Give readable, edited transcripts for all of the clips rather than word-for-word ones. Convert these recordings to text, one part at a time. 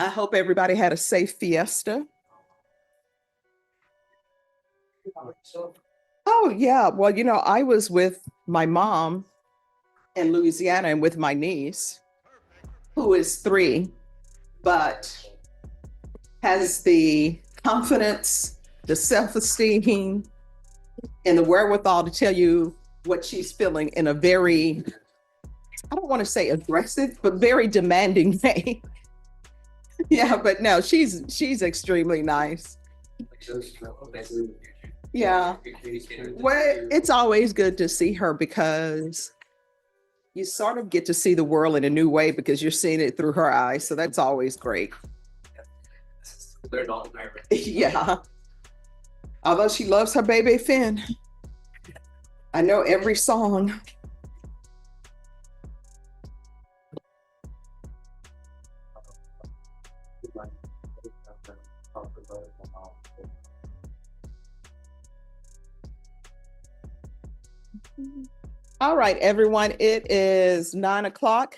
I hope everybody had a safe fiesta. Oh, yeah. Well, I was with my mom in Louisiana and with my niece, who is 3, but has the confidence, the self-esteem, and the wherewithal to tell you what she's feeling in a very, I don't want to say aggressive, but very demanding way. Yeah, but no, she's extremely nice. Yeah. Well, it's always good to see her because you sort of get to see the world in a new way because you're seeing it through her eyes. So that's always great. Yeah. Although she loves her baby Finn. I know every song. All right, everyone, it is 9 o'clock.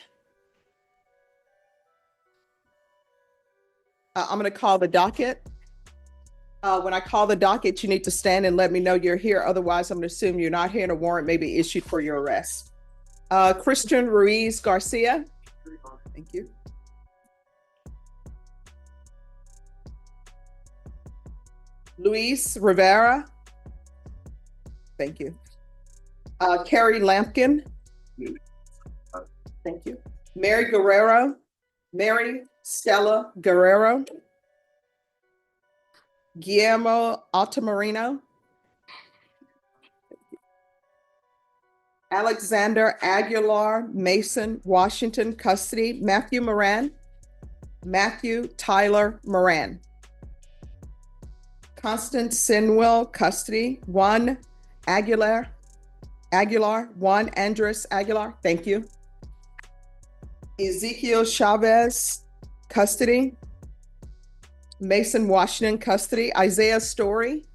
I'm going to call the docket. When I call the docket, you need to stand and let me know you're here. Otherwise, I'm going to assume you're not here and a warrant may be issued for your arrest. Christian Ruiz Garcia. Thank you. Luis Rivera. Thank you. Carrie Lampkin. Thank you. Mary Guerrero. Mary Stella Guerrero. Guillermo Altamirano. Alexander Aguilar Mason, Washington, custody. Matthew Moran. Matthew Tyler Moran. Constance Sinwell, custody. Juan Aguilar. Juan Andres Aguilar. Thank you. Ezekiel Chavez, custody. Mason Washington, custody. Isaiah Story.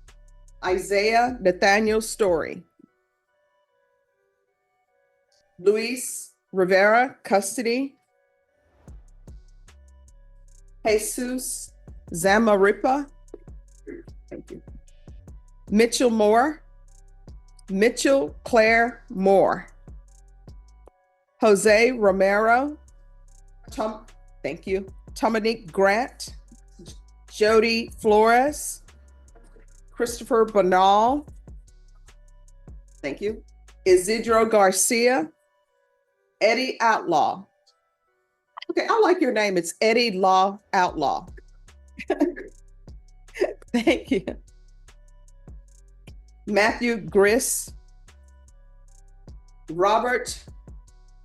Isaiah Nathaniel Story. Luis Rivera, custody. Jesus Zamaripa. Thank you. Mitchell Moore. Mitchell Claire Moore. Jose Romero. Thank you. Dominique Grant. Jody Flores. Christopher Banal. Thank you. Isidro Garcia. Eddie Outlaw. Okay, I like your name. It's Eddie Law Outlaw. Thank you. Matthew Griss. Robert.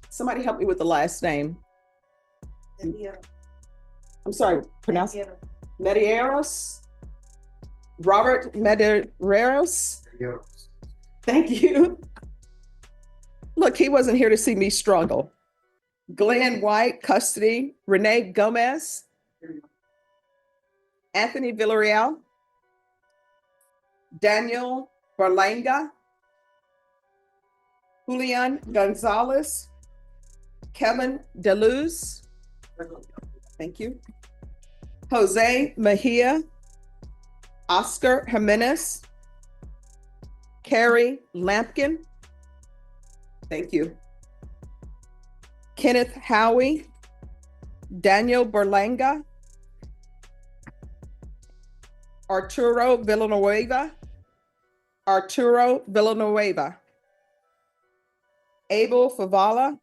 Somebody help me with the last name. I'm sorry, pronounce it. Medeiros. Robert Medeiros. Thank you. Look, he wasn't here to see me struggle. Glenn White, custody. Renee Gomez. Anthony Villarreal. Daniel Berlanga. Julian Gonzalez. Kevin Deluz. Thank you. Jose Mejia. Oscar Jimenez. Carrie Lampkin. Thank you. Kenneth Howie. Daniel Berlanga. Arturo Villanueva. Arturo Villanueva. Abel Favala.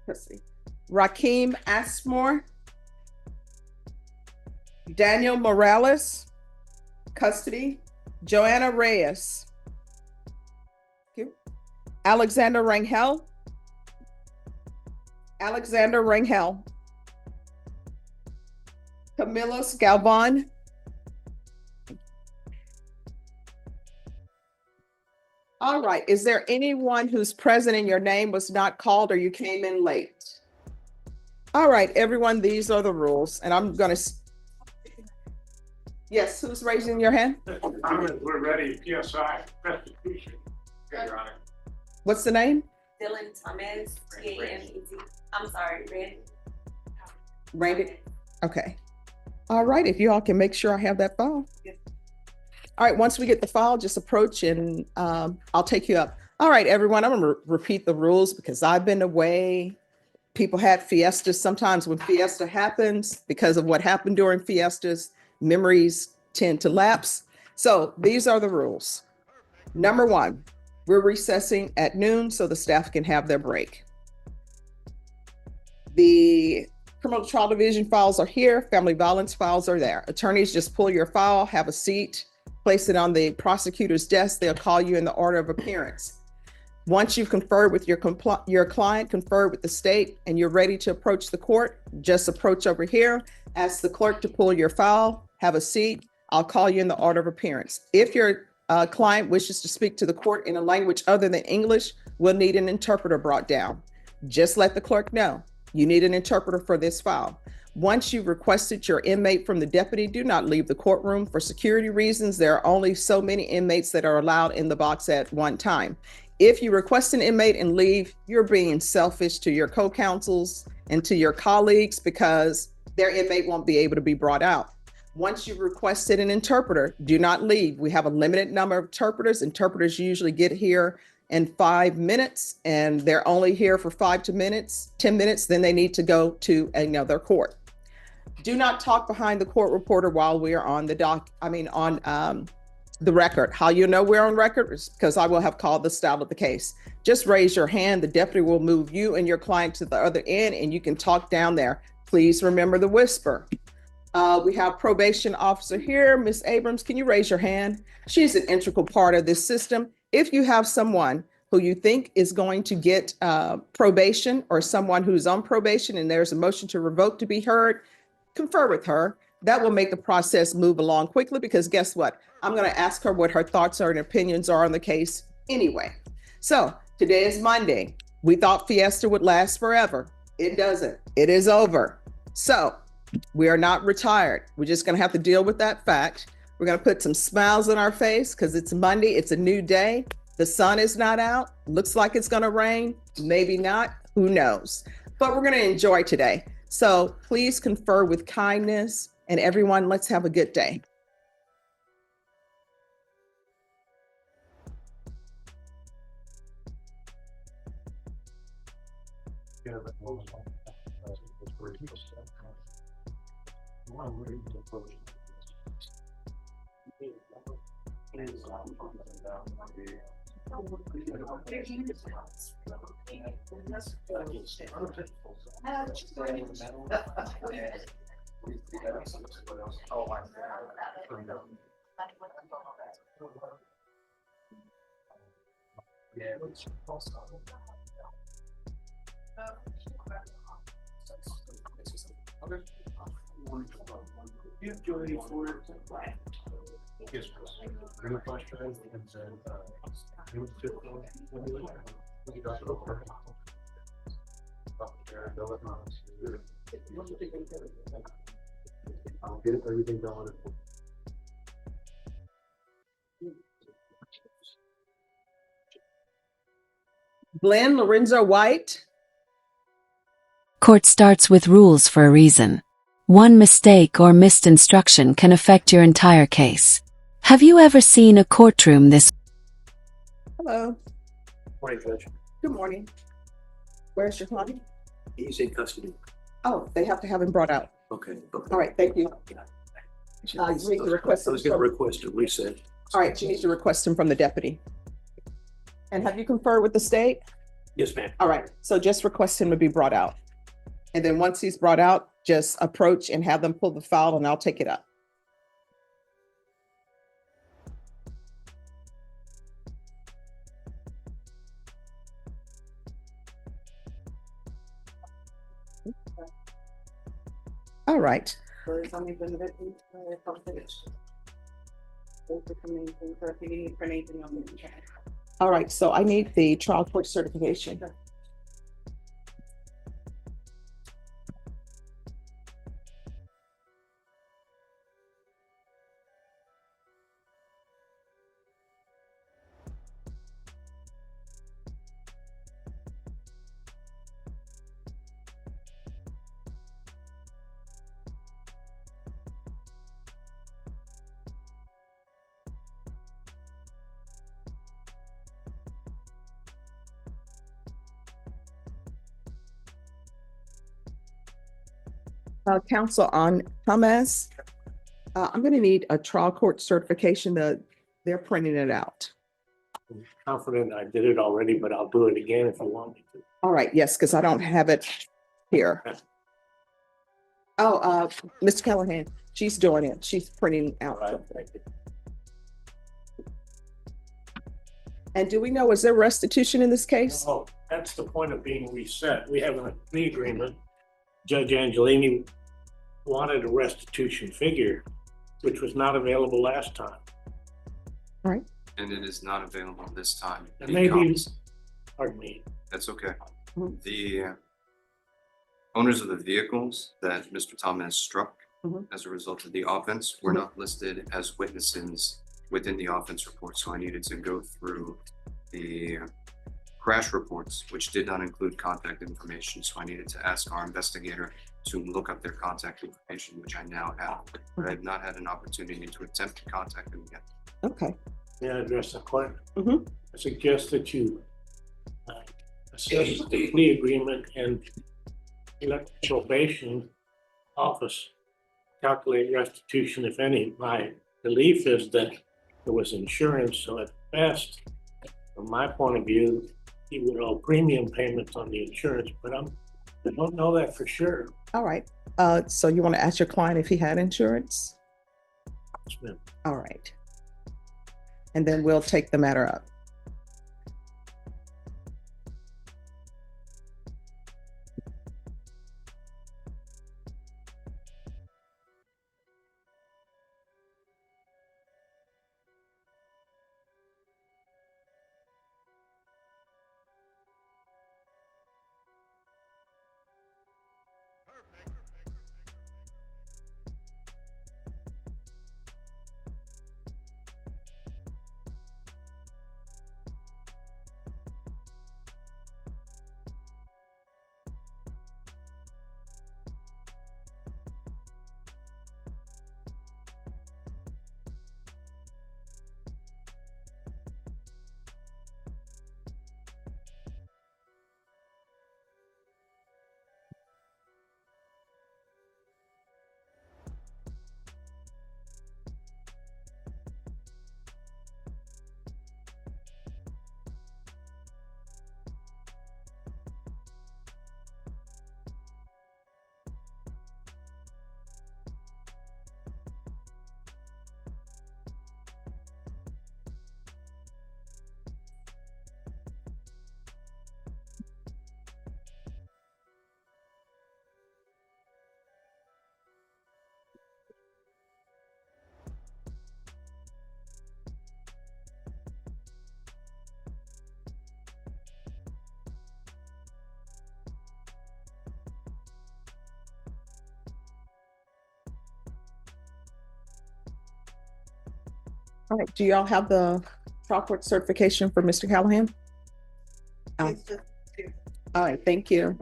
Let's see. Rakeem Asmore. Daniel Morales. Custody. Joanna Reyes. Thank you. Alexander Rangel. Alexander Rangel. Camillus Galvan. All right. Is there anyone who's present and your name was not called or you came in late? All right, everyone, these are the rules. And I'm going to. Yes, who's raising your hand? We're ready. PSI, restitution. Your Honor. What's the name? Dylan Thomas, TAMEZ. I'm sorry, Red. Randy? Okay. All right, if you all can make sure I have that file. All right, once we get the file, just approach and I'll take you up. All right, everyone, I'm gonna repeat the rules because I've been away. People had fiestas. Sometimes when fiesta happens, because of what happened during fiestas, memories tend to lapse. So these are the rules. Number one, we're recessing at noon so the staff can have their break. The criminal trial division files are here. Family violence files are there. Attorneys, just pull your file, have a seat, place it on the prosecutor's desk. They'll call you in the order of appearance. Once you've conferred with your client, conferred with the state, and you're ready to approach the court, just approach over here, ask the clerk to pull your file, have a seat. I'll call you in the order of appearance. If your client wishes to speak to the court in a language other than English, we'll need an interpreter brought down. Just let the clerk know you need an interpreter for this file. Once you've requested your inmate from the deputy, do not leave the courtroom. For security reasons, there are only so many inmates that are allowed in the box at one time. If you request an inmate and leave, you're being selfish to your co-counsels and to your colleagues because their inmate won't be able to be brought out. Once you've requested an interpreter, do not leave. We have a limited number of interpreters. Interpreters usually get here in 5 minutes, and they're only here for 10 minutes, then they need to go to another court. Do not talk behind the court reporter while we are on the record. How you know we're on record is because I will have called the style of the case. Just raise your hand. The deputy will move you and your client to the other end and you can talk down there. Please remember the whisper. We have probation officer here. Ms. Abrams, can you raise your hand? She's an integral part of this system. If you have someone who you think is going to get probation or someone who's on probation and there's a motion to revoke to be heard, confer with her. That will make the process move along quickly because guess what? I'm going to ask her what her thoughts are and opinions are on the case anyway. So today is Monday. We thought fiesta would last forever. It doesn't. It is over. So we are not retired. We're just going to have to deal with that fact. We're going to put some smiles on our face because it's Monday. It's a new day. The sun is not out. Looks like it's going to rain. Maybe not. Who knows? But we're going to enjoy today. So please confer with kindness. And everyone, let's have a good day. I'll get everything done. Glenn Lorenzo White. Court starts with rules for a reason. One mistake or missed instruction can affect your entire case. Have you ever seen a courtroom this? Hello. Morning, Judge. Good morning. Where's your client? He's in custody. Oh, they have to have him brought out. Okay. All right, thank you. You need to request I was going to request a reset. All right, you need to request him from the deputy. And have you conferred with the state? Yes, ma'am. All right, so just request him to be brought out. And then once he's brought out, just approach and have them pull the file and I'll take it up. All right. All right, so I need the trial court certification. Counsel on Thomas, I'm going to need a trial court certification that they're printing it out. Confident I did it already, but I'll do it again if you want me to. All right, yes, because I don't have it here. Oh, Mr. Callahan, she's doing it. She's printing All right, out. thank you. And do we know, is there restitution in this case? Oh, that's the point of being reset. We have a plea agreement. Judge Angelini wanted a restitution figure, which was not available last time. And it is not available this time. It may be, because- pardon me, That's okay. Mhm. The owners of the vehicles that Mr. Thomas struck Mhm. as a result of the offense were Mhm. not listed as witnesses within the offense report, so I needed to go through the crash reports, which did not include contact information, so I needed to ask our investigator to look up their contact information, which I now have, but I have not had an opportunity to attempt to contact them yet. Okay, may I address the court? Mhm. I suggest that you assess the plea agreement and let the probation office calculate restitution, if any. My belief is that there was insurance, so at best, from my point of view, he would owe premium payments on the insurance, but I don't know that for sure. all right. So you want to ask your client if he had insurance? Yes, ma'am. All right. And then we'll take the matter up. All right, do y'all have the trial court certification for Mr. Callahan? All right, thank you.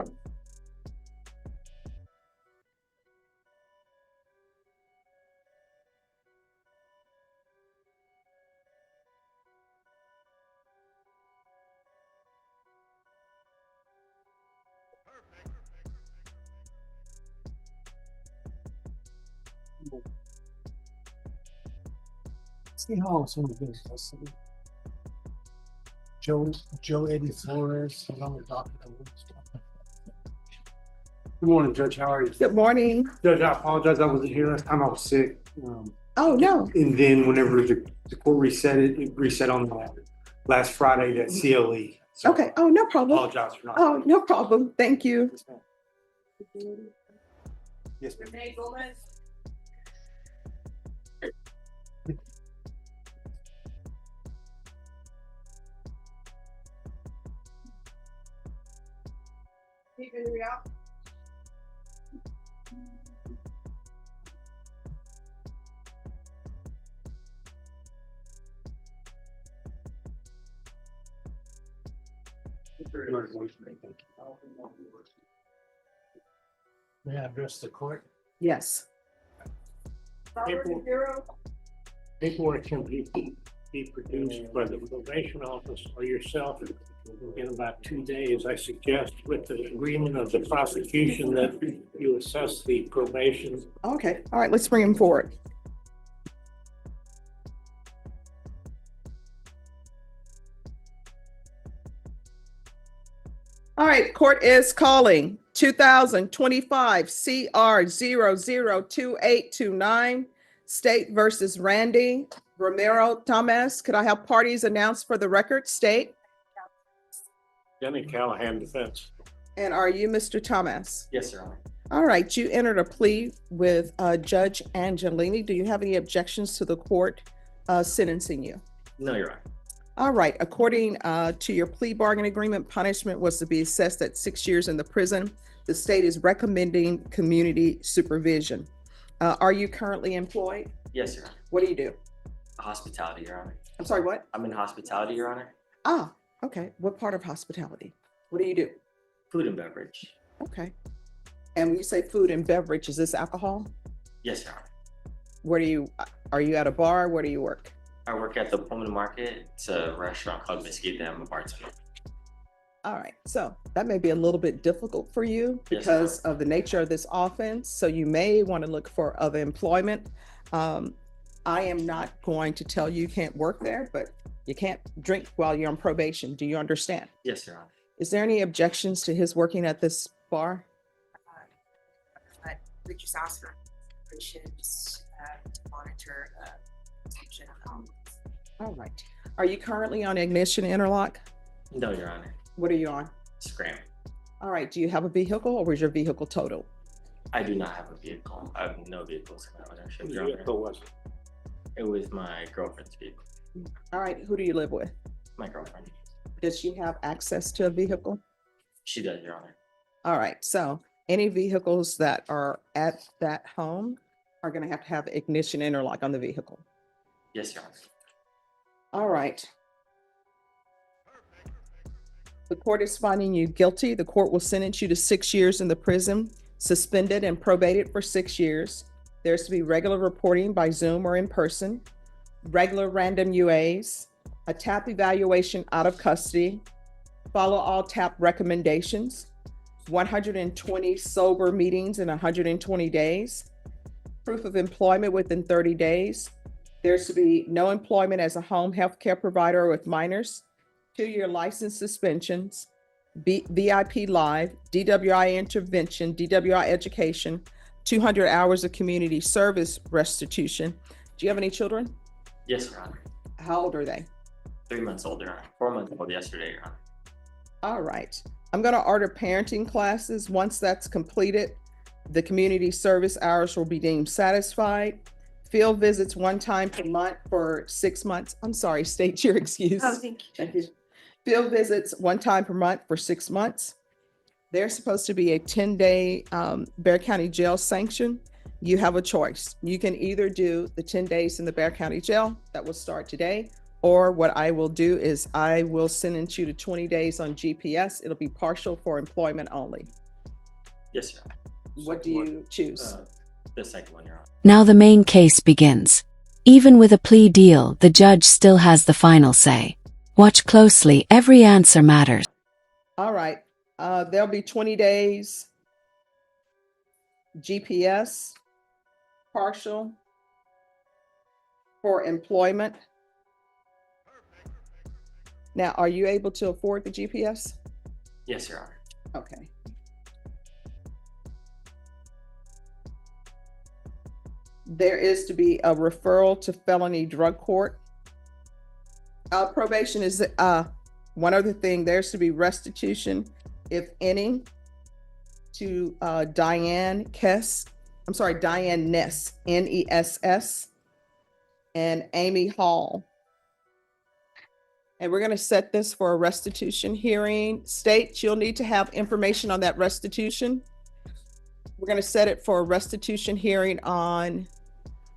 See how some of this is. Joe Eddie Flores, along with Dr. Good morning, Judge. How are you? Good morning. Judge, I apologize. I wasn't here last time. I was sick. Oh, no. And then whenever the court reset it reset on the last Friday, that CLE. So Okay, oh, no I problem. apologize for not. Oh, no problem. Thank you. Yes, ma'am. May I address the court? Yes. Paperwork can be be produced by the probation office or yourself in about 2 days. I suggest with the agreement of the prosecution that you assess the probation. Okay, all right, let's bring him forward. All right, court is calling 2025 CR 002829, State versus Randy Romero Thomas. Could I have parties announced for the record? State. Denny Callahan defense. And are you Mr. Thomas? Yes, Your Honor. All right, you entered a plea with Judge Angelini. Do you have any objections to the court sentencing you? No, Your Honor. All right, according to your plea bargain agreement, punishment was to be assessed at 6 years in the prison. The state is recommending community supervision. Are you currently employed? Yes, Your Honor. What do you do? Hospitality, Your Honor. I'm sorry, what? I'm in hospitality, Your Honor. Ah, okay. What part of hospitality? What do you do? Food and beverage. Okay. And when you say food and beverage, is this alcohol? Yes, Your Honor. Where do you, are you at a bar? Where do you work? I work at the Pullman Market. It's a restaurant called Mesquite. I'm a bartender. All right, so that may be a little bit difficult for you Yes, because of the nature of this offense. So you may want to look for other employment. I am not going to tell you can't work there, but you can't drink while you're on probation. Do you understand? Yes, Your Honor. Is there any objections to his working at this bar? But we just ask for permissions to monitor detention. All right. Are you currently on ignition interlock? No, Your Honor. What are you on? Scram. All right. Do you have a vehicle or was your vehicle totaled? I do not have a vehicle. I have no vehicles in my ownership, Your Who Honor. was it? It was my girlfriend's vehicle. All right. Who do you live with? My girlfriend. Does she have access to a vehicle? She does, Your Honor. All right. So any vehicles that are at that home are going to have ignition interlock on the vehicle. Yes, Your Honor. All right. The court is finding you guilty. The court will sentence you to 6 years in the prison, suspended and probated for 6 years. There's to be regular reporting by Zoom or in person, regular random UAs, a TAP evaluation out of custody, follow all TAP recommendations, 120 sober meetings in 120 days, proof of employment within 30 days. There's to be no employment as a home health care provider with minors, 2-year license suspensions, VIP Live, DWI intervention, DWI education, 200 hours of community service restitution. Do you have any children? Yes, Your Honor. How old are they? 3 months old, Your Honor. 4 months old yesterday, Your Honor. All right. I'm going to order parenting classes. Once that's completed, the community service hours will be deemed satisfied. Field visits 1 time per month for 6 months. I'm sorry, state your excuse. Oh, thank you. Thank you. Field visits 1 time per month for 6 months. There's supposed to be a 10-day Bexar County jail sanction. You have a choice. You can either do the 10 days in the Bexar County jail that will start today, or what I will do is I will sentence you to 20 days on GPS. It'll be partial for employment only. Yes, Your Honor. What do you choose? The second one, Your Honor. Now the main case begins. Even with a plea deal, the judge still has the final say. Watch closely, every answer matters. All right. There'll be 20 days GPS, partial for employment. Now, are you able to afford the GPS? Yes, Your Honor. Okay. There is to be a referral to felony drug court. Probation is one other thing. There's to be restitution, if any, to Diane Ness, Ness, and Amy Hall. And we're going to set this for a restitution hearing. State, you'll need to have information on that restitution. We're going to set it for a restitution hearing on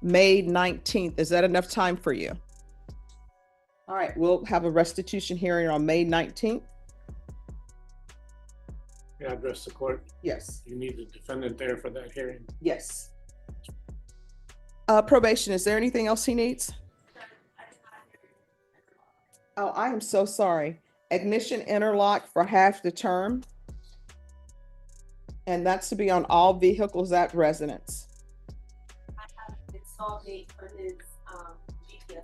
May 19th. Is that enough time for you? All right, we'll have a restitution hearing on May 19th. Yeah, address the court. Yes, You need the defendant there for that hearing. yes. Probation, is there anything else he needs? Oh, I am so sorry. Ignition interlock for half the term. And that's to be on all vehicles at residence. I have install date for his, GPS.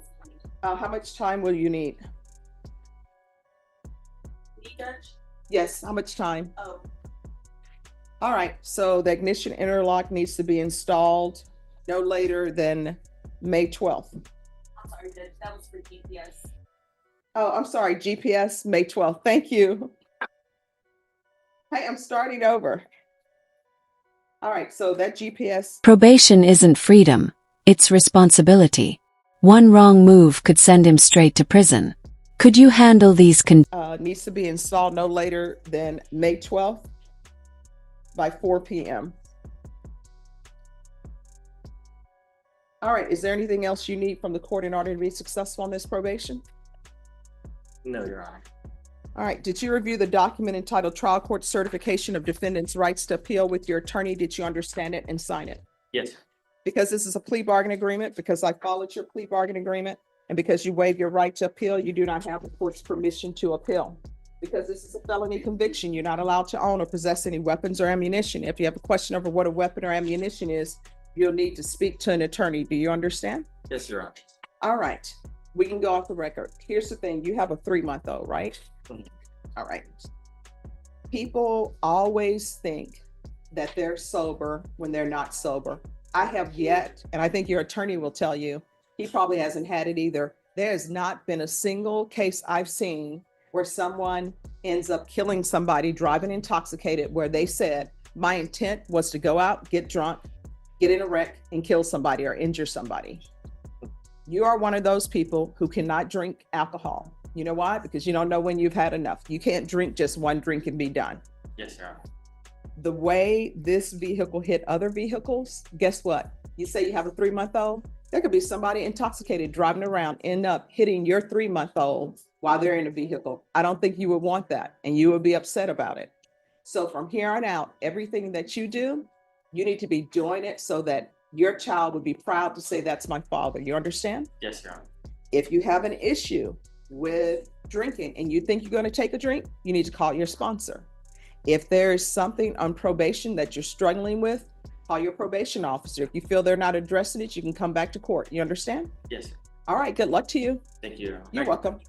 How much time will you need? Judge? Yes, how much time? Oh, All right, so the ignition interlock needs to be installed no later than May 12th. I'm sorry, Judge, that was for GPS. Oh, I'm sorry, GPS, May 12th. Thank you. Hey, I'm starting over. All right, so that GPS, Probation isn't freedom, it's responsibility. One wrong move could send him straight to prison. Could you handle these needs to be installed no later than May 12th by 4 p.m. All right, is there anything else you need from the court in order to be successful on this probation? No, Your Honor. All right, did you review the document entitled Trial Court Certification of Defendant's Rights to Appeal with your attorney? Did you understand it and sign it? Yes. Because this is a plea bargain agreement, because I followed your plea bargain agreement, and because you waive your right to appeal, you do not have the court's permission to appeal. Because this is a felony conviction, you're not allowed to own or possess any weapons or ammunition. If you have a question over what a weapon or ammunition is, you'll need to speak to an attorney. Do you understand? Yes, Your Honor. All right, we can go off the record. Here's the thing, you have a 3-month-old, right? Mhm. All right. People always think that they're sober when they're not sober. I have yet, and I think your attorney will tell you, he probably hasn't had it either. There has not been a single case I've seen where someone ends up killing somebody driving intoxicated, where they said, my intent was to go out, get drunk, get in a wreck and kill somebody or injure somebody. You are one of those people who cannot drink alcohol. You know why? Because you don't know when you've had enough. You can't drink just one drink and be done. Yes, Your Honor. The way this vehicle hit other vehicles, guess what? You say you have a 3-month-old, there could be somebody intoxicated driving around, end up hitting your 3-month-old while they're in a vehicle. I don't think you would want that, and you would be upset about it. So from here on out, everything that you do, you need to be doing it so that your child would be proud to say, that's my father. You understand? Yes, Your Honor. If you have an issue with drinking and you think you're going to take a drink, you need to call your sponsor. If there is something on probation that you're struggling with, call your probation officer. If you feel they're not addressing it, you can come back to court. You understand? Yes, sir. All right, good luck to you. Thank you, Your Honor. You're welcome.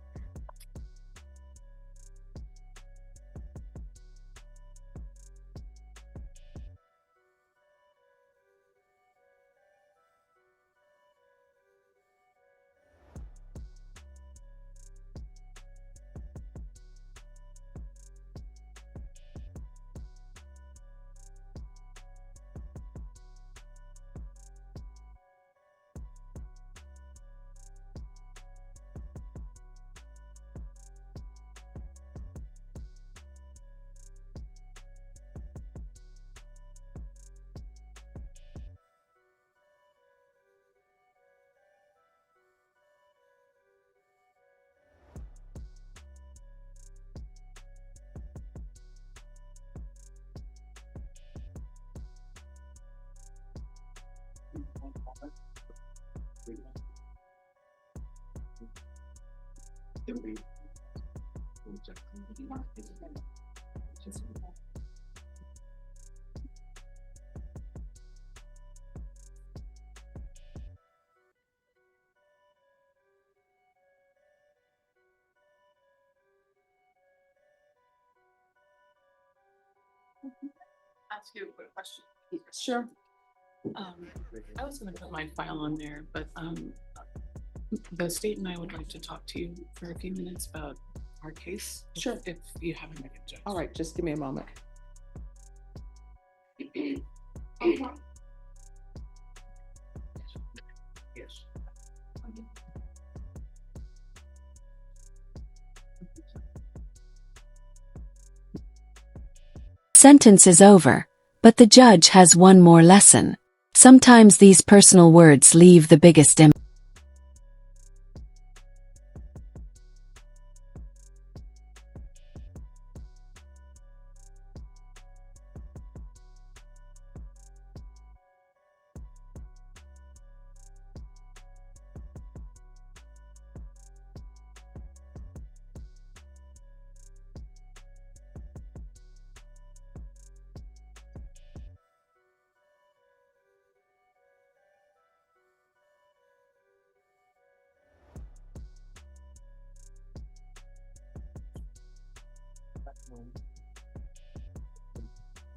Ask you a quick question. Sure. I was gonna put my file on there, but the state and I would like to talk to you for a few minutes about our case. Sure. If you haven't met a judge. All right, just give me a moment. Yes. Sentence is over, but the judge has one more lesson. Sometimes these personal words leave the biggest impact.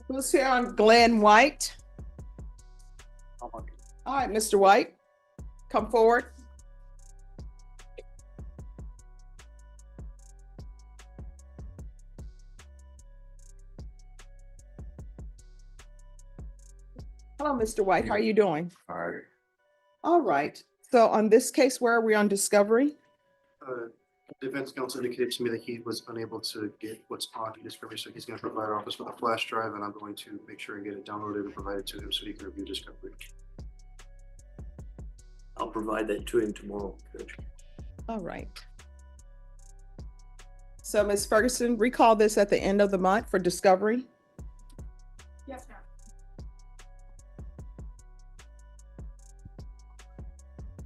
Who's here on Glenn White? All right, Mr. White, come forward. Hello, Mr. White. How are you doing? All right. All right. So on this case, where are we on discovery? Defense counsel indicated to me that he was unable to get what's on the discovery, so he's gonna provide our office with a flash drive, and I'm going to make sure and get it downloaded and provided to him so he can review discovery. I'll provide that to him tomorrow, Judge. All right. So Ms. Ferguson, recall this at the end of the month for discovery. Yes, ma'am.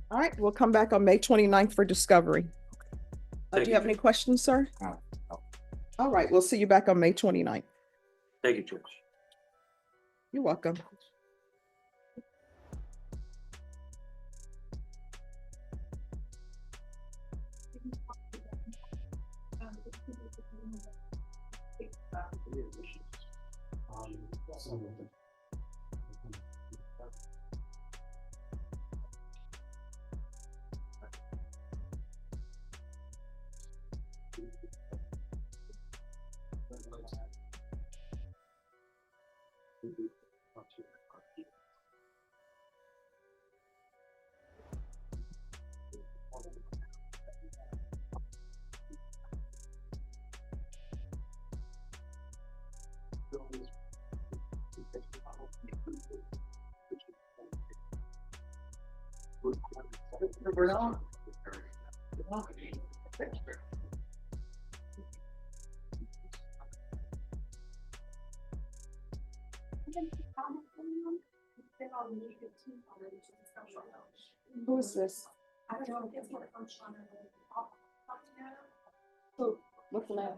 All right, we'll come back on May 29th for discovery. Do you have any questions, sir? No. All right, we'll see you back on May 29th. Thank you, Judge. You're welcome. Who is this? I don't know if it's what I'm trying to. Who? What's the name?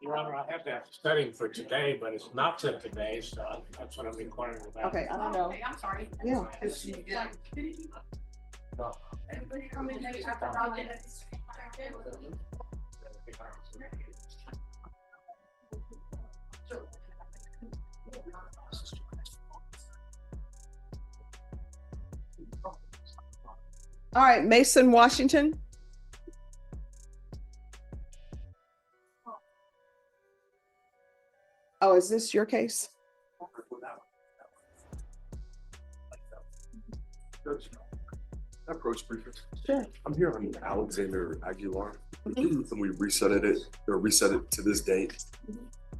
Your Honor, I have that studying for today, but it's not for today, so that's what I'm inquiring about. Okay, I don't know. Okay, I'm sorry. Yeah. Everybody come in late after about this. All right, Mason, Washington. Oh, is this your case? Approach briefing. Sure. I'm here on Alexander Aguilar, and we reset it to this date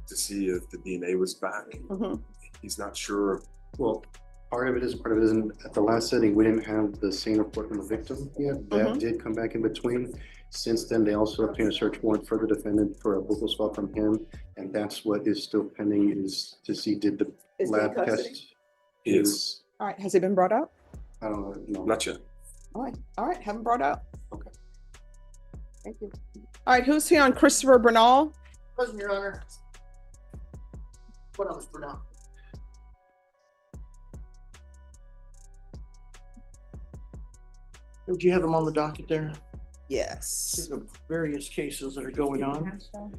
to see if the DNA was back. Mhm. He's not sure. Well, part of it isn't. At the last setting, we didn't have the scene report from the victim yet. That did come back in between. Since then, they also obtained a search warrant for the defendant for a buccal swab from him, and that's what is still pending, is to see did the Is he in lab custody? test. Yes, All right, has it been brought out? I don't know. not yet. All right, haven't brought out. Okay. Thank you. All right, who's here on Christopher Bernal? Present, Your Honor. What else for now? Would you have them on the docket there? Yes. The various cases that are going on. All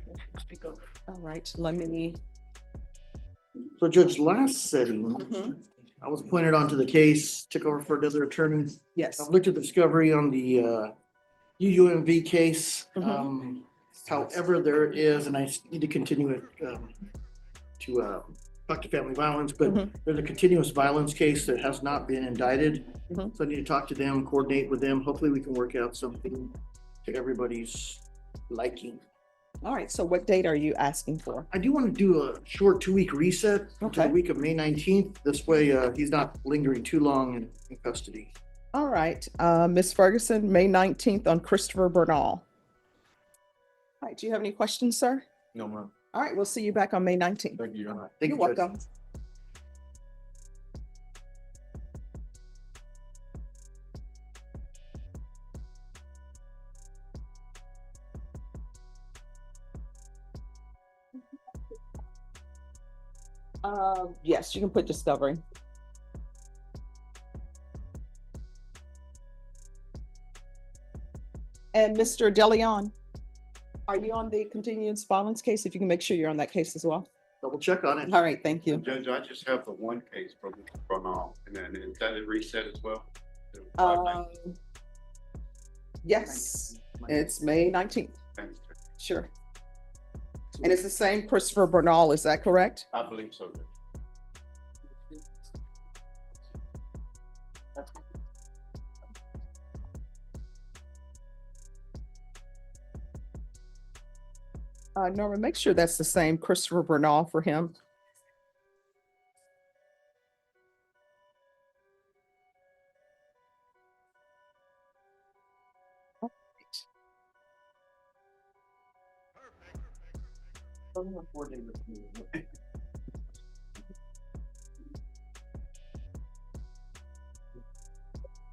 right, let me. So Judge, last setting, Mhm. I was appointed onto the case, took over for another attorney. Yes. I've looked at the discovery on the UUMV case. Mhm. However, there is, and I need to continue it to talk to family violence, but Mhm. there's a continuous violence case that has not been indicted. Mhm. So I need to talk to them, coordinate with them. Hopefully we can work out something to everybody's liking. All right, so what date are you asking for? I do want to do a short 2-week reset to Okay. the week of May 19th. This way he's not lingering too long in custody. All right, Ms. Ferguson, May 19th on Christopher Bernal. All right, do you have any questions, sir? No, ma'am. All right, we'll see you back on May 19th. Thank you, Your Honor. Thank You're you, Judge. welcome. Yes, you can put discovery. And Mr. DeLeon. Are you on the continuance violence case? If you can make sure you're on that case as well. Double check on it. All right, thank you. Judge, I just have the one case from all, and then is that a reset as well? Yes, it's May 19th. Thanks. Sure. And it's the same Christopher Bernal, is that correct? I believe so. Judge. Norma, make sure that's the same Christopher Bernal for him.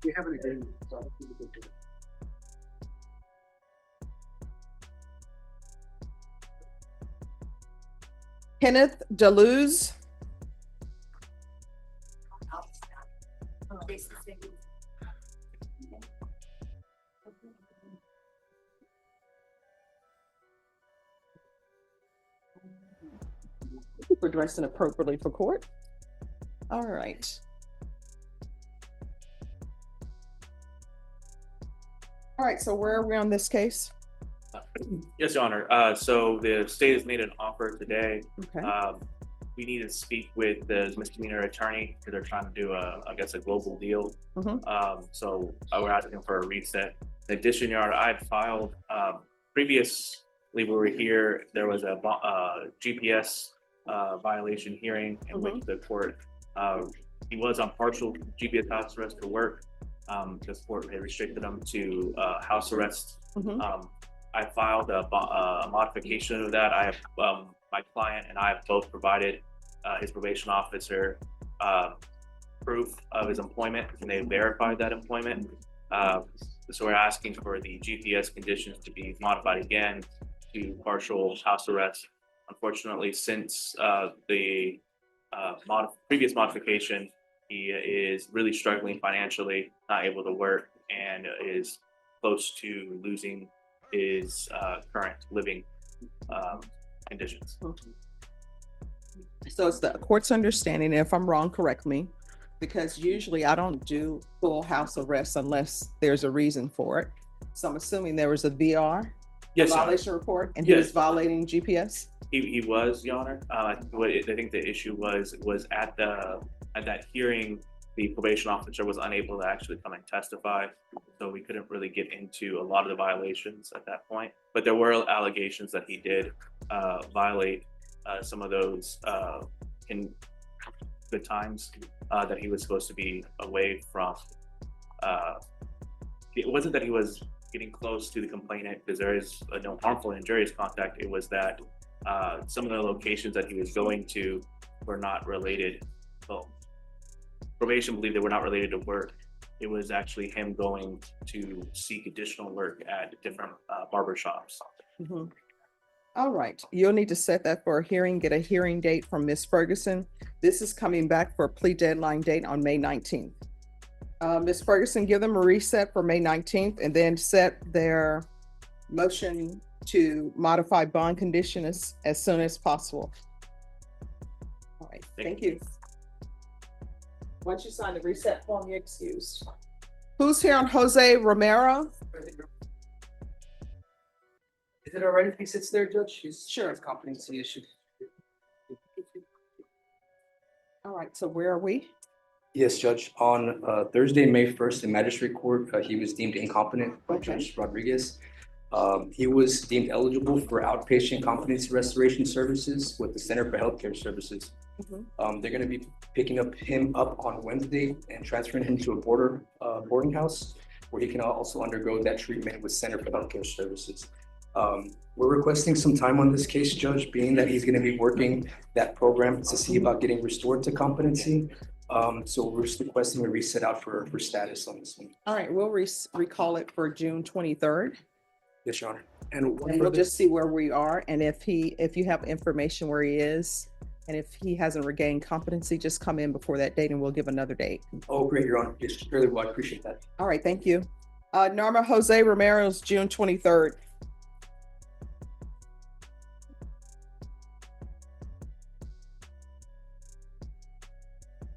We have an agreement. Kenneth Deleuze. We're dressing appropriately for court. All right. All right, so where are we on this case? Yes, Your Honor. So the state has made an offer today. Okay. We need to speak with the misdemeanor attorney because they're trying to do I guess a global deal. So we're asking for a reset. In addition, Your Honor, I had filed previously we were here. There was a GPS violation hearing in which the court he was on partial GPS house arrest for work. The court had restricted him to house arrest. I filed a modification of that. I have my client and I have both provided his probation officer proof of his employment, and they verified that employment. So we're asking for the GPS conditions to be modified again to partial house arrest. Unfortunately, since the previous modification, he is really struggling financially, not able to work, and is close to losing his current living conditions. So it's the court's understanding, and if I'm wrong, correct me, because usually I don't do full house arrest unless there's a reason for it. So I'm assuming there was a VR violation report, and he was violating GPS? He was, Your Honor. I think the issue was at that hearing, the probation officer was unable to actually come and testify, so we couldn't really get into a lot of the violations at that point. But there were allegations that he did violate some of those in the times that he was supposed to be away from. It wasn't that he was getting close to the complainant because there is no harmful and injurious contact. It was that some of the locations that he was going to were not related. Well, probation believed they were not related to work. It was actually him going to seek additional work at different barber shops. All right, you'll need to set that for a hearing, get a hearing date from Ms. Ferguson. This is coming back for a plea deadline date on May 19th. Ms. Ferguson, give them a reset for May 19th and then set their motion to modify bond condition as soon as possible. All right, thank you. Once you sign the reset form, you're excused. Who's here on Jose Romero? Is it all right if he sits there, Judge? He's Sure. competency issue. All right, so where are we? Yes, Judge. On Thursday, May 1st, in Magistrate Court, he was deemed incompetent by Judge Rodriguez. He was deemed eligible for outpatient competency restoration services with the Center for Healthcare Services. They're going to be picking him up on Wednesday and transferring him to a boarding house where he can also undergo that treatment with Center for Healthcare Services. We're requesting some time on this case, Judge, being that he's going to be working that program to see about getting restored to competency. So we're just requesting a reset out for status on this one. All right, we'll recall it for June 23rd. Yes, Your Honor. And we'll just see where we are. And if you have information where he is, and if he hasn't regained competency, just come in before that date and we'll give another date. Oh, great, Your Honor. Yes, really well. I appreciate that. All right, thank you. Norma, Jose Romero's June 23rd.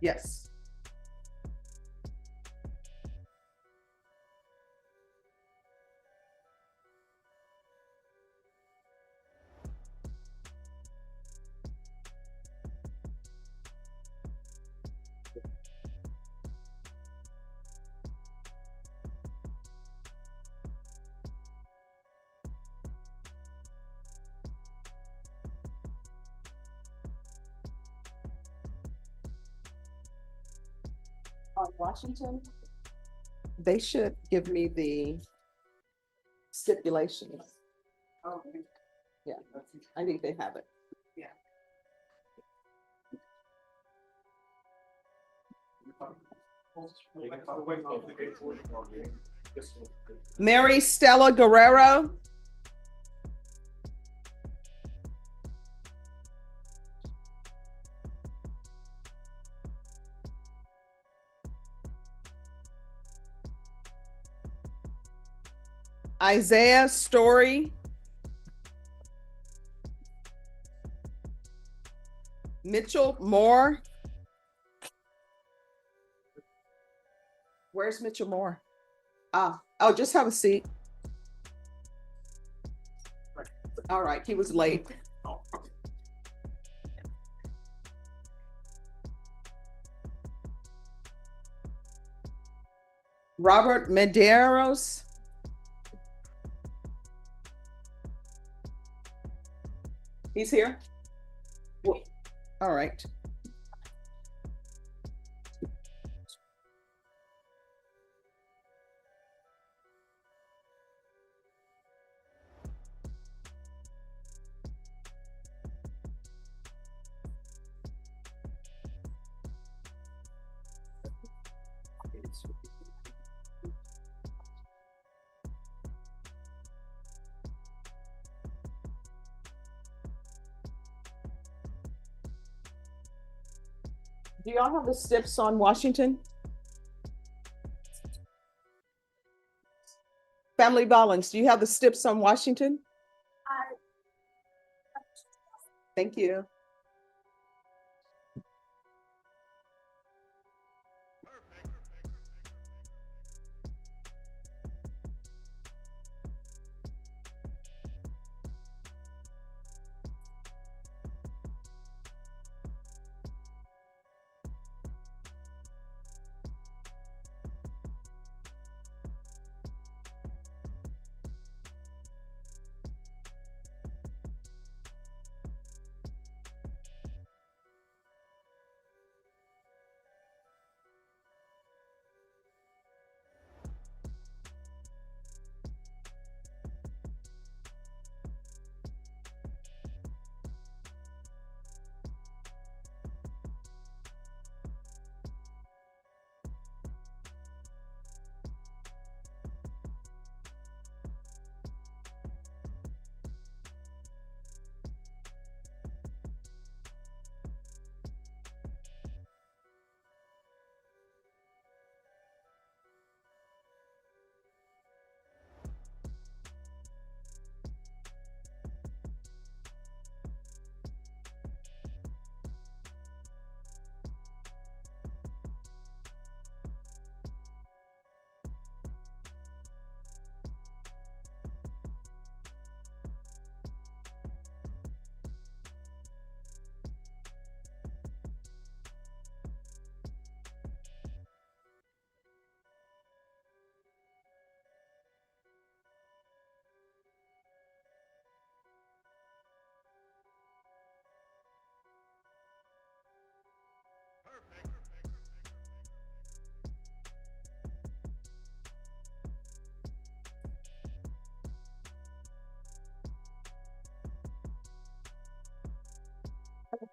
Yes. On Washington, they should give me the stipulations. Okay. Yeah, I think they have it. Yeah. Mary Stella Guerrero. Isaiah Story. Mitchell Moore. Where's Mitchell Moore? Oh, just have a seat. All right, he was late. Robert Medeiros. He's here? Well, all right. Do y'all have the STIPs on Washington? Family violence, do you have the STIPs on Washington? Thank you.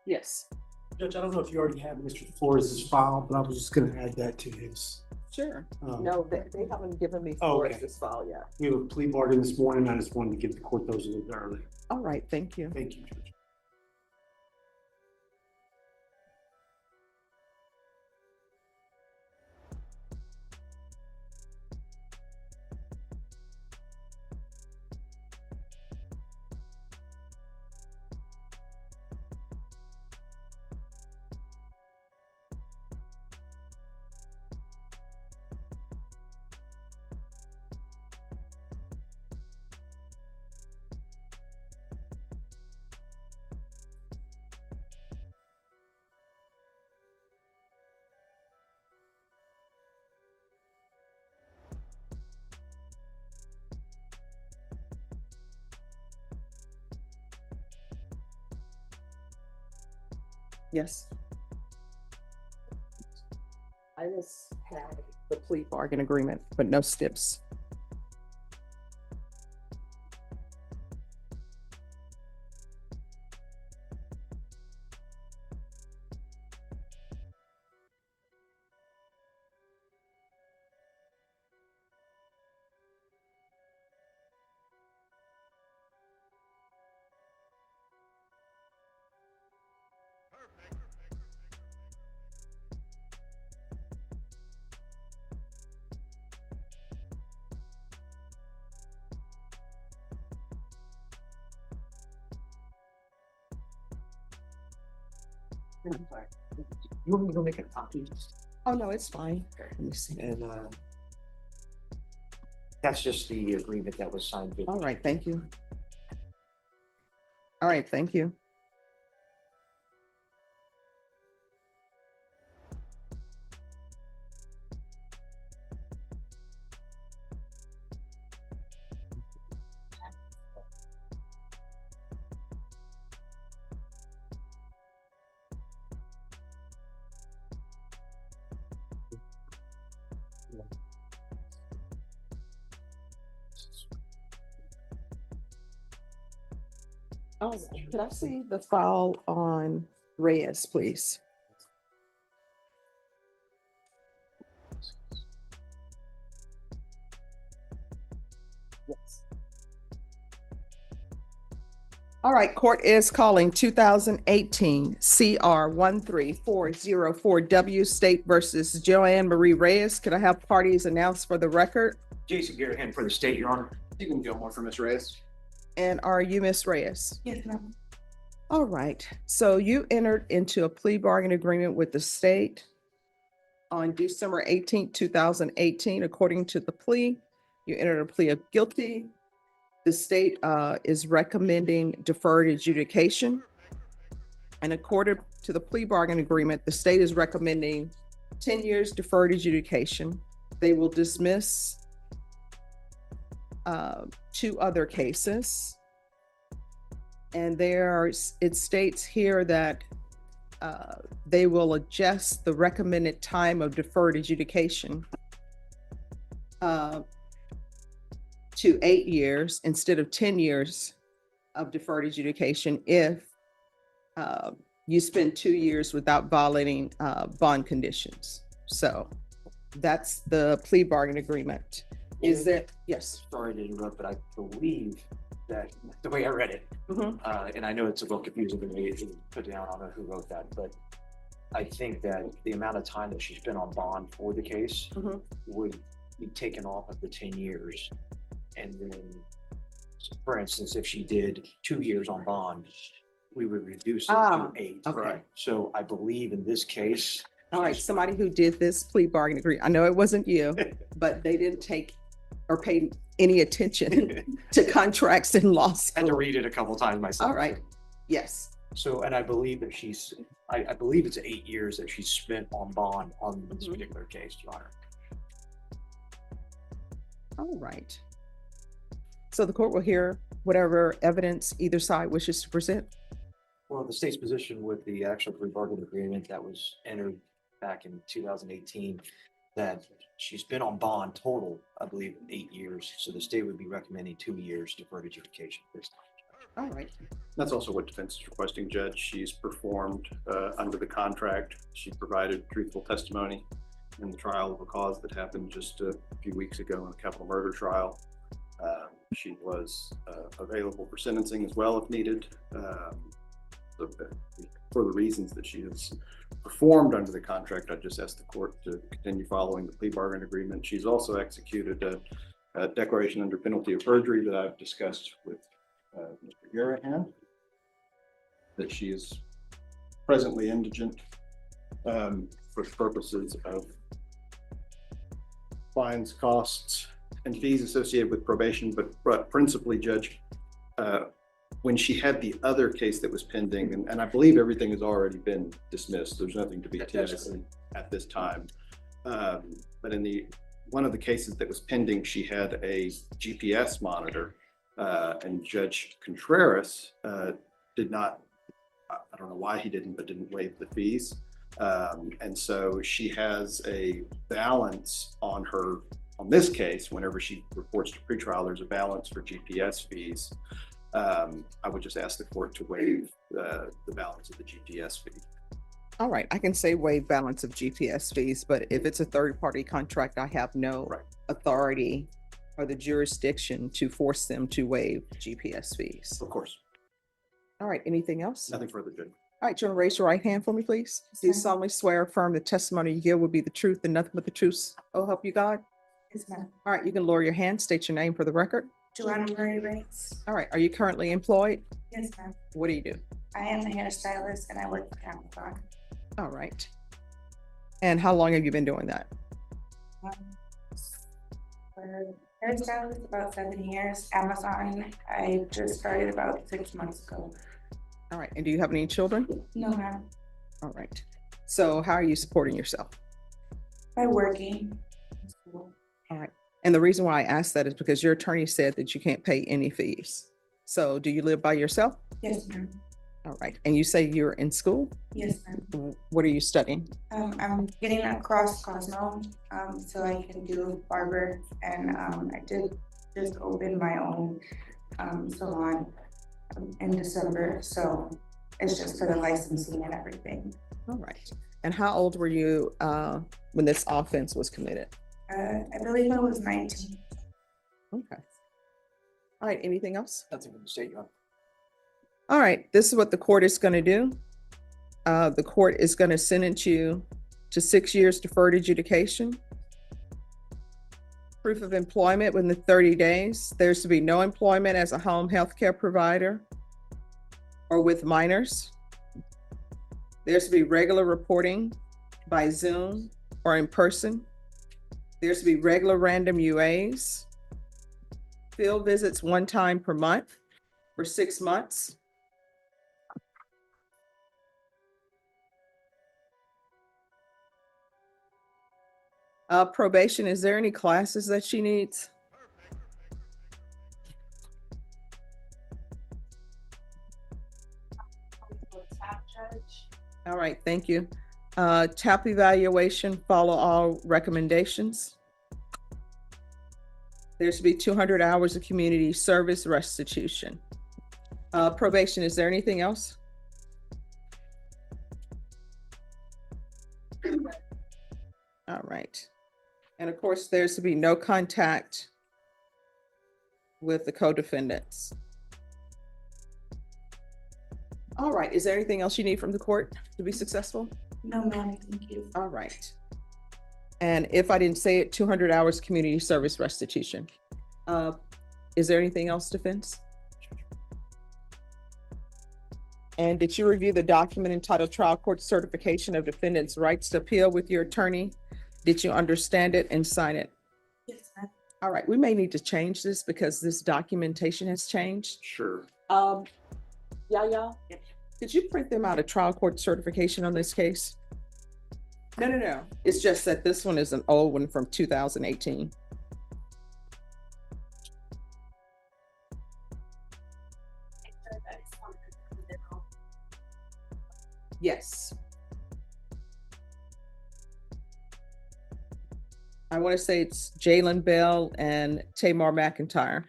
Yes, Judge, I don't know if you already have Mr. Flores' file, but I was just gonna add that to his. Sure. No, they haven't given me Oh, okay. Flores' file yet. We have a plea bargain this morning. I just wanted to give the court those a little bit early. All right, thank you. Thank you, Judge. Yes. I just had the plea bargain agreement, but no steps. You want me to go make a copy? Oh, no, it's fine. Let me see. And, that's just the agreement that was signed. All right, thank you. All right, thank you. Oh, could I see the file on Reyes, please? Yes. All right, court is calling 2018 CR 13404W State versus Joanne Marie Reyes. Could I have parties announced for the record? Jason Garahan for the state, Your Honor. Stephen Gilmore for Ms. Reyes. And are you Miss Reyes? Yes, ma'am. All right, so you entered into a plea bargain agreement with the state on December 18th, 2018. According to the plea, you entered a plea of guilty. The state is recommending deferred adjudication. And according to the plea bargain agreement, the state is recommending 10 years deferred adjudication. They will dismiss 2 other cases. And it states here that they will adjust the recommended time of deferred adjudication to 8 years instead of 10 years of deferred adjudication if you spend 2 years without violating bond conditions. So that's the plea bargain agreement. Is that, yes? Sorry to interrupt, but I believe that the way I read it, and I know it's a little confusing the way it's put down, I don't know who wrote that, but I think that the amount of time that she's been on bond for the case would be taken off of the 10 years. And then, for instance, if she did 2 years on bond, we would reduce it to 8. Okay. Right. So I believe in this case. All right, somebody who did this plea bargain agreement, I know it wasn't you, but they didn't take or pay any attention to contracts in law school. I had to read it a couple times myself. All right, yes. So, and I believe that I believe it's 8 years that she's spent on bond on this particular case, Your Honor. All right. So the court will hear whatever evidence either side wishes to present. Well, the state's position with the actual plea bargain agreement that was entered back in 2018, that she's been on bond total, I believe, 8 years. So the state would be recommending 2 years deferred adjudication this time. All right. That's also what defense is requesting, Judge. She's performed under the contract. She provided truthful testimony in the trial of a cause that happened just a few weeks ago in a capital murder trial. She was available for sentencing as well if needed. So for the reasons that she has performed under the contract, I just asked the court to continue following the plea bargain agreement. She's also executed a declaration under penalty of perjury that I've discussed with Mr. Garahan, that she is presently indigent for purposes of fines, costs, and fees associated with probation, but principally, Judge, when she had the other case that was pending, and I believe everything has already been dismissed, there's nothing to be tested at this time. But in one of the cases that was pending, she had a GPS monitor, and Judge Contreras did not I don't know why he didn't, but didn't waive the fees. And so she has a balance on this case, whenever she reports to pretrial, there's a balance for GPS fees. I would just ask the court to waive the balance of the GPS fee. All right, I can say waive balance of GPS fees, but if it's a third-party contract, I have no authority or the jurisdiction to force them to waive GPS fees. Of course. All right, anything else? Nothing further, Judge. All right, Joan, raise your right hand for me, please. Do you solemnly swear, affirm the testimony you give will be the truth and nothing but the truth? Oh, help you God. Yes, ma'am. All right, you can lower your hand, state your name for the record. Joanna Murray Rates. All right, are you currently employed? Yes, ma'am. What do you do? I am a hairstylist and I work for Amazon. All right. And how long have you been doing that? For hairstylist, about 7 years. Amazon, I just started about 6 months ago. All right, and do you have any children? No, ma'am. All right. So how are you supporting yourself? By working. All right. And the reason why I asked that is because your attorney said that you can't pay any fees. So do you live by yourself? Yes, ma'am. All right. And you say you're in school? Yes, ma'am. What are you studying? I'm getting a cross Cosmo, so I can do barber, and I did just open my own salon in December, so it's just for the licensing and everything. All right. And how old were you when this offense was committed? I believe I was 19. Okay. All right. Anything else? Nothing from the state, Your Honor. All right. This is what the court is going to do. The court is going to sentence you to 6 years deferred adjudication. Proof of employment within 30 days. There's to be no employment as a home health care provider or with minors. There's to be regular reporting by Zoom or in person. There's to be regular random UAs. Field visits 1 time per month for 6 months. Probation, is there any classes that she needs? All right, thank you. TAP evaluation, follow all recommendations. There should be 200 hours of community service restitution. Probation, is there anything else? All right. And of course, there's to be no contact with the co-defendants. All right, is there anything else you need from the court to be successful? No, ma'am, thank you. All right. And if I didn't say it, 200 hours community service restitution. Is there anything else, defense? And did you review the document entitled Trial Court Certification of Defendant's Rights to Appeal with your attorney? Did you understand it and sign it? Yes, ma'am. All right, we may need to change this because this documentation has changed. Sure. Yeah. Could you print them out a trial court certification on this case? No. It's just that this one is an old one from 2018. Yes. I want to say it's Jalen Bell and Tamar McIntyre.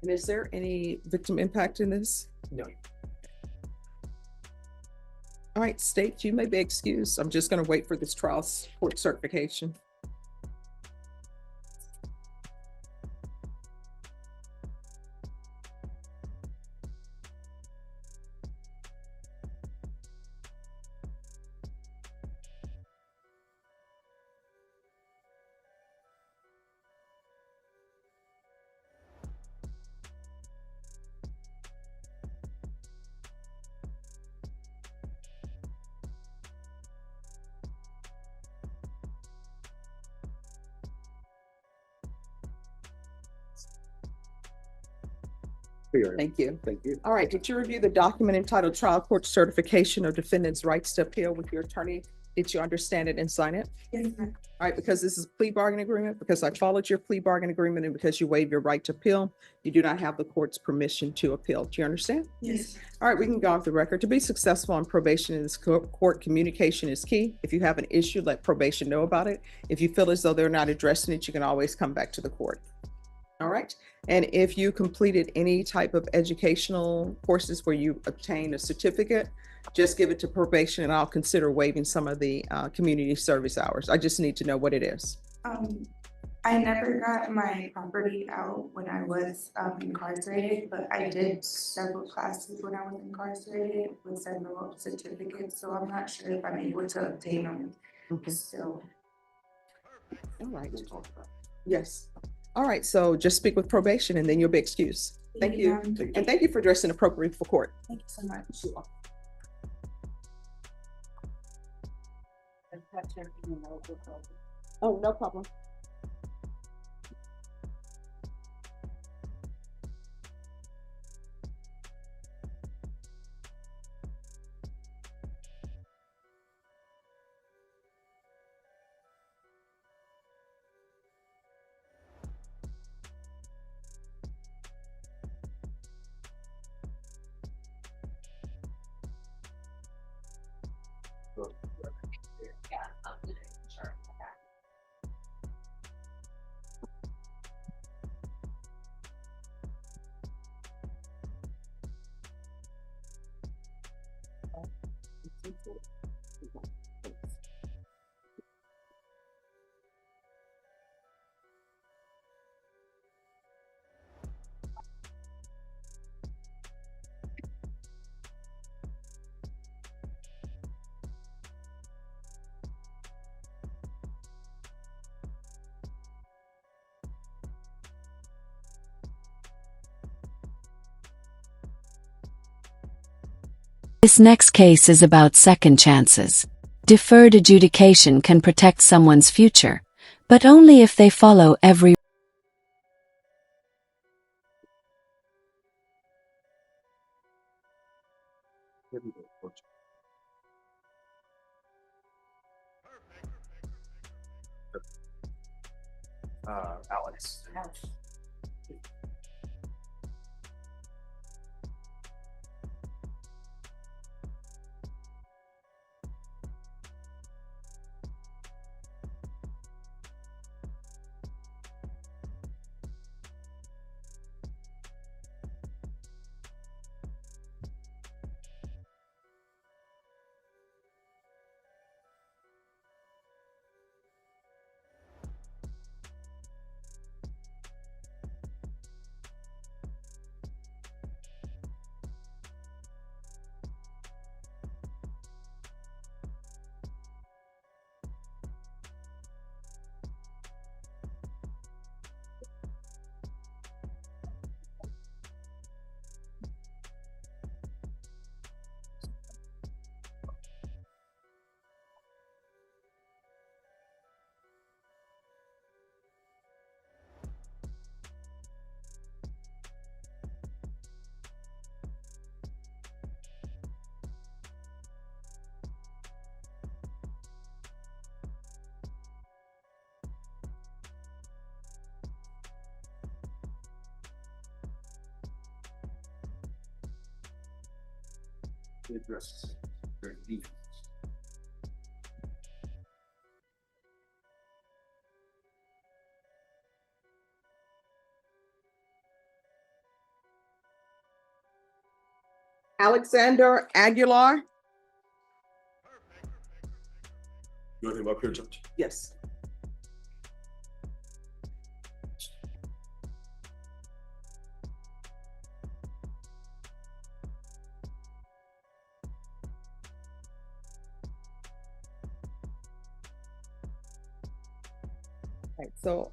And is there any victim impact in this? No. All right, state, you may be excused. I'm just going to wait for this trial court certification. Thank you. Thank you. All right, did you review the document entitled Trial Court Certification of Defendant's Rights to Appeal with your attorney? Did you understand it and sign it? Yes, ma'am. All right, because this is a plea bargain agreement, because I followed your plea bargain agreement, and because you waived your right to appeal, you do not have the court's permission to appeal. Do you understand? Yes. All right, we can go off the record. To be successful on probation in this court, communication is key. If you have an issue, let probation know about it. If you feel as though they're not addressing it, you can always come back to the court. All right. And if you completed any type of educational courses where you obtain a certificate, just give it to probation and I'll consider waiving some of the community service hours. I just need to know what it is. I never got my property out when I was incarcerated, but I did several classes when I was incarcerated with several certificates, so I'm not sure if I'm able to obtain them still. All right. Yes. All right. So just speak with probation and then you'll be excused. Thank you. And thank you for dressing appropriately for court. Thank you so much. Oh, no problem. This next case is about second chances. Deferred adjudication can protect someone's future, but only if they follow every Alex. Address their needs. Alexander Aguilar? You want him up here, Judge? Yes. Right, so,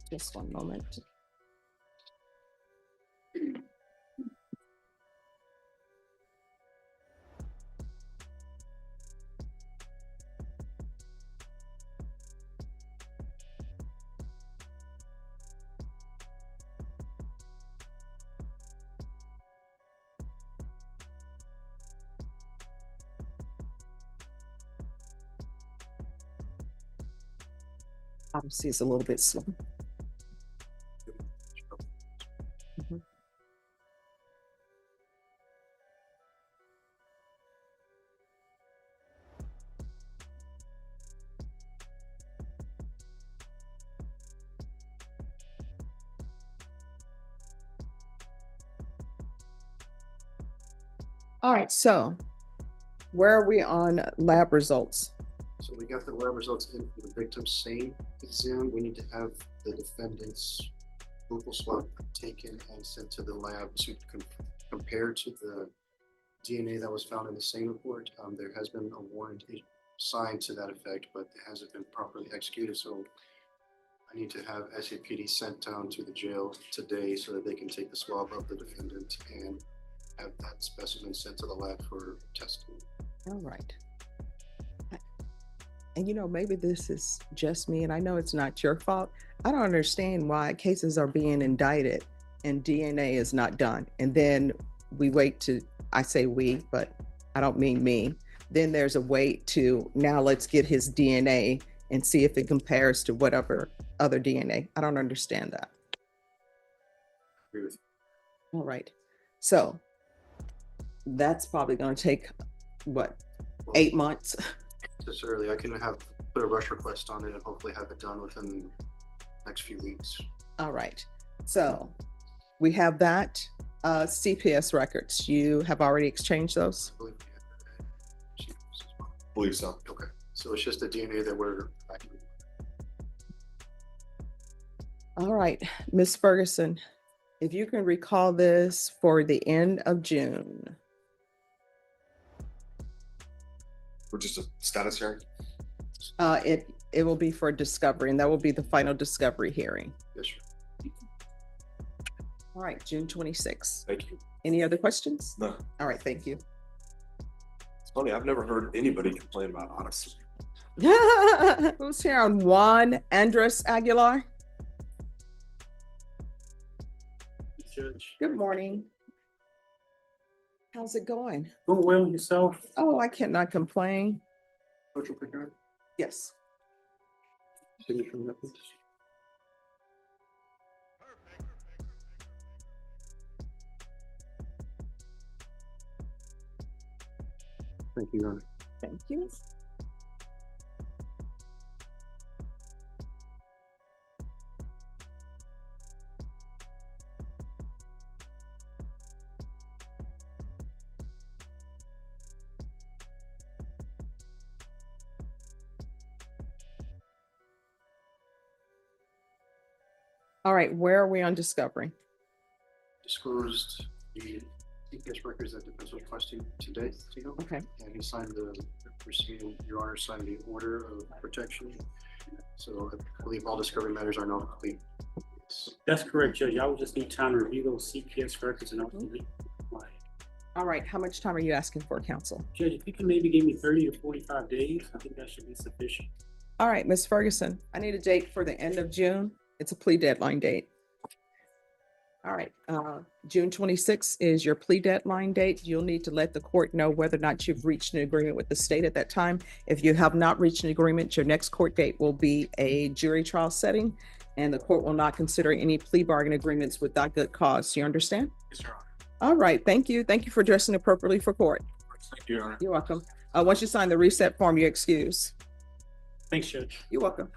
just one moment. Obviously, it's a little bit slow. Mhm. All right, so where are we on lab results? So we got the lab results in for the victim's same exam. We need to have the defendant's buccal swab taken and sent to the lab to compare to the DNA that was found in the same report. There has been a warrant signed to that effect, but it hasn't been properly executed. So I need to have SAPD sent down to the jail today so that they can take the swab of the defendant and have that specimen sent to the lab for testing. All right. And you know, maybe this is just me, and I know it's not your fault. I don't understand why cases are being indicted and DNA is not done. And then we wait to, I say we, but I don't mean me. Then there's a wait to, now let's get his DNA and see if it compares to whatever other DNA. I don't understand that. Agree with All right. So that's probably going to take, what, 8 months? Necessarily, I can put a rush request on it and hopefully have it done within the next few weeks. All right. So we have that. CPS records, you have already exchanged those? Believe so. Okay, so it's just the DNA that we're. All right, Ms. Ferguson, if you can recall this for the end of June. We're just a status hearing. It will be for discovery, and that will be the final discovery hearing. Yes, sir. All right, June 26th. Thank you. Any other questions? No. All right, thank you. It's funny, I've never heard anybody complain about Odyssey. Who's here on Juan Andres Aguilar? Judge. Good morning. How's it going? Going well yourself? Oh, I cannot complain. Virtual picture. Yes. Signature methods. Thank you, Your Honor. Thank you. All right, where are we on discovery? Disclosed the CPS records that defense was requesting today. Okay. And he signed Your Honor signed the order of protection. So I believe all discovery matters are now complete. That's correct, Judge. I would just need time to review those CPS records and ultimately. All right, how much time are you asking for, counsel? Judge, if you can maybe give me 30 to 45 days, I think that should be sufficient. All right, Ms. Ferguson, I need a date for the end of June. It's a plea deadline date. All right, June 26th is your plea deadline date. You'll need to let the court know whether or not you've reached an agreement with the state at that time. If you have not reached an agreement, your next court date will be a jury trial setting, and the court will not consider any plea bargain agreements without good cause. You understand? Yes, Your Honor. All right, thank you. Thank you for dressing appropriately for court. Thank you, Your Honor. You're welcome. Once you sign the reset form, you excuse. Thanks, Judge. You're welcome.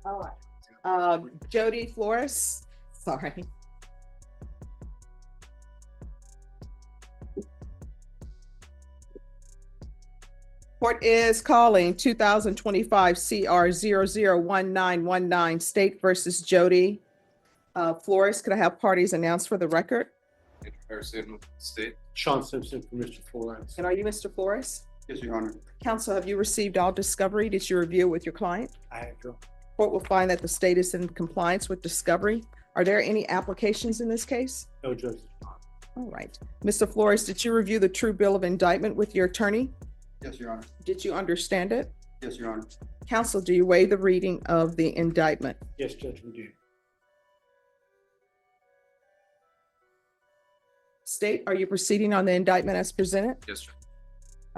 All right. Jody Flores, sorry. Court is calling 2025 CR 001919 State versus Jody Flores. Could I have parties announced for the record? State. Sean Simpson for Mr. Flores. And are you Mr. Flores? Yes, Your Honor. Counsel, have you received all discovery? Did you review it with your client? I have, Joe. Court will find that the state is in compliance with discovery. Are there any applications in this case? No, Judge. All right. Mr. Flores, did you review the true bill of indictment with your attorney? Yes, Your Honor. Did you understand it? Yes, Your Honor. Counsel, do you waive the reading of the indictment? Yes, Judge, we do. State, are you proceeding on the indictment as presented? Yes, Judge.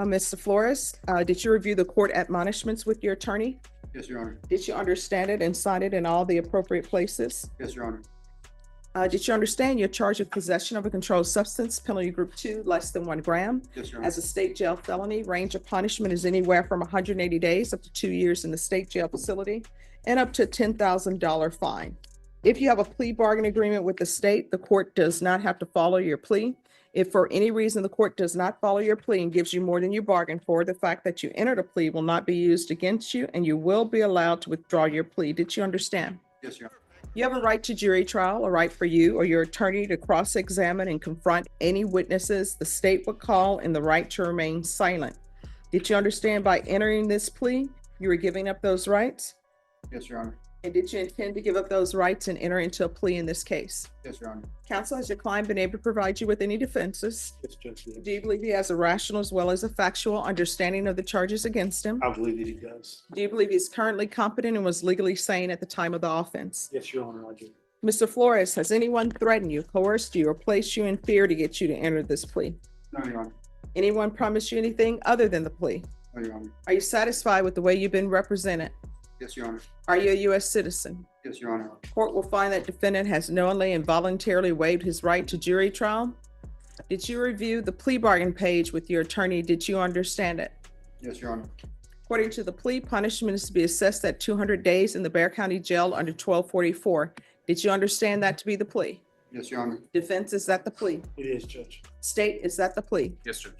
Mr. Flores, did you review the court admonishments with your attorney? Yes, Your Honor. Did you understand it and sign it in all the appropriate places? Yes, Your Honor. Did you understand your charge of possession of a controlled substance, penalty group 2, less than 1 gram? Yes, Your Honor. As a state jail felony, range of punishment is anywhere from 180 days up to 2 years in the state jail facility and up to a $10,000 fine. If you have a plea bargain agreement with the state, the court does not have to follow your plea. If for any reason the court does not follow your plea and gives you more than you bargained for, the fact that you entered a plea will not be used against you and you will be allowed to withdraw your plea. Did you understand? Yes, Your Honor. You have a right to jury trial, a right for you or your attorney to cross-examine and confront any witnesses the state would call, and the right to remain silent. Did you understand by entering this plea, you were giving up those rights? Yes, Your Honor. And did you intend to give up those rights and enter into a plea in this case? Yes, Your Honor. Counsel, has your client been able to provide you with any defenses? Yes, Judge. Yes. Do you believe he has a rational as well as a factual understanding of the charges against him? I believe that he does. Do you believe he's currently competent and was legally sane at the time of the offense? Yes, Your Honor, I do. Mr. Flores, has anyone threatened you, coerced you, or placed you in fear to get you to enter this plea? No, Your Honor. Anyone promised you anything other than the plea? No, Your Honor. Are you satisfied with the way you've been represented? Yes, Your Honor. Are you a U.S. citizen? Yes, Your Honor. Court will find that defendant has knowingly and voluntarily waived his right to jury trial. Did you review the plea bargain page with your attorney? Did you understand it? Yes, Your Honor. According to the plea, punishment is to be assessed at 200 days in the Bexar County Jail under 1244. Did you understand that to be the plea? Yes, Your Honor. Defense, is that the plea? It is, Judge. State, is that the plea? Yes, Judge.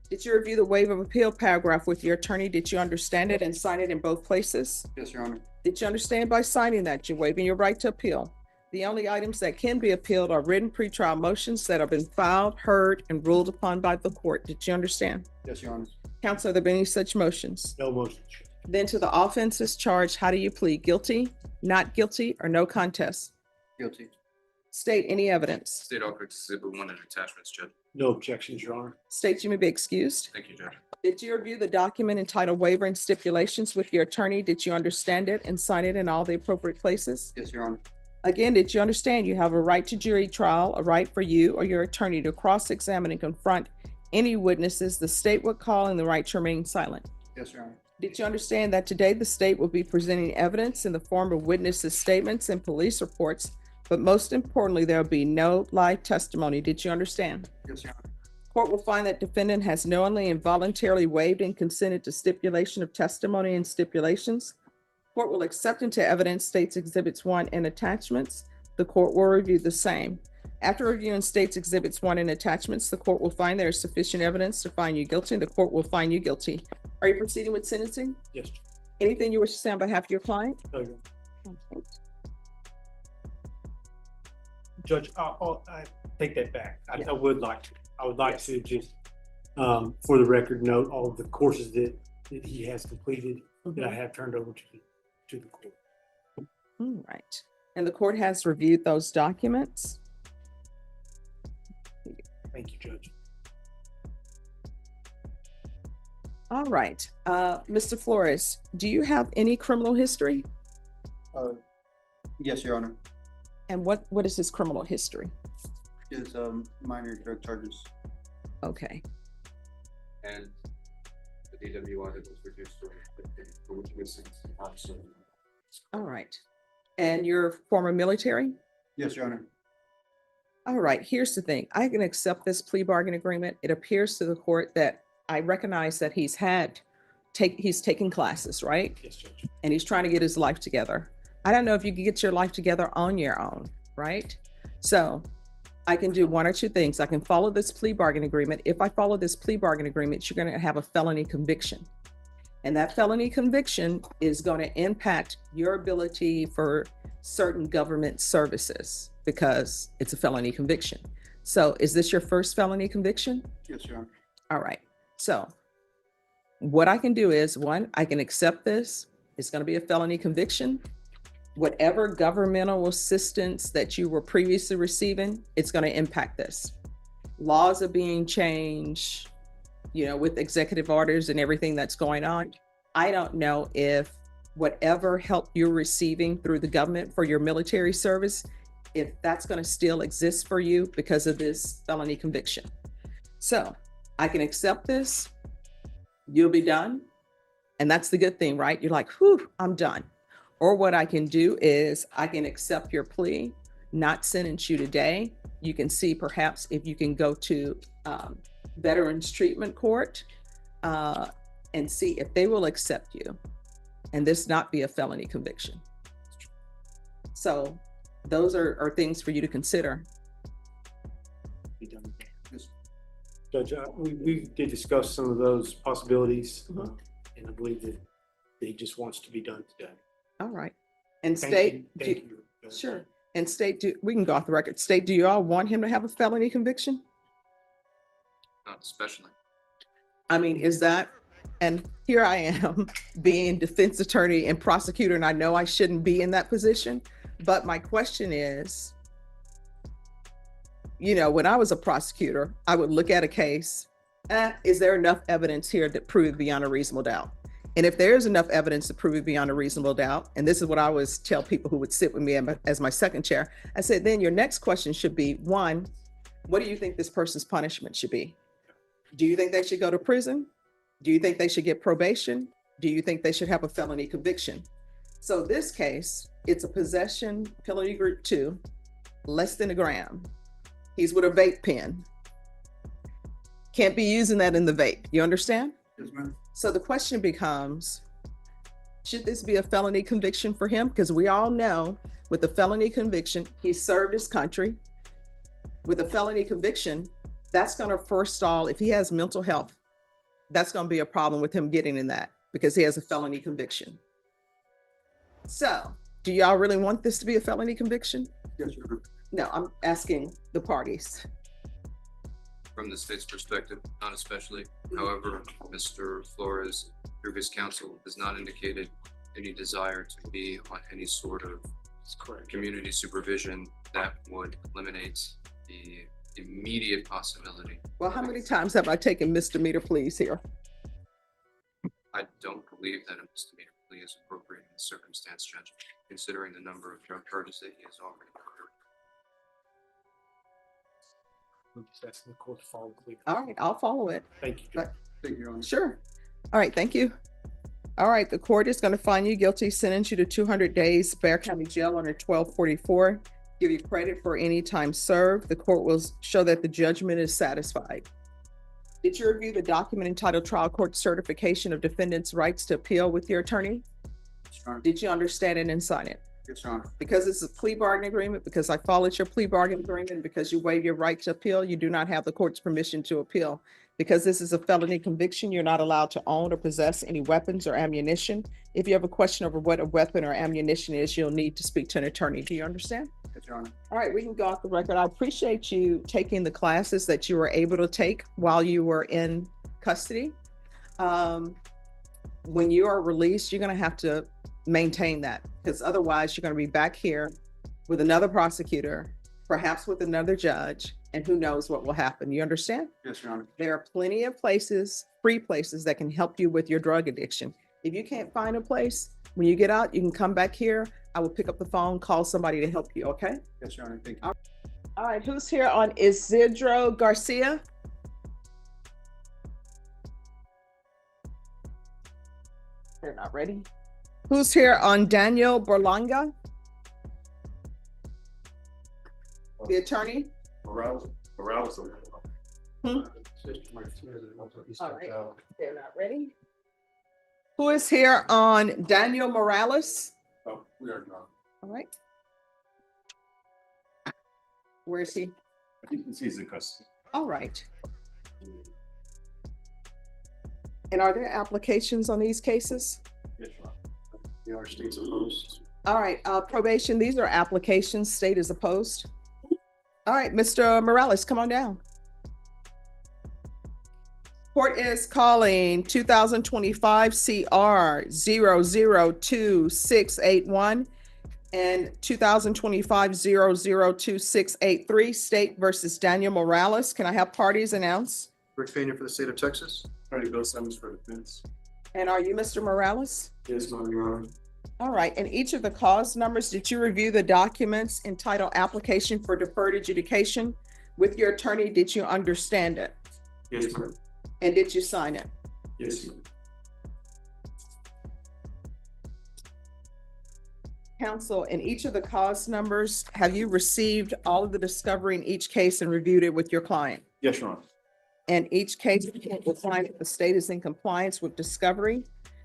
Did you review the waiver of appeal paragraph with your attorney? Did you understand it and sign it in both places? Yes, Your Honor. Did you understand by signing that you're waiving your right to appeal? The only items that can be appealed are written pretrial motions that have been filed, heard, and ruled upon by the court. Did you understand? Yes, Your Honor. Counsel, have there been any such motions? No motion. Then to the offenses charged, how do you plead? Guilty, not guilty, or no contest? Guilty. State, any evidence? State Office Exhibit 1 and attachments, Judge. No objections, Your Honor. State, you may be excused. Thank you, Judge. Did you review the document entitled waiver and stipulations with your attorney? Did you understand it and sign it in all the appropriate places? Yes, Your Honor. Again, did you understand you have a right to jury trial, a right for you or your attorney to cross-examine and confront any witnesses the state would call, and the right to remain silent? Yes, Your Honor. Did you understand that today the state will be presenting evidence in the form of witnesses' statements and police reports, but most importantly, there will be no live testimony? Did you understand? Yes, Your Honor. Court will find that defendant has knowingly and voluntarily waived and consented to stipulation of testimony and stipulations. Court will accept into evidence States Exhibits 1 and attachments. The court will review the same. After reviewing States Exhibits 1 and attachments, the court will find there is sufficient evidence to find you guilty, and the court will find you guilty. Are you proceeding with sentencing? Yes. Anything you wish to say on behalf of your client? No, Your Honor. Judge, I take that back. I would like to. I would like to just, for the record, note all of the courses that he has completed that I have turned over to the court. All right. And the court has reviewed those documents. Thank you, Judge. All right. Mr. Flores, do you have any criminal history? Yes, Your Honor. And what is his criminal history? Is minor drug charges. Okay. And the DWI that was reduced to 50, for which was also. All right. And you're former military? Yes, Your Honor. All right. Here's the thing. I can accept this plea bargain agreement. It appears to the court that I recognize that he's taken classes, right? Yes, Judge. And he's trying to get his life together. I don't know if you can get your life together on your own, right? So I can do one or two things. I can follow this plea bargain agreement. If I follow this plea bargain agreement, you're going to have a felony conviction. And that felony conviction is going to impact your ability for certain government services because it's a felony conviction. So is this your first felony conviction? Yes, Your Honor. All right. So what I can do is, one, I can accept this It's going to be a felony conviction. Whatever governmental assistance that you were previously receiving, it's going to impact this. Laws are being changed, you know, with executive orders and everything that's going on. I don't know if whatever help you're receiving through the government for your military service, if that's going to still exist for you because of this felony conviction. So I can accept this. You'll be done. And that's the good thing, right? You're like, whew, I'm done. Or what I can do is I can accept your plea, not sentence you today. You can see perhaps if you can go to Veterans Treatment Court and see if they will accept you and this not be a felony conviction. So those are things for you to consider. Judge, we did discuss some of those possibilities, and I believe that they just wants to be done today. All right. And Thank state, you. Thank you. sure. And state, we can go off the record. State, do you all want him to have a felony conviction? Not especially. I mean, is that, and here I am being defense attorney and prosecutor, and I know I shouldn't be in that position, but my question is, you know, when I was a prosecutor, I would look at a case, is there enough evidence here to prove beyond a reasonable doubt? And if there is enough evidence to prove it beyond a reasonable doubt, and this is what I always tell people who would sit with me as my second chair, I said, then your next question should be, one, what do you think this person's punishment should be? Do you think they should go to prison? Do you think they should get probation? Do you think they should have a felony conviction? So this case, it's a possession penalty group 2, less than a gram. He's with a vape pen. Can't be using that in the vape. You understand? Yes, ma'am. So the question becomes, should this be a felony conviction for him? Because we all know with a felony conviction, he served his country. With a felony conviction, that's going to forestall, if he has mental health, that's going to be a problem with him getting in that because he has a felony conviction. So do y'all really want this to be a felony conviction? Yes, sir. No, I'm asking the parties. From the state's perspective, not especially. However, Mr. Flores, through his counsel, has not indicated any desire to be on any sort of community supervision that would eliminate the immediate possibility. Well, how many times have I taken misdemeanor pleas here? I don't believe that a misdemeanor plea is appropriate in this circumstance, Judge, considering the number of drug charges that he has already incurred. We're just asking the court to follow clear. All right, I'll follow it. Thank you. But- Thank you, Your Honor. Sure. All right, thank you. All right, the court is going to find you guilty, sentence you to 200 days, Bear County Jail under 1244, give you credit for any time served. The court will show that the judgment is satisfied. Did you review the document entitled Trial Court Certification of Defendant's Rights to Appeal with your attorney? Did you understand it and sign it? Yes, Your Honor. Because it's a plea bargaining agreement, because I followed your plea bargaining agreement, because you waive your right to appeal, you do not have the court's permission to appeal. Because this is a felony conviction, you're not allowed to own or possess any weapons or ammunition. If you have a question over what a weapon or ammunition is, you'll need to speak to an attorney. Do you understand? Yes, Your Honor. All right, we can go off the record. I appreciate you taking the classes that you were able to take while you were in custody. When you are released, you're going to have to maintain that, because otherwise you're going to be back here with another prosecutor, perhaps with another judge, and who knows what will happen. You understand? Yes, Your Honor. There are plenty of places, free places that can help you with your drug addiction. If you can't find a place, when you get out, you can come back here. I will pick up the phone, call somebody to help you, okay? Yes, Your Honor. Thank you. All right, who's here on Isidro Garcia? They're not ready. Who's here on Daniel Berlanga? The attorney? Morales. Hmm? All right, they're not ready. Who is here on Daniel Morales? Oh, we are not. All right. Where is he? I think he's in custody. All right. And are there applications on these cases? Yes, Your Honor. They are states opposed. All right, probation, these are applications, state is opposed. All right, Mr. Morales, come on down. Court is calling 2025 CR 0022681 and 2025 0022683 State versus Daniel Morales. Can I have parties announce? Rick Fania for the state of Texas. Attorney Bill Simmons for defense. And are you Mr. Morales? Yes, ma'am, Your Honor. All right, and each of the cause numbers, did you review the documents entitled Application for Deferred Adjudication? With your attorney, did you understand it? Yes, ma'am. And did you sign it? Yes, ma'am. Counsel, in each of the cause numbers, have you received all of the discovery in each case and reviewed it with your client? Yes, Your Honor. And each case will find that the state is in compliance with discovery.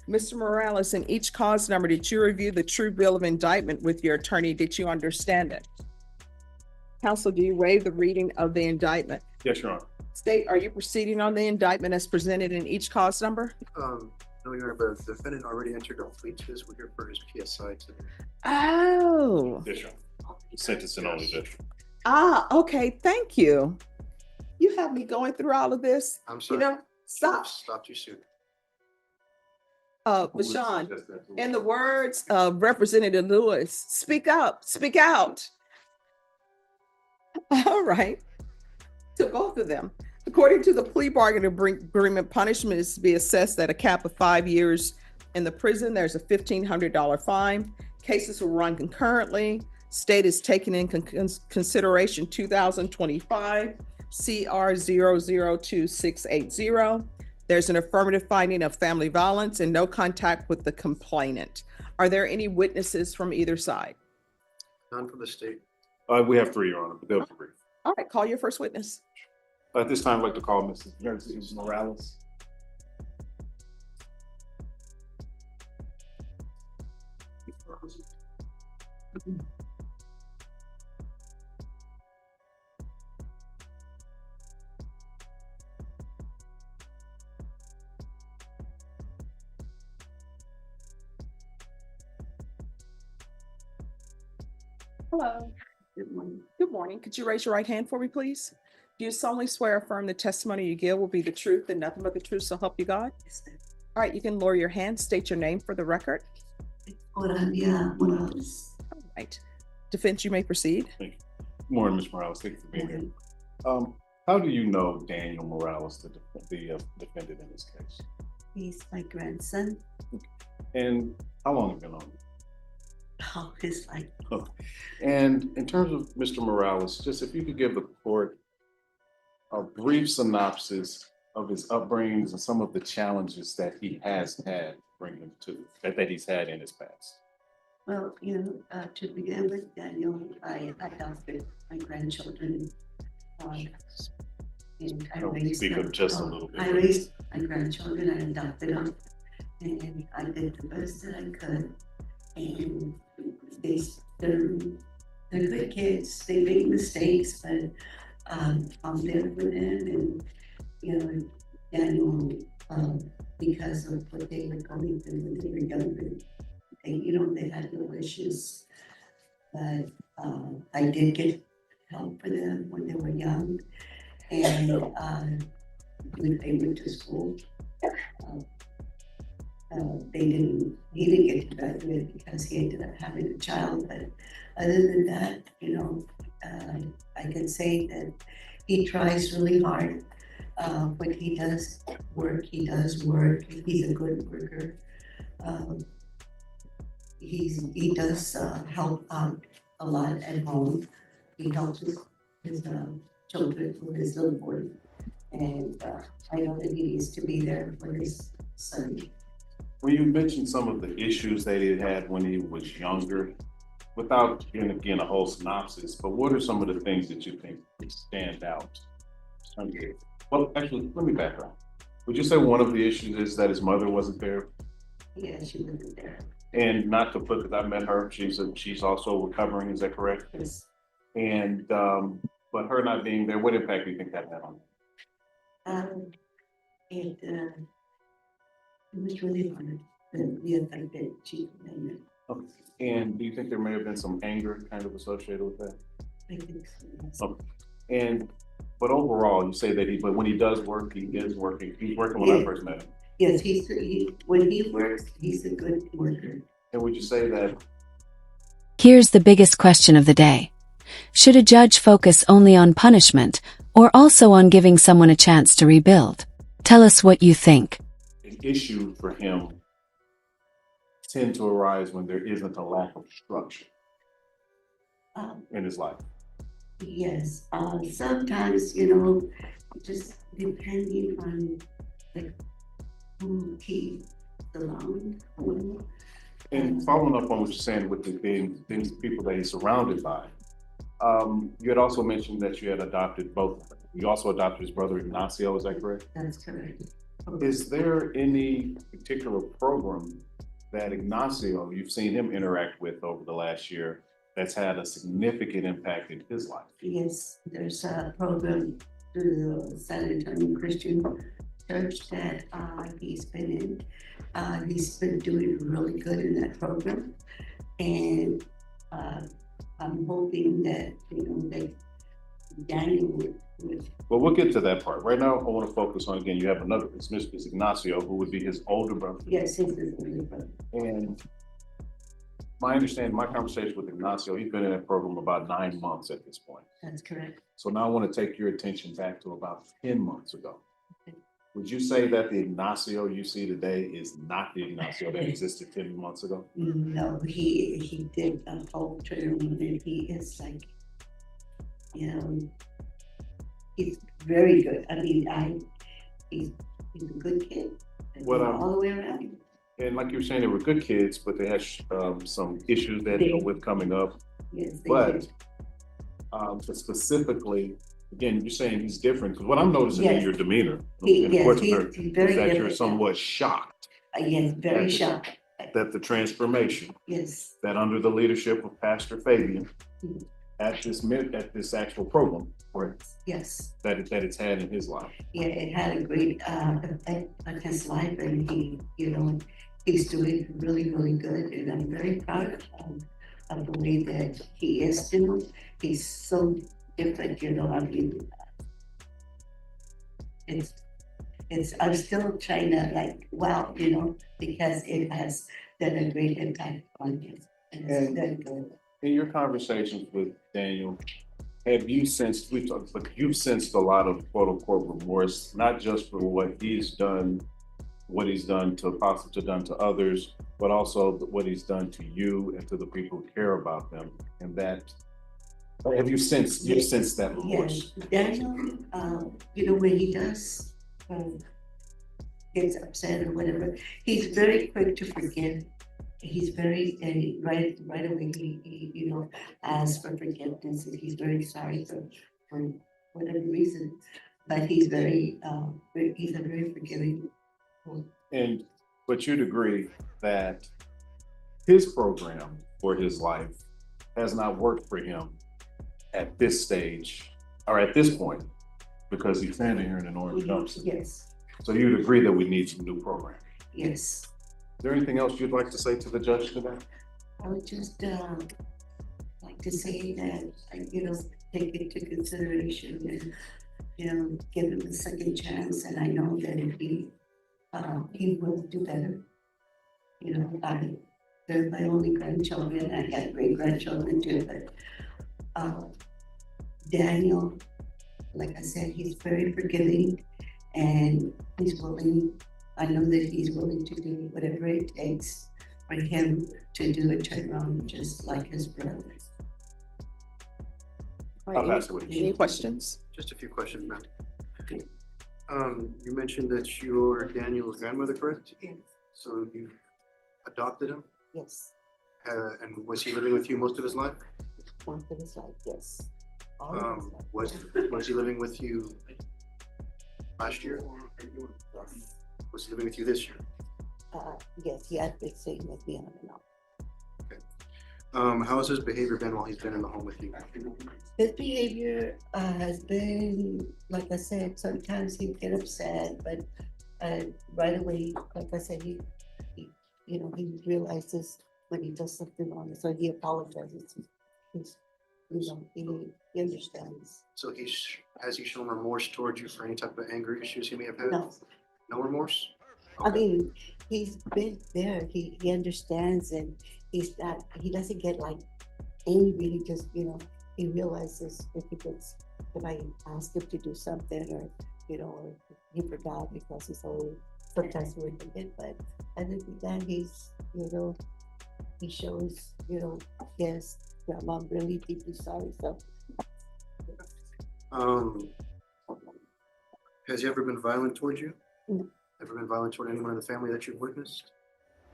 Mr. Morales, in each cause number, did you review the true bill of indictment with your attorney? Did you understand it? Counsel, do you waive the reading of the indictment? Yes, Your Honor. State, are you proceeding on the indictment as presented in each cause number? No, Your Honor, but the defendant already entered a plea to this. We're here for his PSI today. Oh, Yes, Your Honor. Sentencing only, Judge. okay, thank you. You have me going through all of this. I'm sorry. You know, stop. Stopped you soon. Bashan, in the words of Representative Lewis, speak up, speak out. All right. To both of them. According to the plea bargain agreement, punishment is to be assessed at a cap of 5 years in the prison. There's a $1,500 fine. Cases will run concurrently. State is taking in consideration 2025 CR 0022680. There's an affirmative finding of family violence and no contact with the complainant. Are there any witnesses from either side? None from the state. We have three, Your Honor, but they'll be brief. All right, call your first witness. At this time, I'd like to call Mrs. Mercedes Morales. Hello. Good morning. Good morning. Could you raise your right hand for me, please? Do you solemnly swear or affirm the testimony you give will be the truth and nothing but the truth, so help you God? All right, you can lower your hand, state your name for the record. Orania Morales. All right. Defense, you may proceed. Thank you. Good morning, Ms. Morales. Thank you for being here. How do you know Daniel Morales, the defendant in this case? He's my grandson. And how long have you been on? Oh, his life. And in terms of Mr. Morales, just if you could give the court a brief synopsis of his upbringings and some of the challenges that he has had bringing to that he's had in his past. Well, to begin with, Daniel, I adopted my grandchildren. And I raised Speak up just a little bit. I raised my grandchildren, I adopted them, and I did the best that I could. And they're good kids. They make mistakes, but I'm there for them. And Daniel, because of what they were going through when they were younger, they had no issues. But I did get help for them when they were young, and when they went to school. He didn't get to graduate because he ended up having a child, but other than that, I can say that he tries really hard. When he does work, he does work. He's a good worker. He does help out a lot at home. He helps his children with his little boy, and I know that he needs to be there for his son. Well, you mentioned some of the issues that he had when he was younger. Without giving again a whole synopsis, but what are some of the things that you think stand out? Well, actually, let me back up. Would you say one of the issues is that his mother wasn't there? Yeah, she wasn't there. And not to put, because I met her, she's also recovering, is that correct? Yes. And but her not being there, what impact do you think that had on her? It was really hard, the effect that she had. And do you think there may have been some anger kind of associated with that? I think so. And But overall, you say that but when he does work, he is working, he's working when I first met him. Yes, when he works, he's a good worker. And would you say that Here's the biggest question of the day. Should a judge focus only on punishment or also on giving someone a chance to rebuild? Tell us what you think. an issue for him tend to arise when there isn't a lack of structure in his life? Yes, sometimes, just depending on like who he's around. And following up on what you're saying with the things, people that he's surrounded by, you had also mentioned that you had adopted both. You also adopted his brother Ignacio, is that correct? That's correct. Is there any particular program that Ignacio, you've seen him interact with over the last year, that's had a significant impact in his life? Yes, there's a program through the San Antonio Christian Church that he's been in. He's been doing really good in that program. And I'm hoping that, that Daniel would. Well, we'll get to that part. Right now, I want to focus on, again, you have another, it's Ignacio, who would be his older brother. Yes, he's his older brother. And my understanding, my conversation with Ignacio, he's been in that program about 9 months at this point. That's correct. So now I want to take your attention back to about 10 months ago. Would you say that the Ignacio you see today is not the Ignacio that existed 10 months ago? No, he did a whole turnaround, and he is like, he's very good. I mean, he's a good kid. All the way around. And like you were saying, they were good kids, but they had some issues that with coming up. Yes, but specifically, again, you're saying he's different, because what I'm noticing in your demeanor, he's very is that different. you're somewhat shocked. Yes, very shocked. That the transformation. Yes. That under the leadership of Pastor Fabian, at this actual program, or yes, that it's had in his life. Yeah, it had a great effect on his life, and he's doing really, really good, and I'm very proud of the way that he is doing. He's so different, I mean, it's I'm still trying to wow, because it has done a great impact on him. And it's very good. In your conversations with Daniel, have you sensed, you've sensed a lot of quote unquote remorse, not just for what he's done to others, but also what he's done to you and to the people who care about them. And that, have you sensed that remorse? Yes, Daniel, when he does gets upset or whatever, he's very quick to forgive. He's very right away. He asks for forgiveness, and he's very sorry for whatever reason. But he's a very forgiving. But you'd agree that his program for his life has not worked for him at this stage or at this point, because he's standing here in an orange jumpsuit. Yes. So you'd agree that we need some new program. Yes. Is there anything else you'd like to say to the judge today? I would just like to say that, take it into consideration and, give him a second chance. And I know that he will do better. They're my only grandchildren. I had great grandchildren too, but Daniel, like I said, he's very forgiving, and he's willing. I know that he's willing to do whatever it takes for him to do a turnaround, just like his brothers. Any questions? Just a few questions, ma'am. You mentioned that you're Daniel's grandmother, correct? Yes. So you adopted him? Yes. And was he living with you most of his life? Most of his life, yes. All of his life. Was he living with you last year? Yes. Was he living with you this year? Yes, he had been staying with me on and off. Okay. How has his behavior been while he's been in the home with you? His behavior has been, like I said, sometimes he'd get upset, but right away, like I said, he realizes when he does something wrong, so he apologizes. you know, he understands. So has he shown remorse towards you for any type of anger issues he may have had? No, No remorse? I mean, he's been there, he understands, and he doesn't get like angry, he just, you know, he realizes if I ask him to do something or, you know, or he forgot because he's always, sometimes we forget, but other than that, he's, you know, he shows, you know, yes, Grandma, I'm really deeply sorry, so. Has he ever been violent towards you? No. Ever been violent toward anyone in the family that you've witnessed?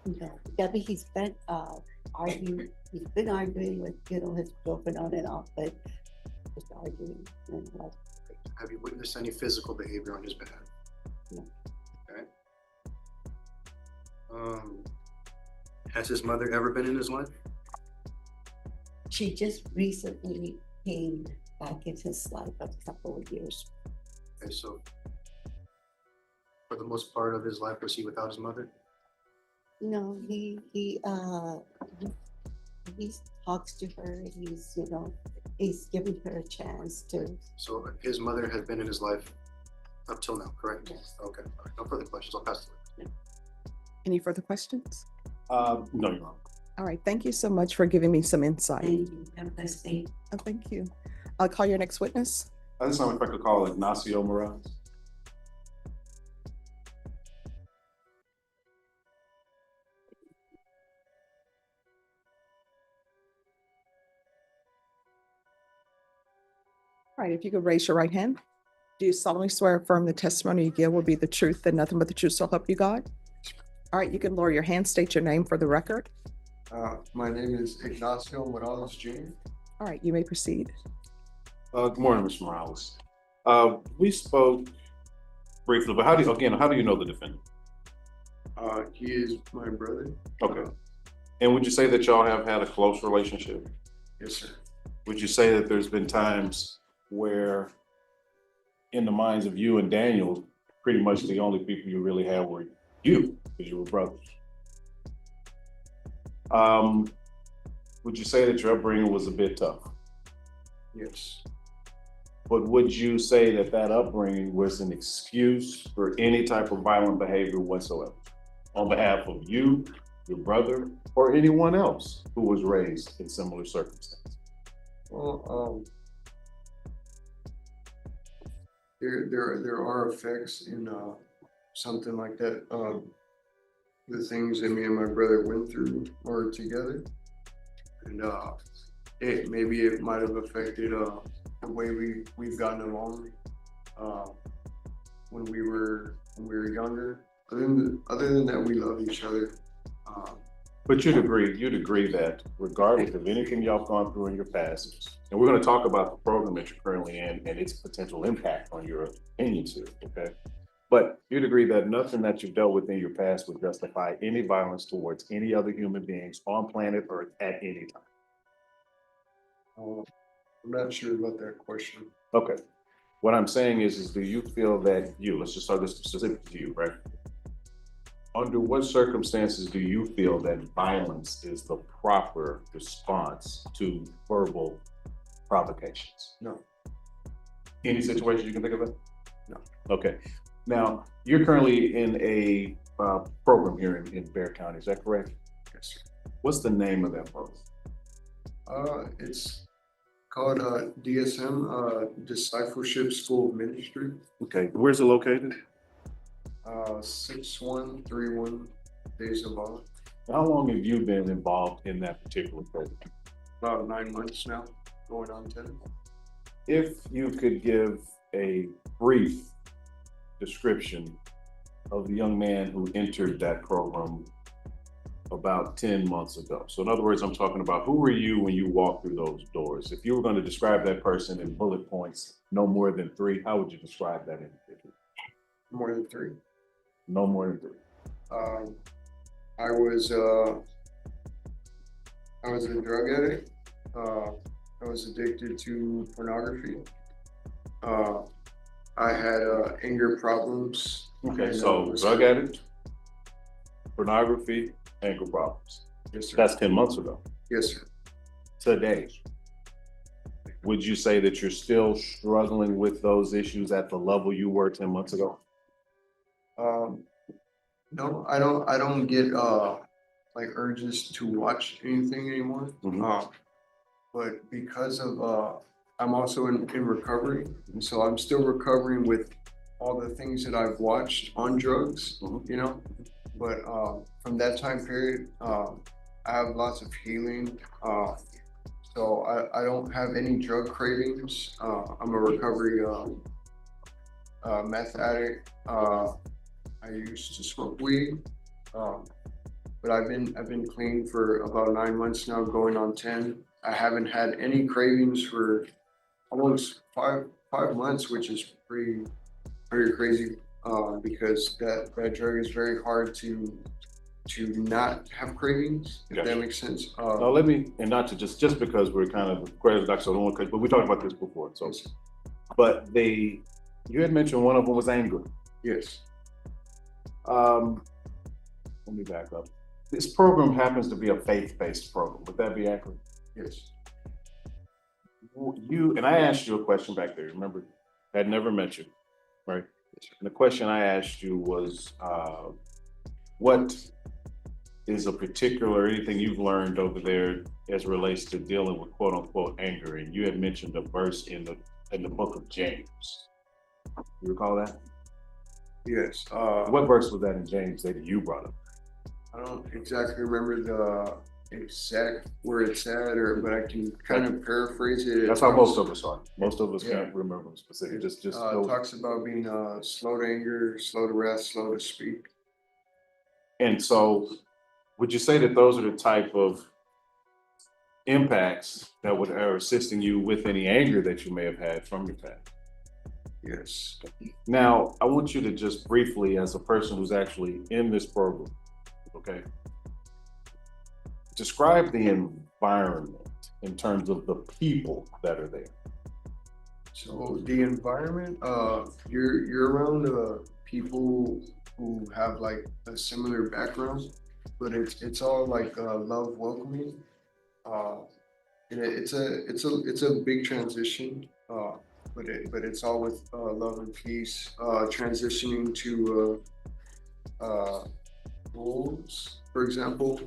No, I mean, he's been arguing with, you know, his girlfriend on and off, but just arguing and like. Have you witnessed any physical behavior on his behalf? No. Okay. Has his mother ever been in his life? She just recently came back into his life a couple of years. Okay, so for the most part of his life, was he without his mother? No, he talks to her, he's, you know, he's giving her a chance to. So his mother has been in his life up till now, correct? Yes. Okay, all right, no further questions, I'll pass it. Any further questions? No, Your Honor. All right, thank you so much for giving me some insight. Thank you, have a nice day. Oh, thank you. I'll call your next witness. This time if I could call Ignacio Morales. All right, if you could raise your right hand. Do you solemnly swear or affirm the testimony you give will be the truth and nothing but the truth so help you God? All right, you can lower your hand, state your name for the record. My name is Ignacio Morales Jr. All right, you may proceed. Good morning, Mr. Morales. We spoke briefly, but how do you know the defendant? He is my brother. Okay. And would you say that y'all have had a close relationship? Yes, sir. Would you say that there's been times where in the minds of you and Daniel, pretty much the only people you really had were you, because you were brothers? Would you say that your upbringing was a bit tough? Yes. But would you say that that upbringing was an excuse for any type of violent behavior whatsoever on behalf of you, your brother, or anyone else who was raised in similar circumstances? Well, there are effects in something like that. The things that me and my brother went through were together, and it might have affected the way we've gotten along when we were younger. Other than that, we love each other. But you'd agree that regardless of anything y'all have gone through in your past, and we're going to talk about the program that you're currently in and its potential impact on your opinions here, okay? But you'd agree that nothing that you've dealt with in your past would justify any violence towards any other human beings on planet Earth at any time. I'm not sure about that question. Okay. What I'm saying is do you feel that let's just start this specific to you, right? Under what circumstances do you feel that violence is the proper response to verbal provocations? No. Any situation you can think of it? No. Okay. Now, you're currently in a program here in Bexar County, is that correct? Yes, sir. What's the name of that program? It's called DSM, Discipleship School of Ministry. Okay, where's it located? 6131 Days of Olive. How long have you been involved in that particular program? About 9 months now, going on 10. If you could give a brief description of the young man who entered that program about 10 months ago. So in other words, I'm talking about who were you when you walked through those doors? If you were going to describe that person in bullet points, no more than 3, how would you describe that individual? More than 3. No more than 3. I was a drug addict. I was addicted to pornography. I had anger problems. Okay, so drug addict, pornography, anger problems. Yes, sir. That's 10 months ago. Yes, sir. Today, would you say that you're still struggling with those issues at the level you were 10 months ago? No, I don't get like urges to watch anything anymore. But because of I'm also in recovery, and so I'm still recovering with all the things that I've watched on drugs, you know. But from that time period, I have lots of healing. So I don't have any drug cravings. I'm a recovery meth addict. I used to smoke weed, but I've been clean for about 9 months now, going on 10. I haven't had any cravings for almost five months, which is pretty crazy, because that drug is very hard to not have cravings, if that makes sense. Now let me, and not to just because we're kind of credit doctor, but we talked about this before. So, but you had mentioned one of them was anger. Yes. Let me back up. This program happens to be a faith-based program. Would that be accurate? Yes. And I asked you a question back there. Remember, I had never met you, right? And the question I asked you was, what is a particular, anything you've learned over there as it relates to dealing with quote unquote anger? And you had mentioned a verse in the book of James. You recall that? Yes. What verse was that in James that you brought up? I don't exactly remember the exact where it's at, but I can kind of paraphrase it. That's how most of us are. Most of us can't remember specific. Just talks about being slow to anger, slow to wrath, slow to speak. And so, would you say that those are the type of impacts that are assisting you with any anger that you may have had from your past? Yes. Now, I want you to just briefly, as a person who's actually in this program, okay, describe the environment in terms of the people that are there. So the environment, you're around people who have like a similar background, but it's all like love welcoming. And it's a big transition. But it's all with love and peace. Transitioning to roles, for example,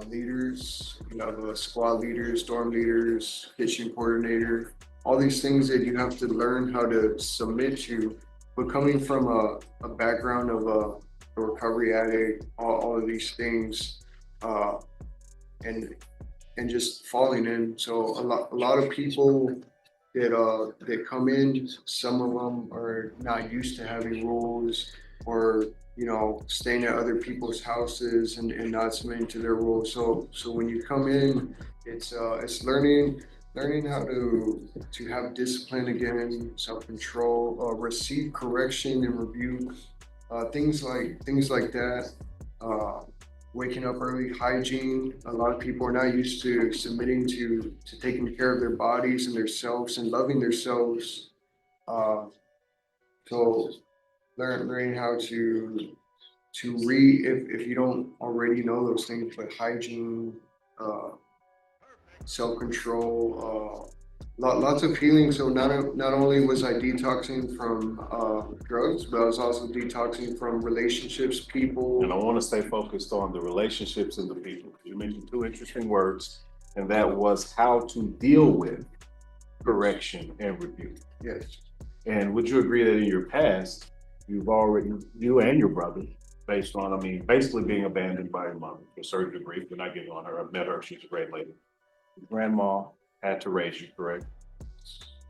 leaders. You have squad leaders, dorm leaders, kitchen coordinator. All these things that you have to learn how to submit to. But coming from a background of a recovery addict, all of these things, and just falling in. So a lot of people that come in, some of them are not used to having rules, or staying at other people's houses and not submitting to their rules. So when you come in, it's learning how to have discipline again, self-control, receive correction and rebuke, things like that. Waking up early, hygiene. A lot of people are not used to submitting to taking care of their bodies and themselves and loving themselves. So learning how to read, if you don't already know those things, but hygiene, self-control, lots of healing. So not only was I detoxing from drugs, but I was also detoxing from relationships, people. And I want to stay focused on the relationships and the people. You mentioned two interesting words, and that was how to deal with correction and rebuke. Yes. And would you agree that in your past, you and your brother, based on, basically being abandoned by your mother to a certain degree, we're not getting on her, I've met her, she's a great lady. Grandma had to raise you, correct?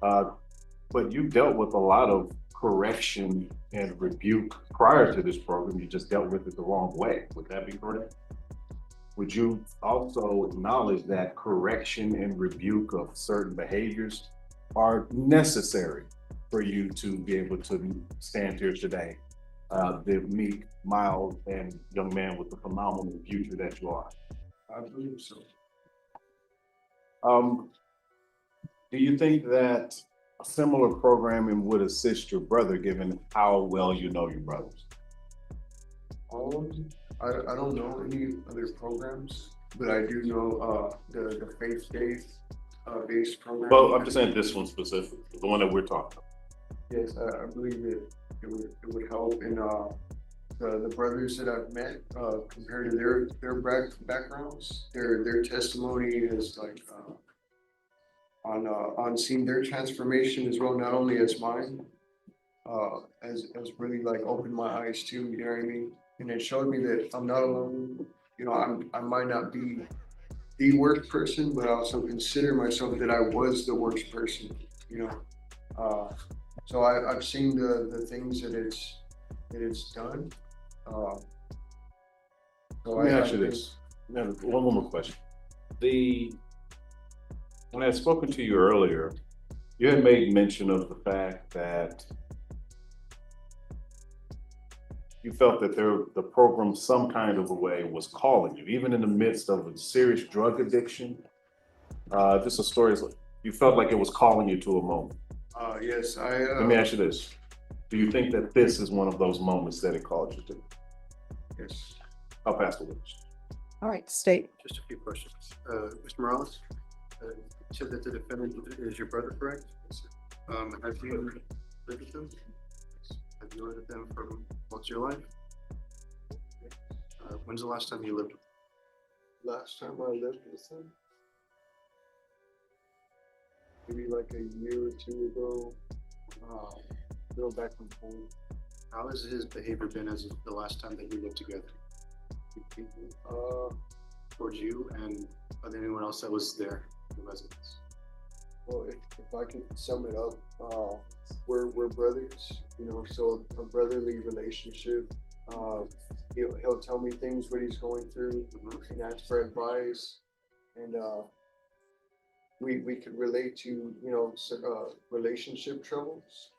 But you dealt with a lot of correction and rebuke prior to this program. You just dealt with it the wrong way. Would that be correct? Would you also acknowledge that correction and rebuke of certain behaviors are necessary for you to be able to stand here today, the meek, mild, and young man with the phenomenal future that you are? I believe so. Do you think that a similar programming would assist your brother, given how well you know your brothers? I don't know any other programs, but I do know the faith days. based program. Well, I'm just saying this one specific, the one that we're talking about. Yes, I believe it would help in, the brothers that I've met, compared to their backgrounds, their testimony is like, on seeing their transformation as well, not only as mine, as really like opened my eyes too, you know what I mean? And it showed me that I'm not alone, you know, I might not be the worst person, but I also consider myself that I was the worst person, you know? So I've seen the things that it's done. So Let me I ask you think- this, one more question. When I had spoken to you earlier, you had made mention of the fact that you felt that the program some kind of a way was calling you, even in the midst of a serious drug addiction. Just a story, you felt like it was calling you to a moment. Yes, Let me ask you this. Do you think that this is one of those moments that it called you to? Yes. I'll pass the witness. All right, state. Just a few questions. Mr. Morales, you said that the defendant is your brother, correct? Yes, sir. Have you lived with them? Have you lived with them for most of your life? When's the last time you lived with them? Last time I lived with him, maybe like a year or two ago, go back and forth. How has his behavior been as of the last time that you lived together? Towards you and anyone else that was there, the residents? Well, if I could sum it up, we're brothers, you know, so a brotherly relationship. He'll tell me things what he's going through and ask for advice, and we could relate to, you know, relationship troubles.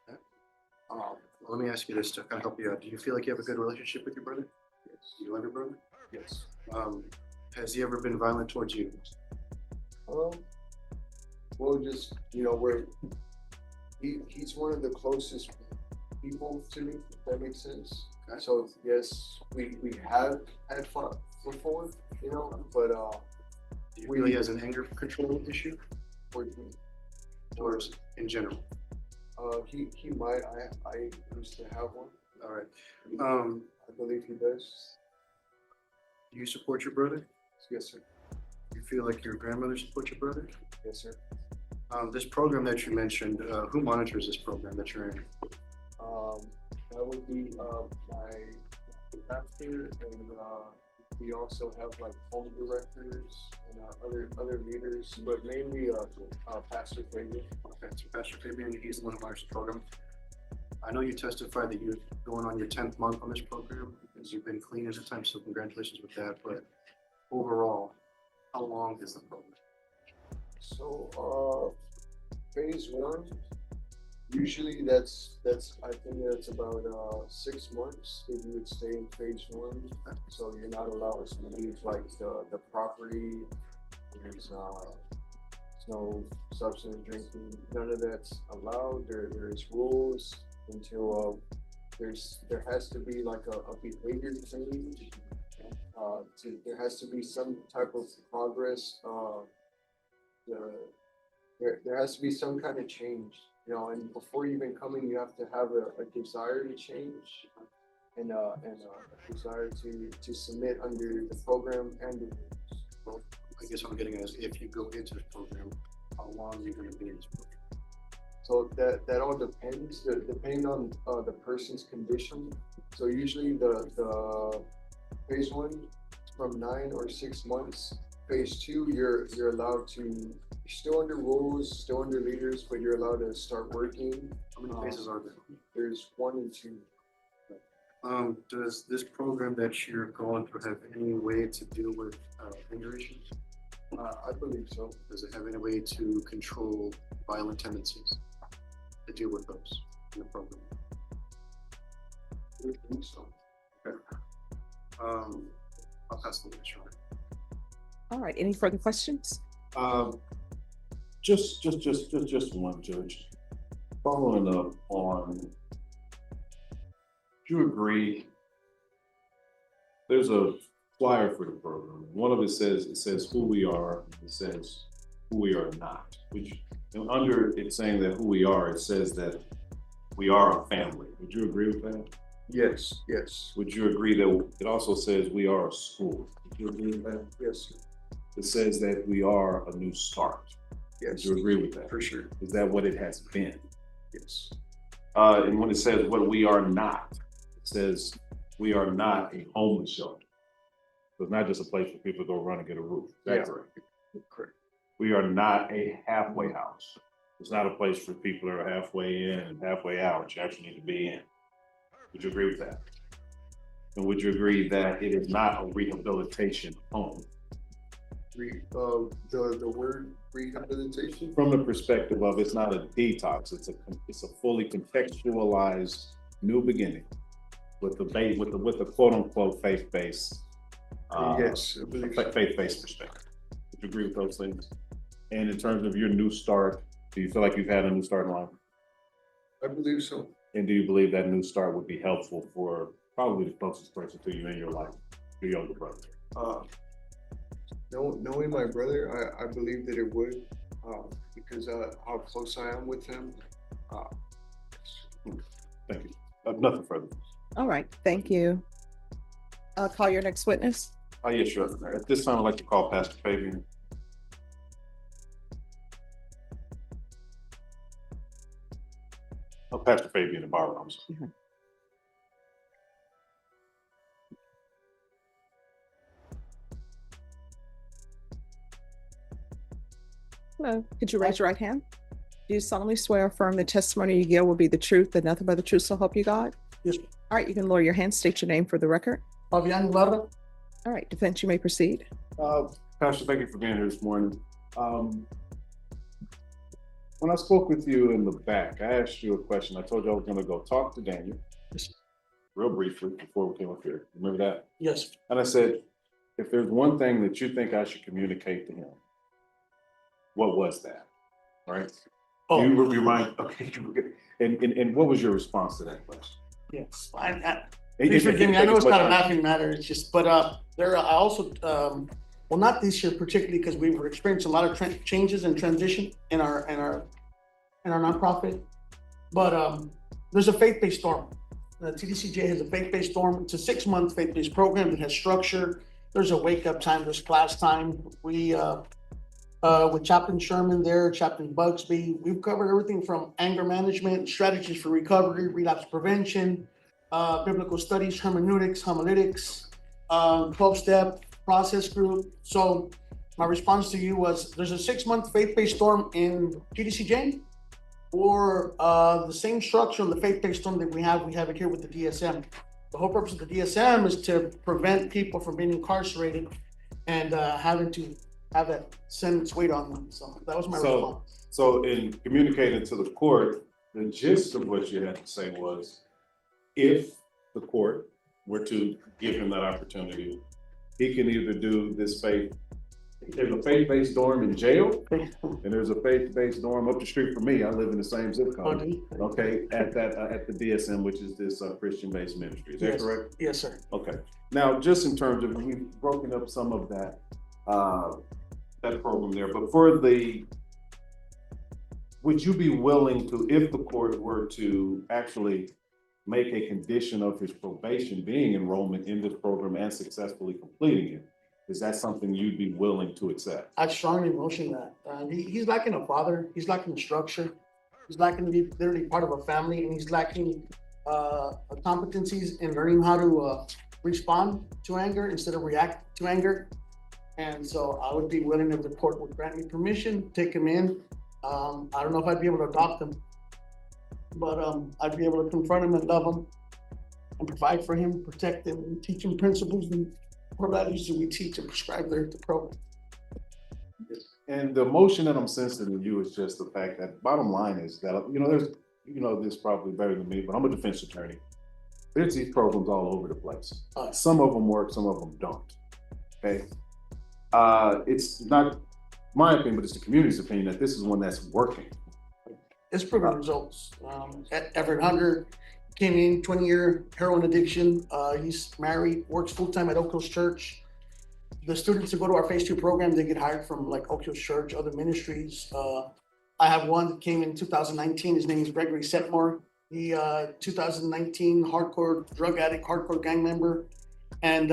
Let me ask you this to kind of help you out. Do you feel like you have a good relationship with your brother? Yes. Do you love your brother? Yes. Has he ever been violent towards you? Well, just, you know, he's one of the closest people to me, if that makes sense. Okay. So yes, we have had fun before, you know, but do you feel he has an anger control issue? Or in general? He might. I used to have one. All right. I believe he does. Do you support your brother? Yes, sir. Do you feel like your grandmother supports your brother? Yes, sir. This program that you mentioned, who monitors this program that you're in? That would be my pastor, and we also have like home directors and other leaders, but mainly Pastor Fabian. Okay, so Pastor Fabian, he's the one who monitors the program. I know you testified that you're going on your 10th month on this program, because you've been clean at the time, so congratulations with that. But overall, how long is the program? So phase one, usually that's I think that's about 6 months that you would stay in phase one. So you're not allowed to leave like the property. There's no substance drinking. None of that's allowed. There's rules until there has to be like a behavior change. There has to be some type of progress. There has to be some kind of change, you know, and before you even come in, you have to have a desire to change and a desire to submit under the program and the rules. Well, I guess what I'm getting at is if you go into this program, how long are you going to be in this program? So that all depends, depending on the person's condition. So usually the phase one from 9 or 6 months. Phase two, you're allowed to, you're still under rules, still under leaders, but you're allowed to start working. How many phases are there? There's 1 and 2. Does this program that you're going through have any way to deal with anger issues? I believe so. Does it have any way to control violent tendencies, to deal with those in the program? I think so. Okay. I'll pass the witness. All right, any further questions? Just one, Judge. Following up on, do you agree? There's a flyer for the program. One of it says who we are. It says who we are not. Would you, and under it saying that who we are, it says that we are a family. Would you agree with that? Yes, yes, Would you agree that it also says we are a school? Would you agree with that? yes, sir. It says that we are a new start. Would Yes, you agree with that? for sure. Is that what it has been? Yes, And when it says what we are not, it says we are not a homeless shelter. So it's not just a place for people to go run and get a roof. Is that Yeah. correct? correct. We are not a halfway house. It's not a place for people that are halfway in and halfway out, that you actually need to be in. Would you agree with that? And would you agree that it is not a rehabilitation home? The word rehabilitation? From the perspective of it's not a detox, it's a fully contextualized new beginning with the quote unquote faith-based. Yes, I believe so. Faith-based perspective. Would you agree with those things? And in terms of your new start, do you feel like you've had a new start in life? I believe so. And do you believe that new start would be helpful for probably the closest person to you in your life, your younger brother? Knowing my brother, I believe that it would, because how close I am with him. Thank you. Nothing further. All right, thank you. I'll call your next witness. Oh, yeah, sure. At this time, I'd like to call Pastor Fabian. Oh, Pastor Fabian and Barbara, I'm sorry. Hello, could you raise your right hand? Do you solemnly swear or affirm the testimony you give will be the truth and nothing but the truth, so help you God? Yes. All right, you can lower your hand, state your name for the record. Fabian Ibarra. All right, defense, you may proceed. Pastor, thank you for being here this morning. When I spoke with you in the back, I asked you a question. I told you I was going to go talk to Daniel real briefly before we came up here. Remember that? Yes. And I said, if there's one thing that you think I should communicate to him, what was that? All right. Oh. You remind, okay. And what was your response to that question? Yes. Please forgive me. I know it's not a laughing matter. It's just, but I also, well, not this year particularly, because we were experiencing a lot of changes and transition in our nonprofit. But there's a faith-based storm. The TDCJ has a faith-based storm. It's a 6-month faith-based program. It has structure. There's a wake-up time. There's class time. We with Chaplain Sherman there, Chaplain Bugsby, we've covered everything from anger management, strategies for recovery, relapse prevention, biblical studies, hermeneutics, homiletics, 12-step process group. So my response to you was, there's a 6-month faith-based storm in GDCJ, or the same structure on the faith-based storm that we have it here with the DSM. The whole purpose of the DSM is to prevent people from being incarcerated and having to have that sentence weight on them. So that was my response. So in communicating to the court, the gist of what you had to say was, if the court were to give him that opportunity, he can either do this there's a faith-based dorm in jail, and there's a faith-based dorm up the street from me. I live in the same zip code. Okay, at the DSM, which is this Christian-based ministry. Is that correct? Yes, sir. Okay. Now, just in terms of, we've broken up some of that program there, but would you be willing to, if the court were to actually make a condition of his probation being enrollment in this program and successfully completing it, is that something you'd be willing to accept? I strongly motion that. He's lacking a father. He's lacking structure. He's lacking to be literally part of a family, and he's lacking competencies in learning how to respond to anger instead of react to anger. And so I would be willing, if the court would grant me permission, take him in. I don't know if I'd be able to adopt him, but I'd be able to confront him and love him and provide for him, protect him, and teach him principles and core values that we teach and prescribe there at the program. And the emotion that I'm sensing in you is just the fact that bottom line is that, this probably better than me, but I'm a defense attorney. There's these programs all over the place. Some of them work, some of them don't. Okay. It's not my opinion, but it's the community's opinion that this is one that's working. It's proven results. Everett Hunter came in, 20-year heroin addiction. He's married, works full-time at Oak Hills Church. the students who go to our phase 2 program, they get hired from like Oak Hill Church, other ministries. I have one that came in 2019. His name is Gregory Setmore. He 2019 hardcore drug addict, hardcore gang member. And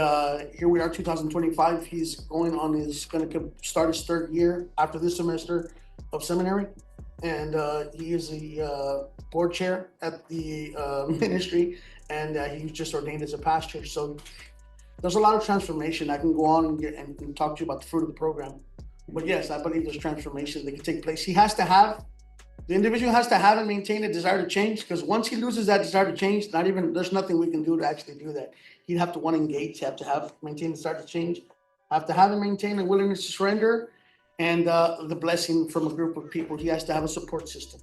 here we are, 2025. He's going to start his 3rd year after this semester of seminary. And he is the board chair at the ministry, and he was just ordained as a pastor. So there's a lot of transformation. I can go on and talk to you about the fruit of the program. But yes, I believe there's transformation that can take place. The individual has to have and maintain a desire to change, because once he loses that desire to change, there's nothing we can do to actually do that. He'd have to want to engage, maintain the desire to change, have to have and maintain a willingness to surrender, and the blessing from a group of people. He has to have a support system.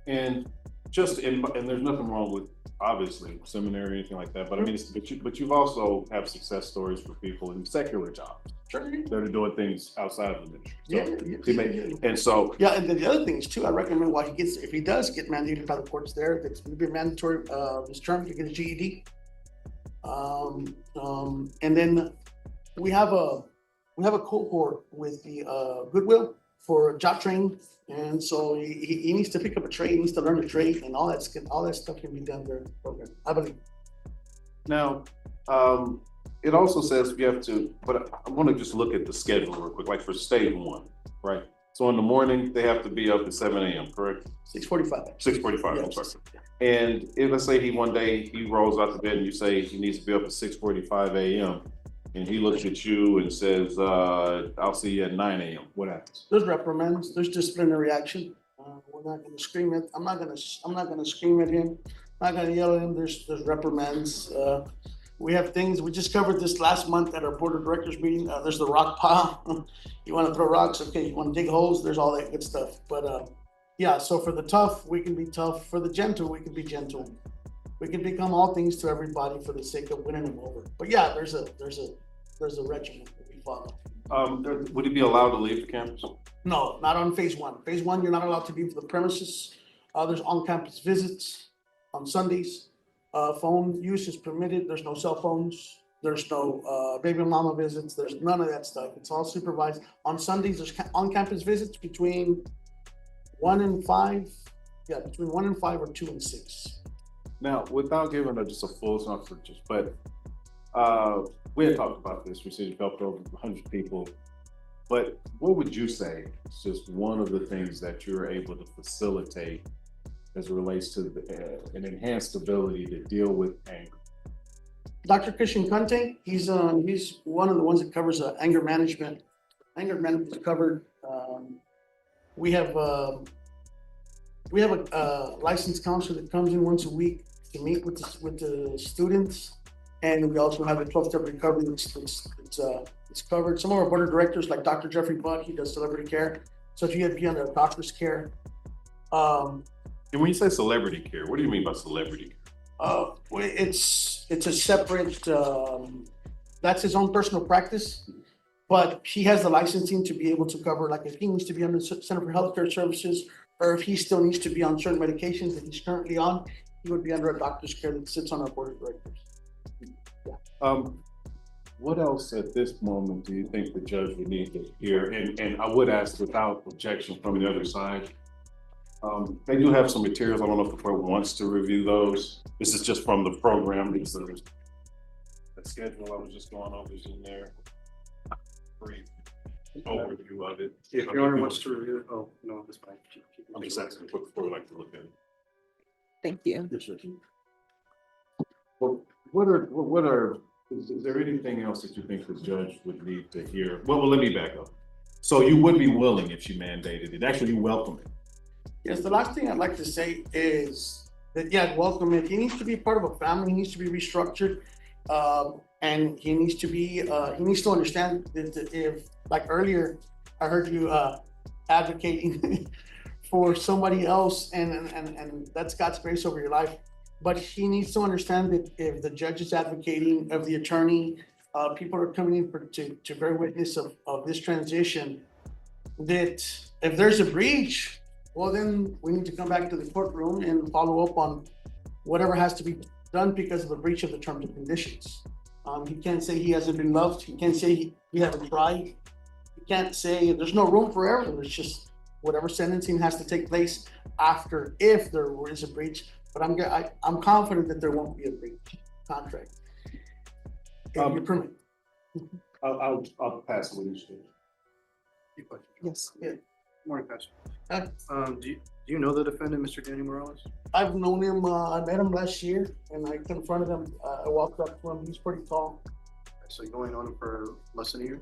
And and there's nothing wrong with obviously seminary or anything like that, but I mean, but you've also have success stories for people in secular jobs. Sure. That are doing things outside of the ministry. And then the other things too, I recommend if he does get mandated by the courts there, that's going to be mandatory this term to get a GED. And then we have a cohort with the Goodwill for job training, and so he needs to pick up a trade, he needs to learn a trade, and all that stuff can be done during the program, I believe. Now, it also says you have to, but I want to just look at the schedule real quick, like for stage 1, right? So in the morning, they have to be up at 7 a.m., correct? 6:45. 6:45, I'm sorry. And if let's say one day he rolls out the bed and you say he needs to be up at 6:45 a.m., and he looks at you and says, I'll see you at 9 a.m., what happens? There's reprimands, there's disciplinary action. We're not gonna scream at, I'm not gonna scream at him, I'm not gonna yell at him, there's reprimands. We have things, we just covered this last month at our board of directors meeting. There's the rock pile. You wanna throw rocks, okay, you wanna dig holes, there's all that good stuff. But yeah, so for the tough, we can be tough. For the gentle, we can be gentle. We can become all things to everybody for the sake of winning them over. But yeah, there's a regimen that we follow. Would he be allowed to leave the campus? No, not on phase 1. Phase 1, you're not allowed to leave the premises. There's on-campus visits on Sundays. Phone use is permitted. There's no cell phones. There's no baby mama visits. There's none of that stuff. It's all supervised. On Sundays, there's on-campus visits between 1 and 5. Yeah, between 1 and 5 or 2 and 6. Now, without giving just a full synopsis, but we had talked about this. We said you helped over 100 people. But what would you say is just one of the things that you're able to facilitate as it relates to an enhanced ability to deal with anger? Dr. Christian Conte, he's one of the ones that covers anger management. Anger management is covered. We have a licensed counselor that comes in once a week to meet with the students, and we also have a 12-step recovery it's covered. Some of our board of directors, like Dr. Jeffrey Budd, he does celebrity care. So if you have to be under a doctor's care. And when you say celebrity care, what do you mean by celebrity care? It's a separate. That's his own personal practice. But he has the licensing to be able to cover, like if he needs to be on the Center for Healthcare Services, or if he still needs to be on certain medications that he's currently on, he would be under a doctor's care that sits on our board of directors. Yeah. What else at this moment do you think the judge would need to hear? And I would ask without objection from the other side. They do have some materials. I don't know if the court wants to review those. This is just from the program. These are the schedule I was just going over is in there. Brief overview of it. If your honor wants to review it, oh, no, that's fine. I'm just asking what the court would like to look at it. Thank you. Yes, sir. Well, is there anything else that you think the judge would need to hear? Well, let me back up. So you would be willing if she mandated it. Actually, you welcome it. Yes, the last thing I'd like to say is that, yeah, welcome it. He needs to be part of a family. He needs to be restructured. And he needs to understand that if, like earlier, I heard you advocating for somebody else, and that's God's grace over your life. But he needs to understand that if the judge is advocating, of the attorney, people are coming in to bear witness of this transition, that if there's a breach, well, then we need to come back to the courtroom and follow up on whatever has to be done because of the breach of the terms and conditions. He can't say he hasn't been loved. He can't say we haven't tried. He can't say there's no room for error. It's just whatever sentencing has to take place after, if there is a breach. But I'm confident that there won't be a breach contract. If you permit. I'll pass the lead. Yes. Yeah. Morning, Pastor. Do you know the defendant, Mr. Daniel Morales? I've known him, I met him last year and I confronted him. I walked up to him. He's pretty tall. So you're going on for less than a year?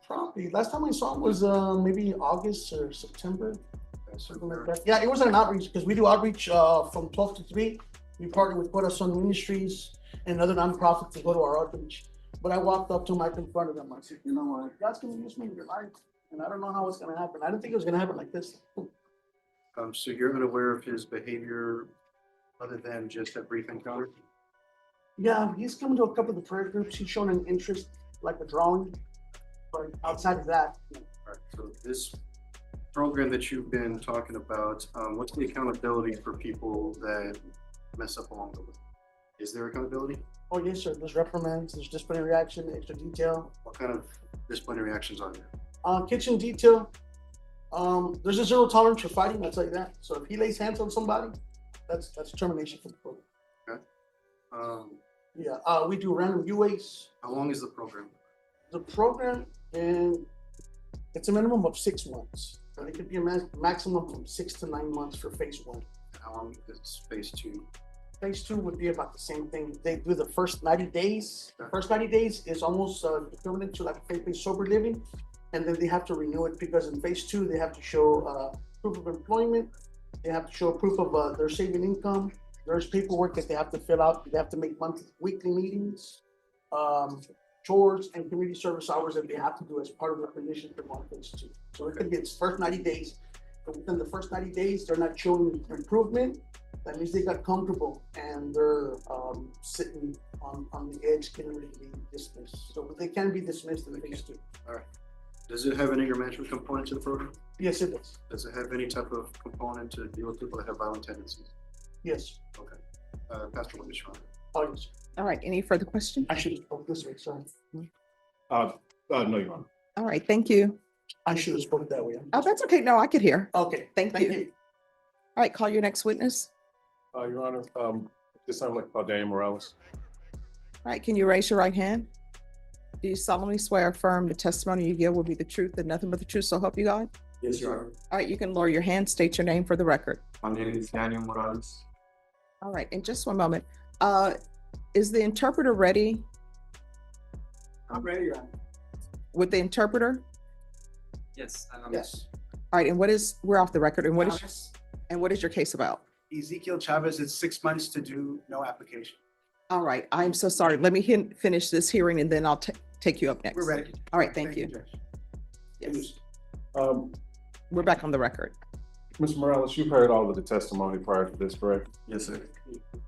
Probably. Last time I saw him was maybe August or September. Something like that. Yeah, it was an outreach because we do outreach from 12 to 3. We partner with Corazon Ministries and other nonprofits to go to our outreach. But I walked up to him, I confronted him. I said, you know what, God's gonna use me in your life. And I don't know how it's gonna happen. I didn't think it was gonna happen like this. So you're unaware of his behavior other than just that brief encounter? Yeah, he's come to a couple of the prayer groups. He's shown an interest, like a drawing. But outside of that, All right, so this program that you've been talking about, what's the accountability for people that mess up along the way? Is there accountability? oh yes, sir. There's reprimands, there's disciplinary action, extra detail. What kind of disciplinary actions are there? Kitchen detail. There's a zero tolerance for fighting, I'll tell you that. So if he lays hands on somebody, that's termination from the program. Okay. Yeah, we do random UAs. How long is the program? The program, and it's a minimum of 6 months. And it could be a maximum from 6 to 9 months for phase 1. How long is phase 2? Phase 2 would be about the same thing. They do the first 90 days. The first 90 days is almost equivalent to like faith-based sober living. And then they have to renew it because in phase 2, they have to show proof of employment. They have to show proof of their saving income. There's paperwork that they have to fill out. They have to make weekly meetings, chores, and community service hours that they have to do as part of their condition for going phase 2. So it could be its first 90 days. But within the first 90 days, they're not showing improvement. That means they got comfortable and they're sitting on the edge, getting ready to be dismissed. So they can be dismissed in phase 2. All right. Does it have an anger management component to the program? Yes, it does. Does it have any type of component to deal with people that have violent tendencies? Yes. Okay. Pastor Witness, Your Honor. Oh, yes. All right, any further questions? I should have spoke this way, sorry. No, Your Honor. All right, thank you. I should have spoken that way. Oh, that's okay. No, I could hear. Okay. Thank you. All right, call your next witness. Your Honor, this sounds like Daniel Morales. All right, can you raise your right hand? Do you solemnly swear or affirm the testimony you give will be the truth and nothing but the truth, so help you God? Yes, Your Honor. All right, you can lower your hand, state your name for the record. My name is Daniel Morales. All right, in just one moment. Is the interpreter ready? I'm ready, Your Honor. With the interpreter? Yes. Yes. All right, and we're off the record, and what is your case about? Ezekiel Chavez, it's 6 months to do no application. All right, I'm so sorry. Let me finish this hearing and then I'll take you up next. We're ready. All right, thank you. Judge. Yes. We're back on the record. Mr. Morales, you've heard all of the testimony prior to this, correct? Yes, sir.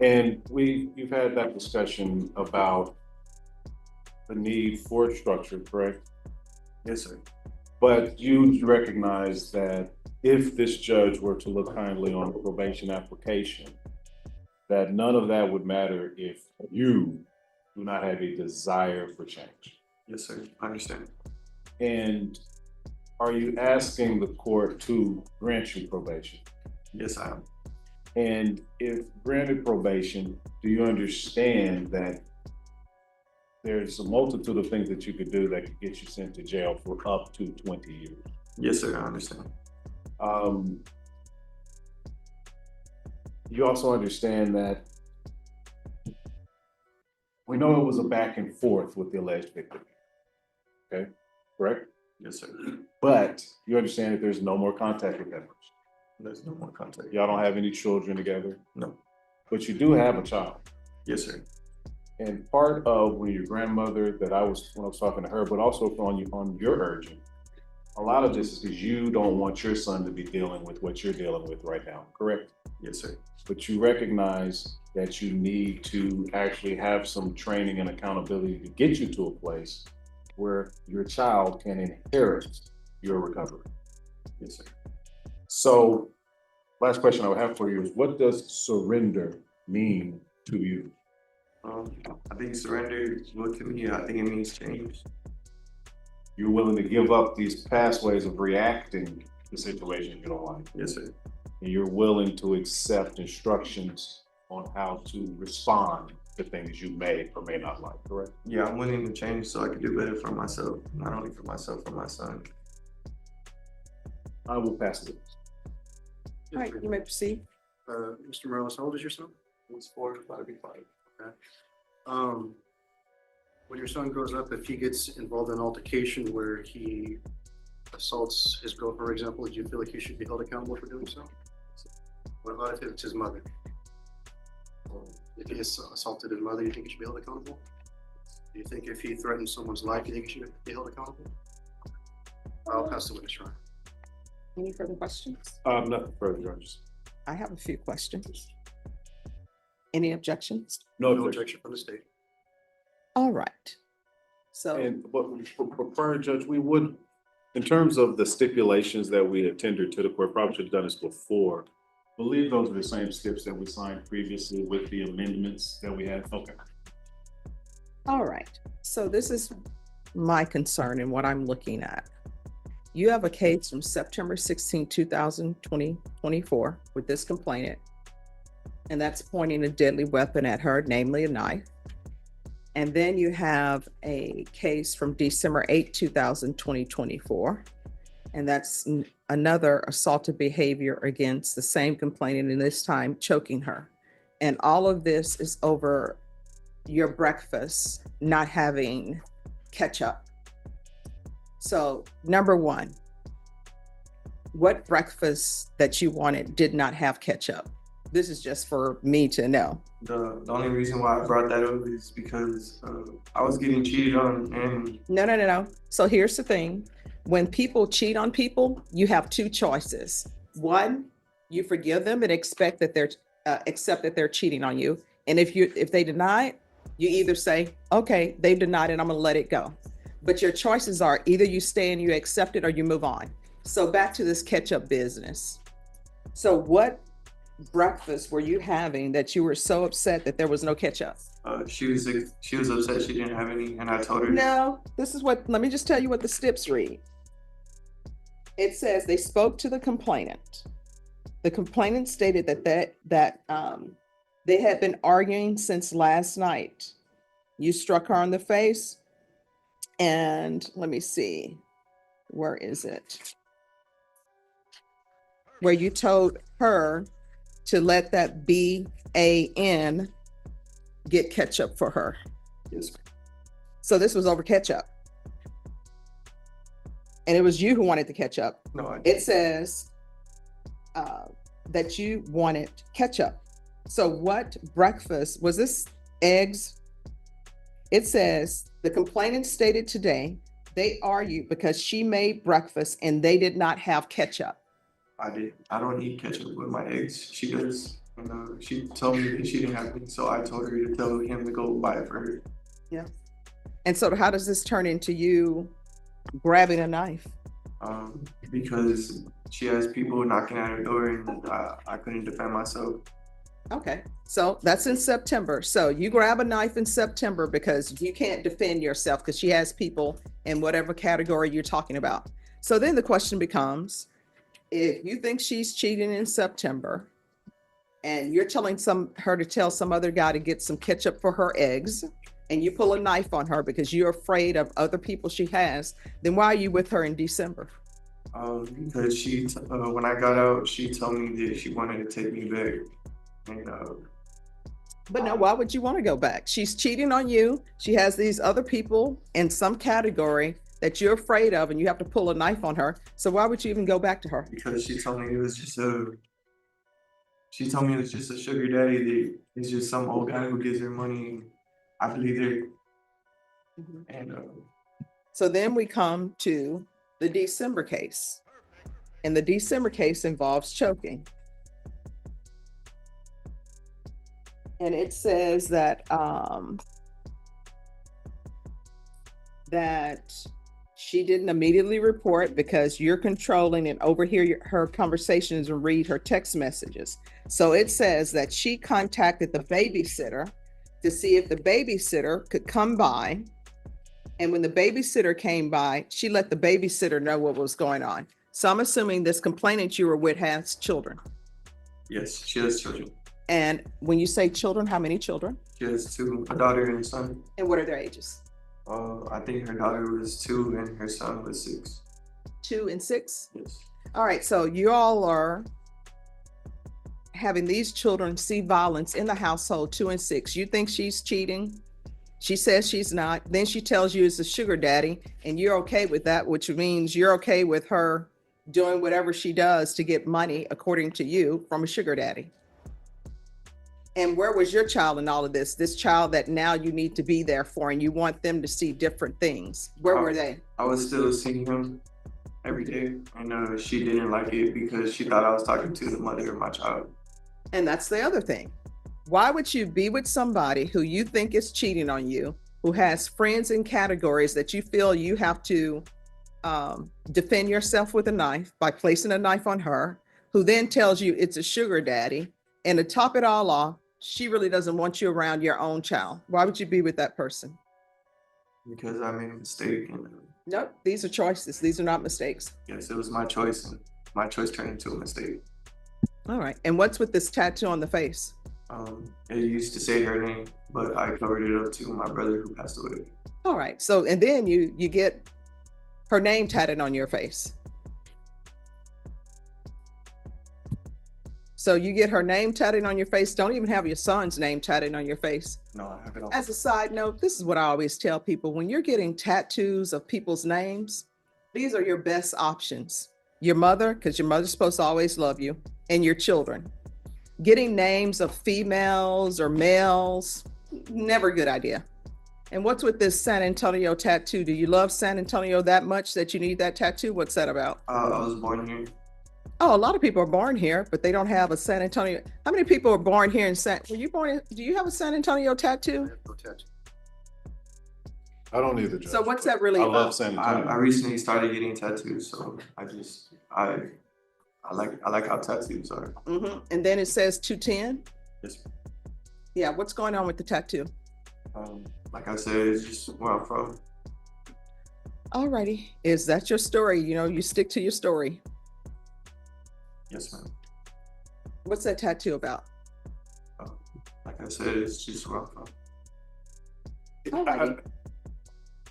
And you've had that discussion about the need for structure, correct? Yes, sir. But you recognize that if this judge were to look kindly on the probation application, that none of that would matter if you do not have a desire for change. Yes, sir. I understand. And are you asking the court to grant you probation? Yes, I am. And if granted probation, do you understand that there's a multitude of things that you could do that could get you sent to jail for up to 20 years? Yes, sir. I understand. You also understand that we know it was a back and forth with the alleged victim. Okay, correct? Yes, sir. But you understand that there's no more contact with that person. There's no more contact. Y'all don't have any children together? No. But you do have a child. Yes, sir. And part of when your grandmother, when I was talking to her, but also on your urging, a lot of this is because you don't want your son to be dealing with what you're dealing with right now, correct? Yes, sir. But you recognize that you need to actually have some training and accountability to get you to a place where your child can inherit your recovery. Yes, sir. So, last question I would have for you is, what does surrender mean to you? I think surrender, look to me, I think it means change. You're willing to give up these past ways of reacting to situations you don't like. Yes, sir. And you're willing to accept instructions on how to respond to things you may or may not like, correct? Yeah, I'm willing to change so I can do better for myself, not only for myself, for my son. I will pass it. All right, you may proceed. Mr. Morales, how old is your son? He's 4, about to be 5. Okay. When your son grows up, if he gets involved in an altercation where he assaults his girlfriend, for example, do you feel like he should be held accountable for doing so? What about if it's his mother? If he has assaulted his mother, do you think he should be held accountable? Do you think if he threatens someone's life, do you think he should be held accountable? I'll pass the witness, Ryan. Any further questions? Nothing further, Judges. I have a few questions. Any objections? No objection from the state. All right. So, And what, for prior judge, we would, in terms of the stipulations that we had tendered to the court, probably should have done this before. Believe those are the same steps that we signed previously with the amendments that we had. Okay. all right. So this is my concern and what I'm looking at. You have a case from September 16, 2024 with this complainant, and that's pointing a deadly weapon at her, namely a knife. And then you have a case from December 8, 2024, and that's another assaultive behavior against the same complainant, and this time choking her. And all of this is over your breakfast not having ketchup. So number one, what breakfast that you wanted did not have ketchup? This is just for me to know. The only reason why I brought that up is because I was getting cheated on and No. So here's the thing. When people cheat on people, you have two choices. One, you forgive them and accept that they're cheating on you. And if they deny it, you either say, okay, they've denied it, I'm gonna let it go. But your choices are either you stay and you accept it or you move on. So back to this ketchup business. So what breakfast were you having that you were so upset that there was no ketchup? she was upset she didn't have any, and I told her. No, let me just tell you what the steps read. It says they spoke to the complainant. The complainant stated that they had been arguing since last night. You struck her on the face, and let me see, where is it? Where you told her to let that BAN get ketchup for her. Yes. So this was over ketchup. And it was you who wanted the ketchup. No, it says that you wanted ketchup. So what breakfast was this? Eggs? It says the complainant stated today they argued because she made breakfast and they did not have ketchup. I don't eat ketchup with my eggs. She does. And, she told me that she didn't have any, so I told her to tell him to go buy it for her. Yeah. And so how does this turn into you grabbing a knife? Because she has people knocking at her door and I couldn't defend myself. Okay, so that's in September. So you grab a knife in September because you can't defend yourself because she has people in whatever category you're talking about. So then the question becomes, if you think she's cheating in September and you're telling her to tell some other guy to get some ketchup for her eggs, and you pull a knife on her because you're afraid of other people she has, then why are you with her in December? Because she, when I got out, she told me that she wanted to take me back. And, but no, why would you want to go back? She's cheating on you. She has these other people in some category that you're afraid of, and you have to pull a knife on her. So why would you even go back to her? Because she told me it was just a sugar daddy that is just some old guy who gives her money. I believe it. Mm-hmm. And so then we come to the December case. And the December case involves choking. And it says that that she didn't immediately report because you're controlling and overhear her conversations and read her text messages. So it says that she contacted the babysitter to see if the babysitter could come by. And when the babysitter came by, she let the babysitter know what was going on. So I'm assuming this complainant you were with has children. Yes, she has children. And when you say children, how many children? She has two, a daughter and a son. And what are their ages? I think her daughter was 2 and her son was 6. 2 and 6? Yes. All right, so you all are having these children see violence in the household, 2 and 6. You think she's cheating? She says she's not. Then she tells you it's a sugar daddy, and you're okay with that, which means you're okay with her doing whatever she does to get money, according to you, from a sugar daddy. And where was your child in all of this? This child that now you need to be there for, and you want them to see different things. Where were they? I was still seeing him every day, and she didn't like it because she thought I was talking to the mother of my child. And that's the other thing. Why would you be with somebody who you think is cheating on you, who has friends in categories that you feel you have to defend yourself with a knife by placing a knife on her, who then tells you it's a sugar daddy, and to top it all off, she really doesn't want you around your own child? Why would you be with that person? Because I made a mistake. And, Nope, these are choices. These are not mistakes. yes, it was my choice, and my choice turned into a mistake. All right. And what's with this tattoo on the face? It used to say her name, but I covered it up to my brother who passed away. All right. So, and then you get her name tatted on your face. So you get her name tatted on your face. Don't even have your son's name tatted on your face. No, I have it all. As a side note, this is what I always tell people. When you're getting tattoos of people's names, these are your best options. Your mother, because your mother's supposed to always love you, and your children. Getting names of females or males, never a good idea. And what's with this San Antonio tattoo? Do you love San Antonio that much that you need that tattoo? What's that about? I was born here. Oh, a lot of people are born here, but they don't have a San Antonio. How many people are born here in were you born in, do you have a San Antonio tattoo? I don't either, Judge. So what's that really I about? love San Antonio. I recently started getting tattoos, so I like how tattoos are. Mm-hmm. And then it says 210. Yes. Yeah, what's going on with the tattoo? Like I said, it's just where I'm from. Alrighty, is that your story? You know, you stick to your story. Yes, ma'am. What's that tattoo about? Like I said, it's just where I'm from. Alrighty.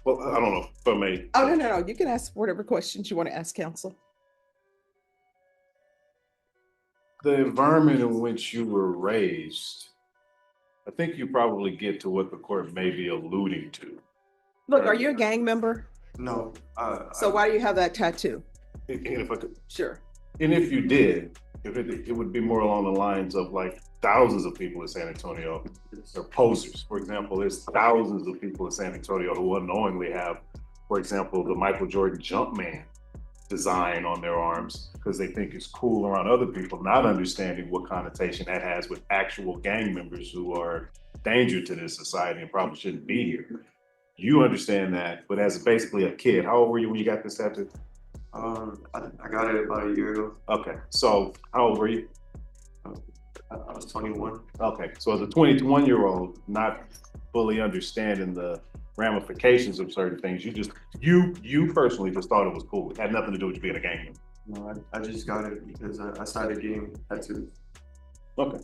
Well, I don't know if I may. Oh, no. You can ask whatever questions you want to ask counsel. The environment in which you were raised, I think you probably get to what the court may be alluding to. Look, are you a gang member? No. So why do you have that tattoo? And if I could. Sure. And if you did, it would be more along the lines of like thousands of people in San Antonio are posers. For example, there's thousands of people in San Antonio who unknowingly have, for example, the Michael Jordan Jumpman design on their arms because they think it's cool around other people, not understanding what connotation that has with actual gang members who are a danger to this society and probably shouldn't be here. You understand that, but as basically a kid, how old were you when you got this tattoo? I got it about a year ago. Okay, so how old were you? I was 21. Okay, so as a 21-year-old, not fully understanding the ramifications of certain things, you personally just thought it was cool. It had nothing to do with you being a gang member. No, I just got it because I started getting tattoos. Okay.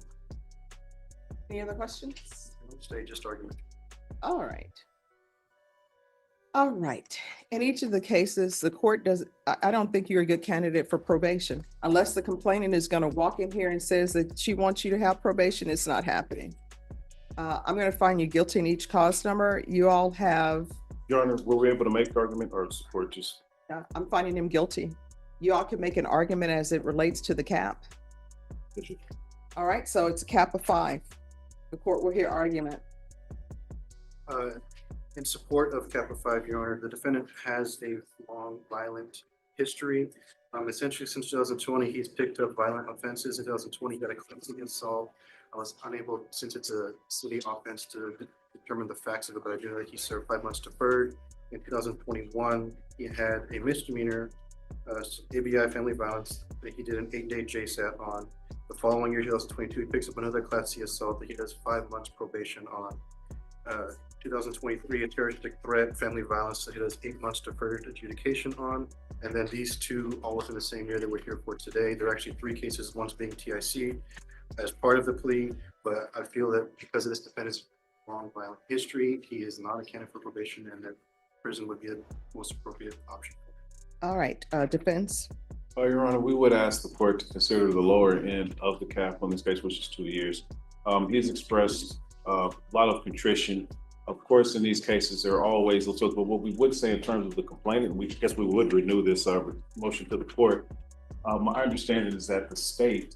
Any other questions? Stay just argument. All right. All right. In each of the cases, the court does, I don't think you're a good candidate for probation. Unless the complainant is going to walk in here and says that she wants you to have probation, it's not happening. I'm going to find you guilty in each cause number. You all have. Your Honor, were we able to make the argument or support just? I'm finding him guilty. You all can make an argument as it relates to the cap. All right. So it's a cap of 5. The court will hear argument. In support of Kappa 5, Your Honor, the defendant has a long violent history. Essentially, since 2020, he's picked up violent offenses. In 2020, he got a clumsy assault. I was unable, since it's a city offense, to determine the facts of it, but I do know that he served 5 months deferred. In 2021, he had a misdemeanor, ABI family violence, that he did an 8-day JSAT on. The following year, 2022, he picks up another Class C assault that he does 5 months probation on. 2023, a terroristic threat, family violence, that he has 8 months deferred adjudication on. And then these two, all within the same year that we're here for today. There are actually 3 cases, one's being TIC as part of the plea, but I feel that because of this defendant's long violent history, he is not a candidate for probation, and that prison would be the most appropriate option. All right, defense. Your Honor, we would ask the court to consider the lower end of the cap on this case, which is 2 years. He's expressed a lot of contrition. Of course, in these cases, there are always those, but what we would say in terms of the complainant, we guess we would renew this motion to the court. My understanding is that the state,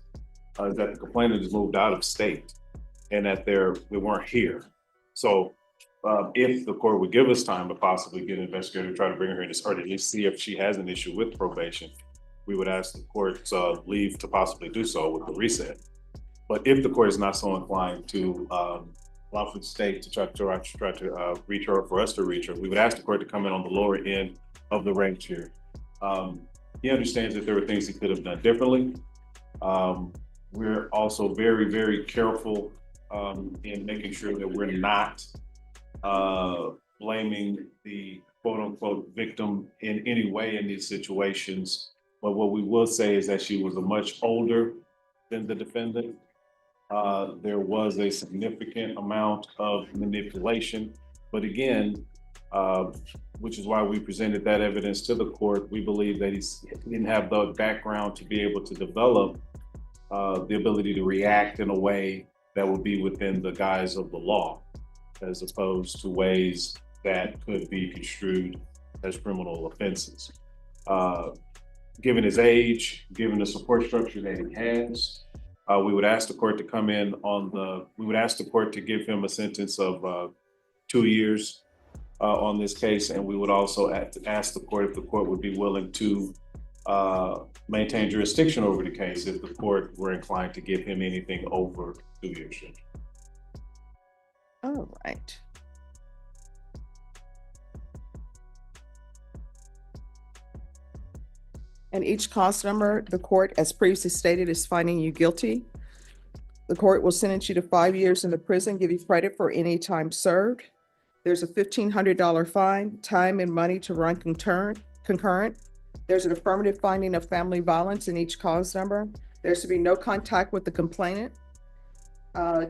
that the complainant has moved out of state and that they weren't here. So if the court would give us time to possibly get an investigator to try to bring her in to start, at least see if she has an issue with probation, we would ask the court's leave to possibly do so with the reset. But if the court is not so inclined to allow for the state to try to reach her, or for us to reach her, we would ask the court to come in on the lower end of the range here. He understands that there were things he could have done differently. We're also very, very careful in making sure that we're not blaming the quote unquote victim in any way in these situations. But what we will say is that she was a much older than the defendant. There was a significant amount of manipulation, but again, which is why we presented that evidence to the court. We believe that he didn't have the background to be able to develop the ability to react in a way that would be within the guise of the law, as opposed to ways that could be construed as criminal offenses. Given his age, given the support structure that he has, we would ask the court to come in we would ask the court to give him a sentence of 2 years on this case. And we would also ask the court if the court would be willing to maintain jurisdiction over the case if the court were inclined to give him anything over 2 years. All right. And each cause number, the court, as previously stated, is finding you guilty. The court will sentence you to 5 years in the prison, give you credit for any time served. There's a $1,500 fine, time and money to run concurrent. There's an affirmative finding of family violence in each cause number. There's to be no contact with the complainant.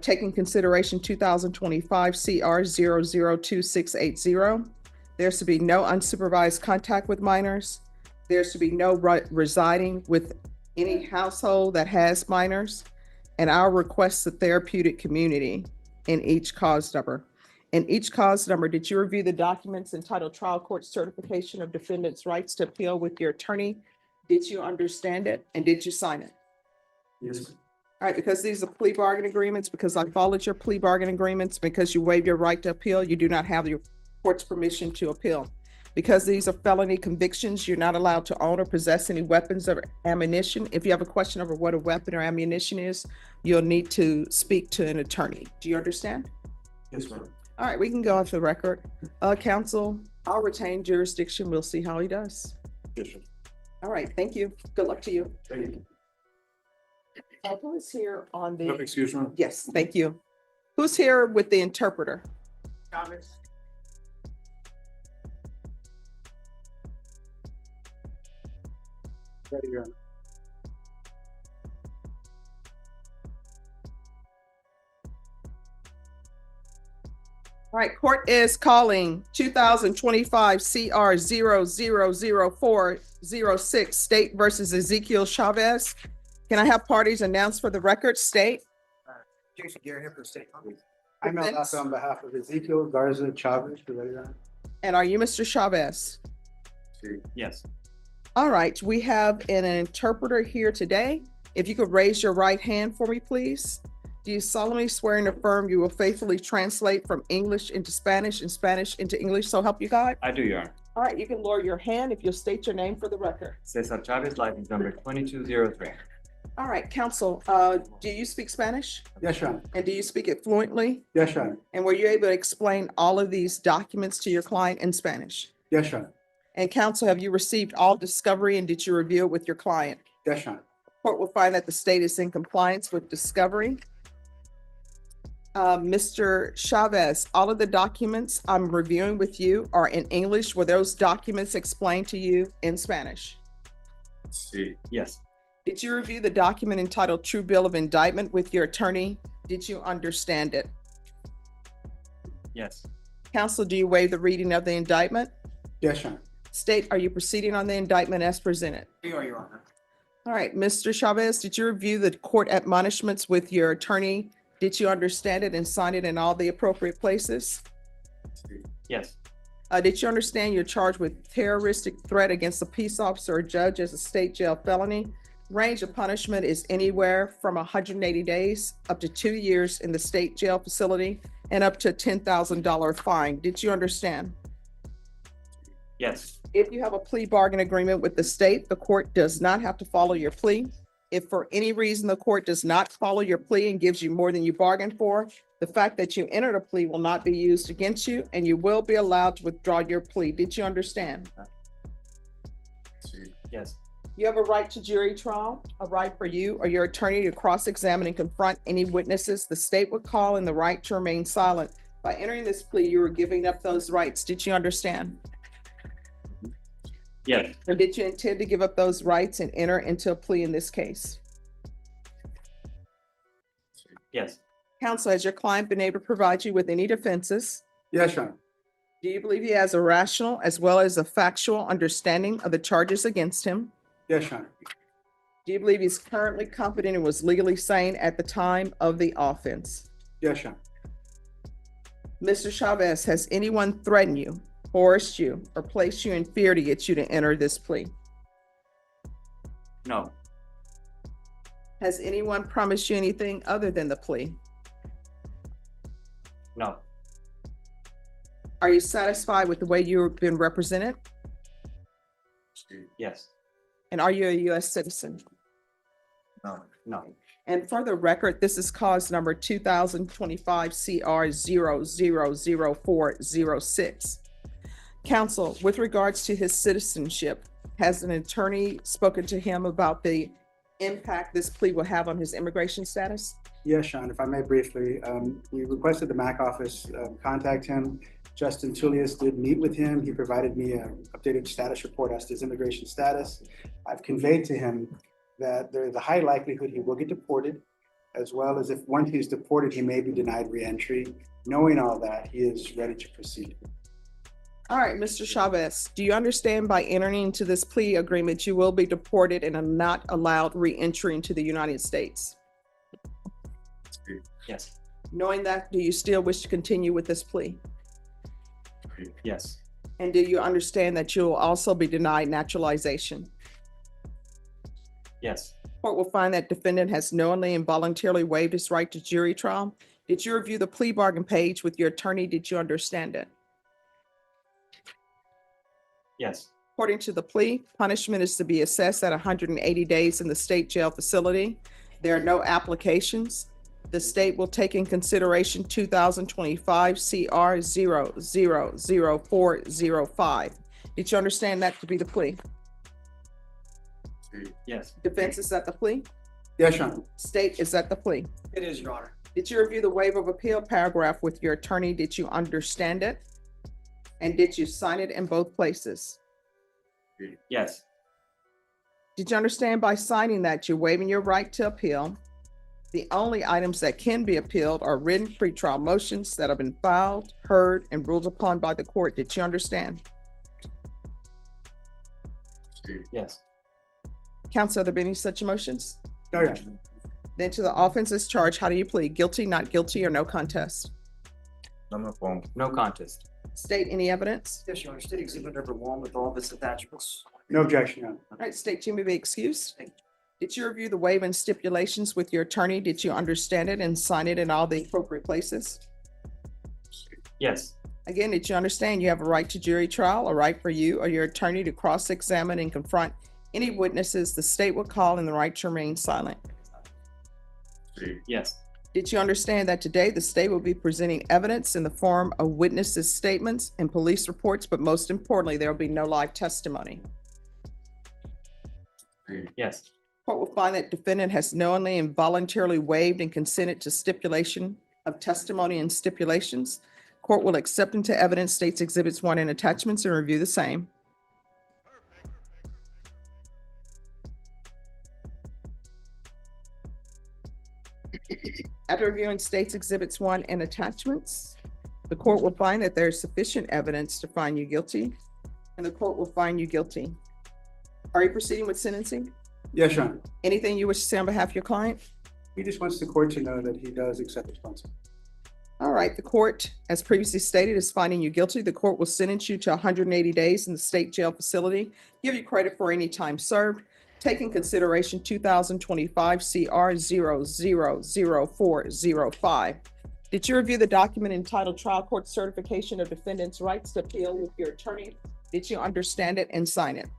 Taking consideration 2025 CR 002680. There's to be no unsupervised contact with minors. There's to be no residing with any household that has minors. And our request the therapeutic community in each cause number. In each cause number, did you review the documents entitled Trial Court Certification of Defendant's Rights to Appeal with your attorney? Did you understand it and did you sign it? Yes. All right, because these are plea bargain agreements, because I followed your plea bargain agreements, because you waived your right to appeal, you do not have your court's permission to appeal. Because these are felony convictions, you're not allowed to own or possess any weapons or ammunition. If you have a question over what a weapon or ammunition is, you'll need to speak to an attorney. Do you understand? Yes, ma'am. All right, we can go off the record. Counsel, I'll retain jurisdiction. We'll see how he does. Yes, sir. All right, thank you. Good luck to you. Thank you. Who is here on the? Excuse me. Yes, thank you. Who's here with the interpreter? Chavez. Ready, Your Honor. All right, court is calling 2025 CR 000406 State versus Ezekiel Chavez. Can I have parties announced for the record? State. Jason Garrett here for the state. I'm out on behalf of Ezekiel Garza Chavez. And are you Mr. Chavez? Yes. All right, we have an interpreter here today. If you could raise your right hand for me, please. Do you solemnly swear and affirm you will faithfully translate from English into Spanish and Spanish into English, so help you God? I do, Your Honor. All right, you can lower your hand if you'll state your name for the record. Cesar Chavez, license number 2203. All right, counsel, do you speak Spanish? Yes, Your Honor. And do you speak it fluently? Yes, Your Honor. And were you able to explain all of these documents to your client in Spanish? Yes, Your Honor. And counsel, have you received all discovery and did you review it with your client? Yes, Your Honor. Court will find that the state is in compliance with discovery. Mr. Chavez, all of the documents I'm reviewing with you are in English. Were those documents explained to you in Spanish? See. Yes. Did you review the document entitled True Bill of Indictment with your attorney? Did you understand it? Yes. Counsel, do you waive the reading of the indictment? Yes, Your Honor. State, are you proceeding on the indictment as presented? You are, Your Honor. All right, Mr. Chavez, did you review the court admonishments with your attorney? Did you understand it and sign it in all the appropriate places? Yes. Did you understand you're charged with terroristic threat against a peace officer or judge as a state jail felony? Range of punishment is anywhere from 180 days up to 2 years in the state jail facility and up to a $10,000 fine. Did you understand? Yes. If you have a plea bargain agreement with the state, the court does not have to follow your plea. If for any reason the court does not follow your plea and gives you more than you bargained for, the fact that you entered a plea will not be used against you and you will be allowed to withdraw your plea. Did you understand? Yes. You have a right to jury trial, a right for you or your attorney to cross-examine and confront any witnesses the state would call, and the right to remain silent. By entering this plea, you are giving up those rights. Did you understand? Yes. And did you intend to give up those rights and enter into a plea in this case? Yes. Counsel, has your client been able to provide you with any defenses? Yes, Your Honor. Do you believe he has a rational as well as a factual understanding of the charges against him? Yes, Your Honor. Do you believe he's currently competent and was legally sane at the time of the offense? Yes, Your Honor. Mr. Chavez, has anyone threatened you, coerced you, or placed you in fear to get you to enter this plea? No. Has anyone promised you anything other than the plea? No. Are you satisfied with the way you've been represented? Yes. And are you a U.S. citizen? No. No. And for the record, this is cause number 2025 CR 000406. Counsel, with regards to his citizenship, has an attorney spoken to him about the impact this plea will have on his immigration status? Yes, Sean, if I may briefly, we requested the MAC office contact him. Justin Tullius did meet with him. He provided me an updated status report as to his immigration status. I've conveyed to him that there's a high likelihood he will get deported, as well as if once he's deported, he may be denied reentry. Knowing all that, he is ready to proceed. All right, Mr. Chavez, do you understand by entering into this plea agreement, you will be deported and are not allowed reentry into the United States? Yes. Knowing that, do you still wish to continue with this plea? Yes. And do you understand that you will also be denied naturalization? Yes. Court will find that defendant has knowingly and voluntarily waived his right to jury trial. Did you review the plea bargain page with your attorney? Did you understand it? Yes. According to the plea, punishment is to be assessed at 180 days in the state jail facility. There are no applications. The state will take in consideration 2025 CR 000405. Did you understand that to be the plea? Yes. Defense, is that the plea? Yes, Your Honor. State, is that the plea? It is, Your Honor. Did you review the waiver of appeal paragraph with your attorney? Did you understand it? And did you sign it in both places? Yes. Did you understand by signing that you're waiving your right to appeal? The only items that can be appealed are written pretrial motions that have been filed, heard, and ruled upon by the court. Did you understand? Yes. Counsel, have there been any such motions? No, Your Honor. Then to the offenses charged, how do you plead? Guilty, not guilty, or no contest? No contest. State, any evidence? Yes, Your Honor. State exhibit number 1 with all of its attachments. No objection, Your Honor. All right, state, you may be excused. Did you review the waiver and stipulations with your attorney? Did you understand it and sign it in all the appropriate places? Yes. Again, did you understand you have a right to jury trial, a right for you or your attorney to cross-examine and confront any witnesses the state will call, and the right to remain silent? Yes. Did you understand that today the state will be presenting evidence in the form of witnesses' statements and police reports, but most importantly, there will be no live testimony? Yes. Court will find that defendant has knowingly and voluntarily waived and consented to stipulation of testimony and stipulations. Court will accept into evidence states exhibits 1 and attachments and review the same. After reviewing states exhibits 1 and attachments, the court will find that there is sufficient evidence to find you guilty, and the court will find you guilty. Are you proceeding with sentencing? Yes, Your Honor. Anything you wish to say on behalf of your client? He just wants the court to know that he does accept responsibility. All right, the court, as previously stated, is finding you guilty. The court will sentence you to 180 days in the state jail facility, give you credit for any time served. Take in consideration 2025 CR 000405. Did you review the document entitled Trial Court Certification of Defendant's Rights to Appeal with your attorney? Did you understand it and sign it?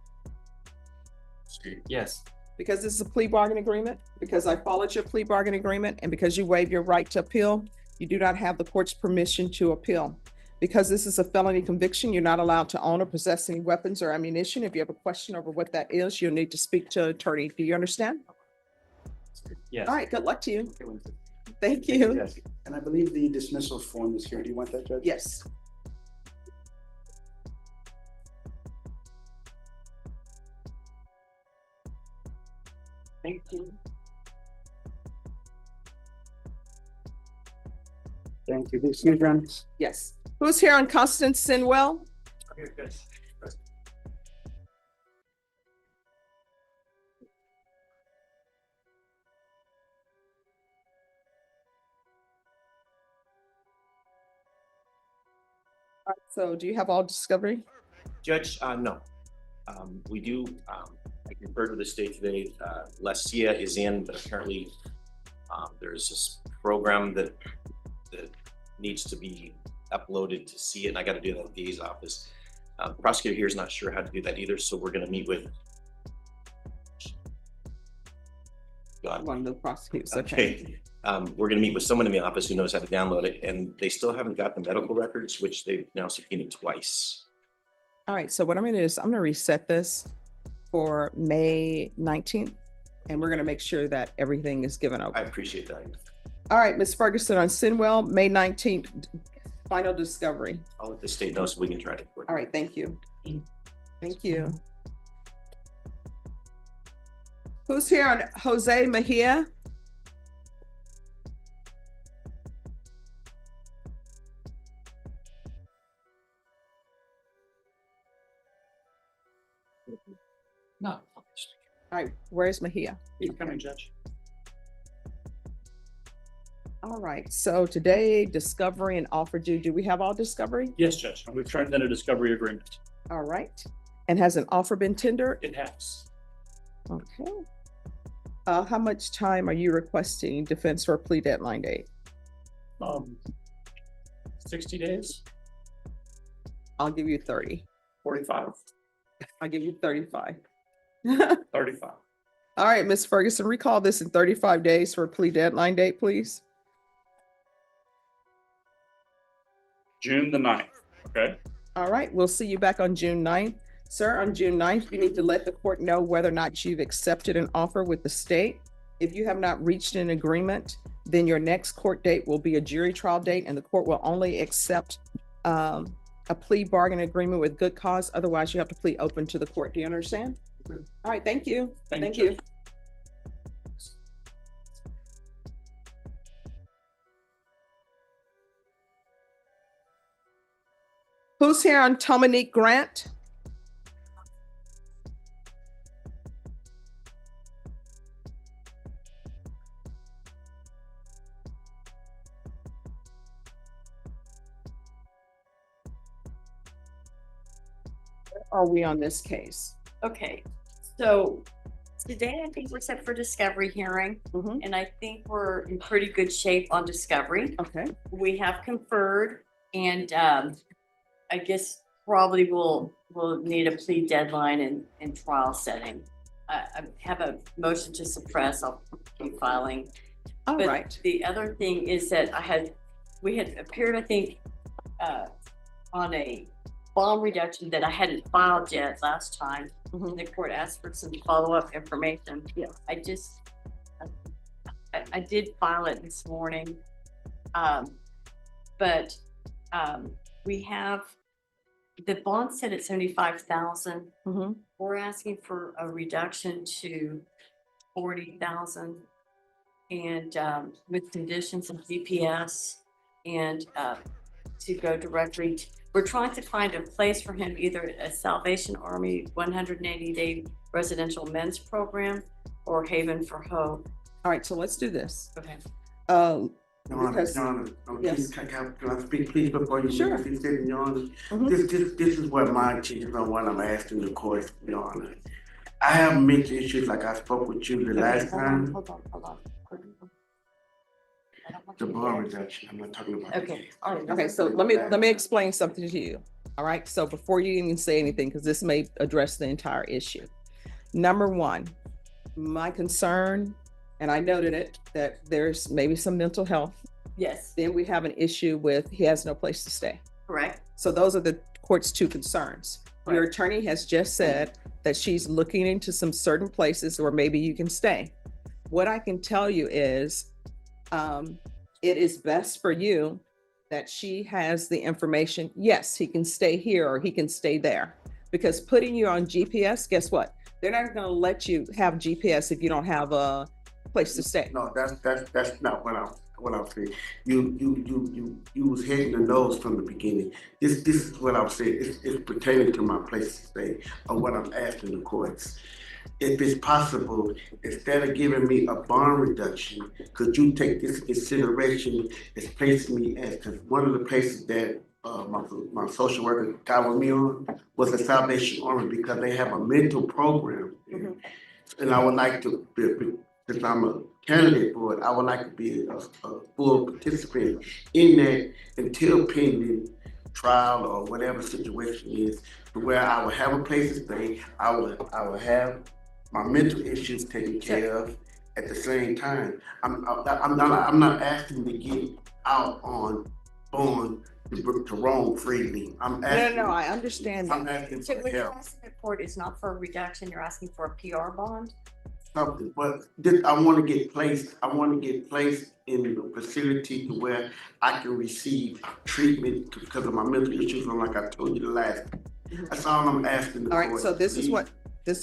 Yes. Because this is a plea bargain agreement, because I followed your plea bargain agreement, and because you waive your right to appeal, you do not have the court's permission to appeal. Because this is a felony conviction, you're not allowed to own or possess any weapons or ammunition. If you have a question over what that is, you'll need to speak to an attorney. Do you understand? Yes. All right, good luck to you. Thank you. Yes. And I believe the dismissal form is here. Do you want that, Judge? Yes. Thank you. Thank you. Excuse me, Your Honor. Yes. Who's here on Constance Sinwell? All right, so do you have all discovery? Judge, no. We do, I conferred with the state today, Lacia is in, but apparently there's this program that needs to be uploaded to see it, and I gotta do that at the DA's office. The prosecutor here is not sure how to do that either, so we're gonna meet with One of the prosecutors, okay. We're gonna meet with someone in the office who knows how to download it, and they still haven't got the medical records, which they've now subpoenaed twice. All right, so what I'm gonna do is I'm gonna reset this for May 19th, and we're gonna make sure that everything is given over. I appreciate that. All right, Ms. Ferguson on Sinwell, May 19th, final discovery. I'll let the state know so we can try to. All right, thank you. Thank you. Who's here on Jose Mejia? No. All right, where's Mejia? He's coming, Judge. All right, so today, discovery and offer due. Do we have all discovery? Yes, Judge. We've turned in a discovery agreement. All right. And has an offer been tendered? It has. Okay. How much time are you requesting defense for a plea deadline date? 60 days. I'll give you 30. 45. I'll give you 35. 35. All right, Ms. Ferguson, recall this in 35 days for a plea deadline date, please. June the 9th. Okay. All right, we'll see you back on June 9th. Sir, on June 9th, you need to let the court know whether or not you've accepted an offer with the state. If you have not reached an agreement, then your next court date will be a jury trial date, and the court will only accept a plea bargain agreement with good cause. Otherwise, you have to plead open to the court. Do you understand? All right, thank you. Thank you. Who's here on Dominique Grant? Where are we on this case? Okay, so today I think we're set for discovery hearing, and I think we're in pretty good shape on discovery. Okay. We have conferred, and I guess probably we'll need a plea deadline and trial setting. I have a motion to suppress. I'll keep filing. All But right. the other thing is that we had appeared, I think, on a bond reduction that I hadn't filed yet last time. The court asked for some follow-up information. Yeah. I did file it this morning. But we have, the bond set at 75,000. We're asking for a reduction to 40,000. And with conditions of GPS and to go directly, we're trying to find a place for him, either a Salvation Army 180-day residential men's program or Haven for Hope. All right, so let's do this. Okay. Your Honor, Because- Your Honor, Yes. can I speak please before you? Sure. Please, Your Honor, Mhm. this is what my changes on what I'm asking the court, Your Honor. I have mental issues like I spoke with you the last time, Hold on. the bar reduction, I'm not talking about. the Okay, case. all right. Okay, so let me explain something to you. All right, so before you even say anything, because this may address the entire issue. Number one, my concern, and I noted it, that there's maybe some mental health. Yes, Then we have an issue with he has no place to stay. correct. So those are the court's two concerns. Your attorney has just said that she's looking into some certain places where maybe you can stay. What I can tell you is, it is best for you that she has the information. Yes, he can stay here or he can stay there. Because putting you on GPS, guess what? They're not gonna let you have GPS if you don't have a place to stay. No, that's not what I'm saying. You was hitting the nose from the beginning. This is what I'm saying. It's pertaining to my place to stay or what I'm asking the courts. If it's possible, instead of giving me a bond reduction, could you take this into consideration as placing me as, because one of the places that my social worker got with me on was the Salvation Army, because they have a mental program. And I would like to, since I'm a candidate for it, I would like to be a full participant in that until pending trial or whatever situation is, to where I will have a place to stay. I will have my mental issues taken care of at the same time. I'm not asking to get out on to roam freely. I'm asking. No, I understand I'm that. asking So for what you're help. asking the court is not for a reduction, you're asking for a PR bond? Something, but this, I want to get placed in a facility to where I can receive treatment because of my mental issues, and like I told you the last. That's all I'm asking the All right, court, so this is please.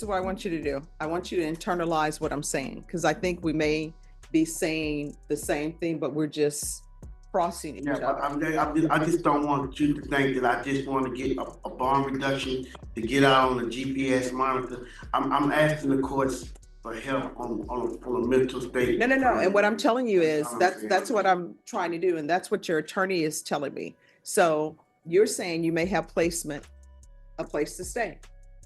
what I want you to do. I want you to internalize what I'm saying, because I think we may be saying the same thing, but we're just crossing each Yeah, but other. I just don't want you to think that I just want to get a bond reduction to get out on the GPS monitor. I'm asking the courts for help on a mental state. No. And what I'm telling you is That's what I'm that's saying. that's what I'm trying to do, and that's what your attorney is telling me. So you're saying you may have a place to stay.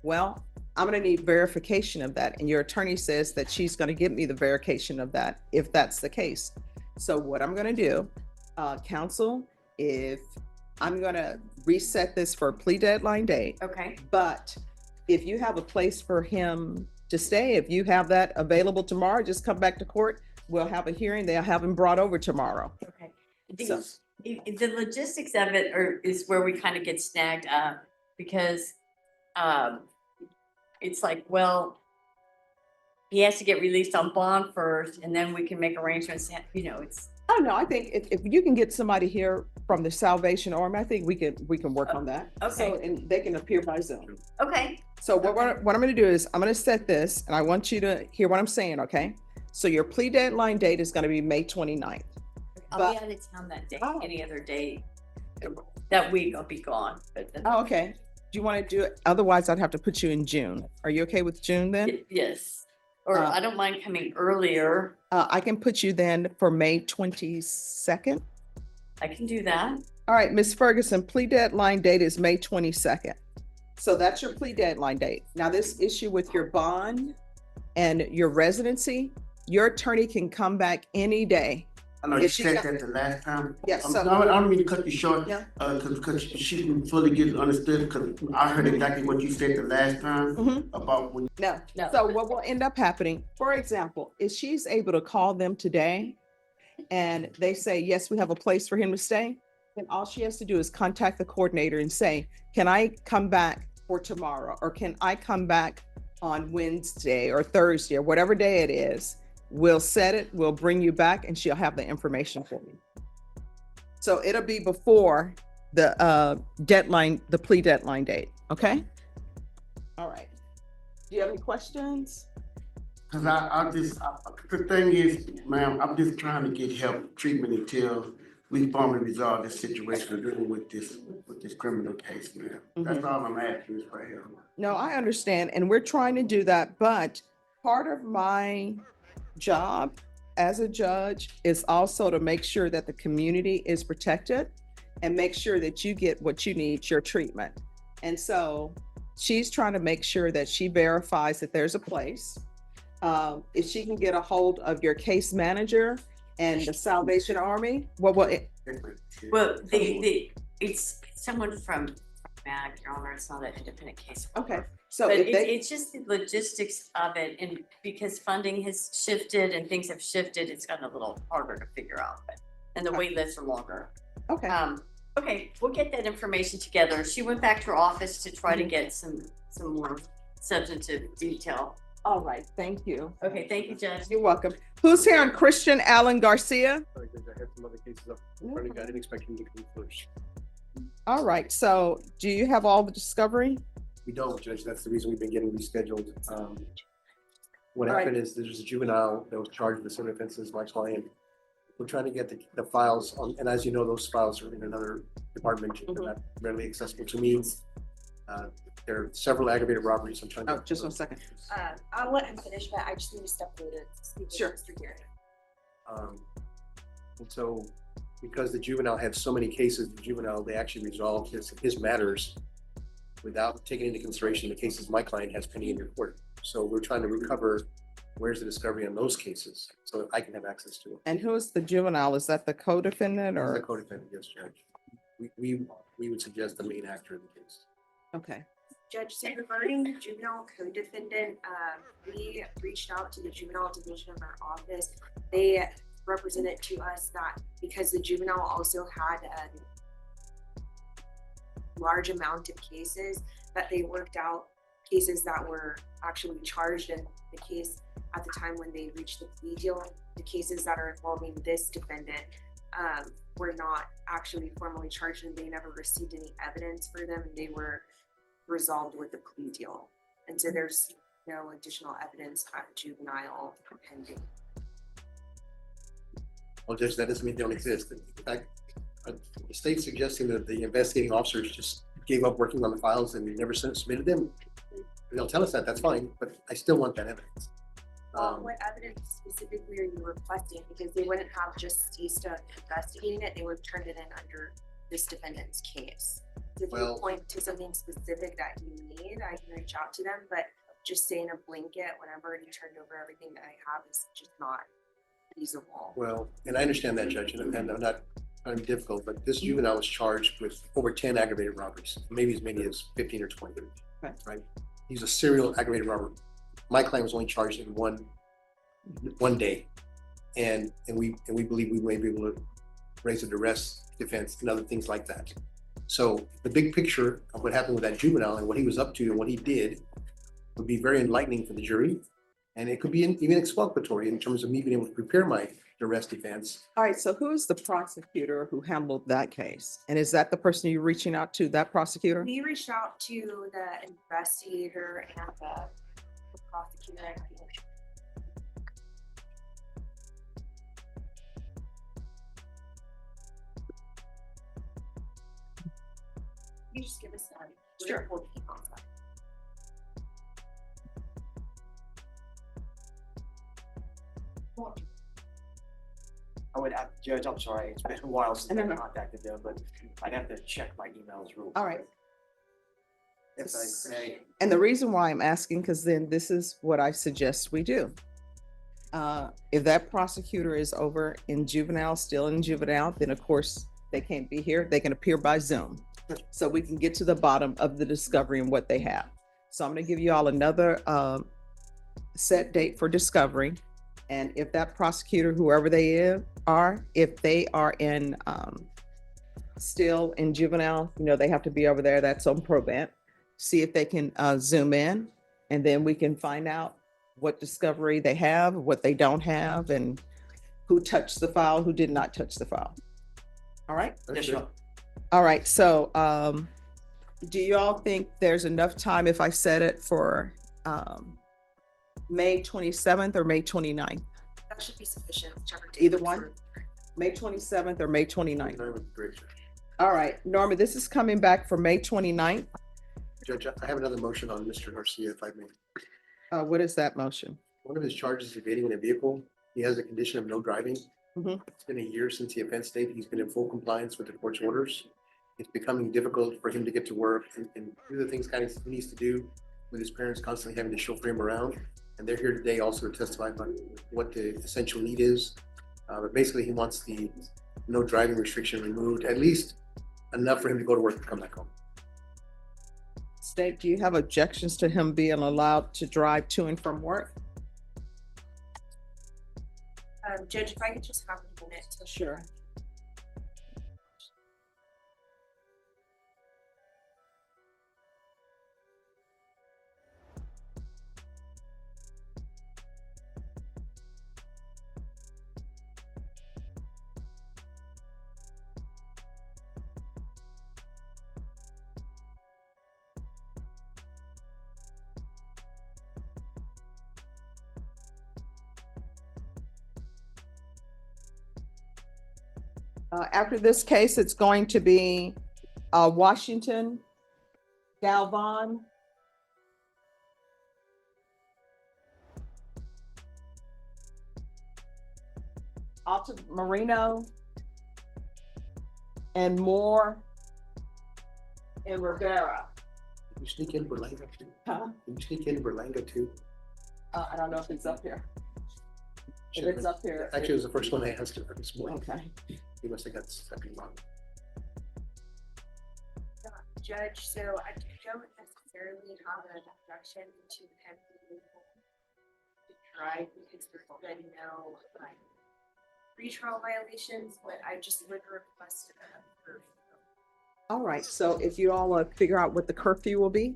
Well, I'm gonna need verification of that, and your attorney says that she's gonna give me the verification of that if that's the case. So what I'm gonna do, counsel, if I'm gonna reset this for a plea deadline date. Okay. But if you have a place for him to stay, if you have that available tomorrow, just come back to court. We'll have a hearing. They'll have him brought over tomorrow. Okay. So- The logistics of it is where we kind of get snagged up, because it's like, well, he has to get released on bond first, and then we can make arrangements, it's. Oh, no, I think if you can get somebody here from the Salvation Army, I think we can work on that. Okay. So, and they can appear by Zoom. Okay. So what I'm gonna do is I'm gonna set this, and I want you to hear what I'm saying, okay? So your plea deadline date is gonna be May 29th. I'll be out of town that day, any other day, that week I'll be gone, but. Oh, okay. Do you want to do it? Otherwise, I'd have to put you in June. Are you okay with June then? Yes, or I don't mind coming earlier. I can put you then for May 22nd. I can do that. All right, Ms. Ferguson, plea deadline date is May 22nd. So that's your plea deadline date. Now, this issue with your bond and your residency, your attorney can come back any day. I know you said that the last time. Yes, I so- don't mean to cut you short, Yeah. because she didn't fully get it understood, because I heard exactly what you said the last time about when. No. So what will end up happening, for example, is she's able to call them today and they say, yes, we have a place for him to stay. Then all she has to do is contact the coordinator and say, can I come back for tomorrow? Or can I come back on Wednesday or Thursday or whatever day it is? We'll set it, we'll bring you back, and she'll have the information for you. So it'll be before the deadline, the plea deadline date, okay? All right. Do you have any questions? Cause the thing is, ma'am, I'm just trying to get help, treatment until we formally resolve this situation we're dealing with this criminal case, ma'am. That's all I'm asking is for help. No, I understand, and we're trying to do that, but part of my job as a judge is also to make sure that the community is protected and make sure that you get what you need, your treatment. And so she's trying to make sure that she verifies that there's a place. If she can get a hold of your case manager and the Salvation Army, well, it's someone from MAG, Your Honor, it's not an independent case. Okay, so But if they, it's just the logistics of it, and because funding has shifted and things have shifted, it's gotten a little harder to figure out. And the wait lists are longer. okay, Okay, we'll get that information together. She went back to her office to try to get some more substantive detail. all right, thank you. Okay, thank you, Judge. You're welcome. Who's here on Christian Allen Garcia? Sorry, Judge, I had some other cases up in front of me. I didn't expect him to come first. All right, so do you have all the discovery? We don't, Judge. That's the reason we've been getting rescheduled. What All right. happened is there's a juvenile that was charged with certain offenses, my client. We're trying to get the files on, and as you know, those files are in another department. They're not readily accessible to me. There are several aggravated robberies. I'm trying to. Oh, just 1 second. I'll let him finish, but I just need to step forward to speak with Sure. Mr. Garrett. And so, because the juvenile had so many cases, they actually resolved his matters without taking into consideration the cases my client has pending in your court. So we're trying to recover where's the discovery on those cases so that I can have access to it. And who is the juvenile? Is that the co-defendant Or the or? co-defendant, yes, Judge. We would suggest the main actor in the case. Okay, Judge, so regarding the juvenile co-defendant, we reached out to the juvenile division of our office. They represented to us that because the juvenile also had a large amount of cases, that they worked out cases that were actually charged in the case at the time when they reached the plea deal. The cases that are involving this defendant were not actually formally charged, and they never received any evidence for them, and they were resolved with the plea deal. And so there's no additional evidence at juvenile pending. Well, Judge, that doesn't mean they don't exist. In fact, the state's suggesting that the investigating officers just gave up working on the files and never submitted them. They'll tell us that, that's fine, but I still want that evidence. What evidence specifically are you requesting? Because they wouldn't have just ceased investigating it, they would have turned it in under this defendant's case. So if you Well- point to something specific that you need, I can reach out to them, but just saying a blanket whenever you turned over everything that I have is just not feasible. Well, and I understand that, Judge, and I'm not trying to be difficult, but this juvenile was charged with over 10 aggravated robberies, maybe as many as 15 or 20, right? He's a serial aggravated robber. My client was only charged in one day. And we believe we may be able to raise an arrest defense and other things like that. So the big picture of what happened with that juvenile and what he was up to and what he did would be very enlightening for the jury. And it could be even exculpatory in terms of me being able to prepare my arrest defense. all right, so who's the prosecutor who handled that case? And is that the person you're reaching out to, that prosecutor? We reached out to the investigator and the prosecutor. I think. You just give us that. Sure. I would have, Judge, I'm sorry, it's been a while since No, I no. contacted them, but I'd have to check my emails real quick. All right. If I may. And the reason why I'm asking, because then this is what I suggest we do. If that prosecutor is over in juvenile, still in juvenile, then of course they can't be here. They can appear by Zoom. So we can get to the bottom of the discovery and what they have. So I'm gonna give you all another set date for discovery. And if that prosecutor, whoever they are, if they are in still in juvenile, they have to be over there. That's on probate. See if they can Zoom in, and then we can find out what discovery they have, what they don't have, and who touched the file, who did not touch the file. All right? Yes, Your Honor. All right, so, do y'all think there's enough time if I set it for, May 27th or May 29th? That should be sufficient, whichever. day Either works one? for- May 27th or May 29th? That would be great. All right, Norma, this is coming back for May 29th. Judge, I have another motion on Mr. Garcia, if I may. What is that motion? One of his charges is evading in a vehicle. He has a condition of no driving. Mhm. It's been a year since the offense date. He's been in full compliance with the court's orders. It's becoming difficult for him to get to work and do the things kind of he needs to do with his parents constantly having to chauffeur him around. And they're here today also to testify about what the essential need is. But basically, he wants the no driving restriction removed, at least enough for him to go to work and come back home. State, do you have objections to him being allowed to drive to and from work? Judge, if I could just have a minute to. Sure. After this case, it's going to be Washington, Galvan, Alta Marino, and Moore and Rivera. Can you sneak in Berlanga too? Huh? Can you sneak in Berlanga too? I don't know if it's up here. If it's up here. Actually, it was the first one I asked her this morning. Okay. He must have got second wrong. Judge, so I don't necessarily have an objection to him being able to drive because there's been no retrial violations, but I just would request a curfew. All right, so if you all figure out what the curfew will be,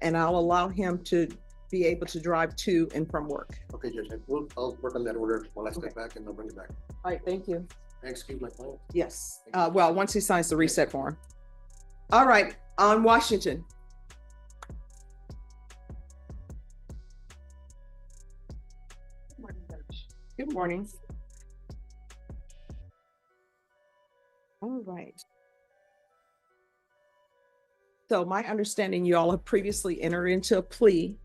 and I'll allow him to be able to drive to and from work. Okay, Judge, I'll work on that order while I step back and I'll bring it back. All right, thank you. May I excuse my client? Yes, well, once he signs the reset form. All right, on Washington. Good morning. All right. So my understanding, you all have previously entered into a plea,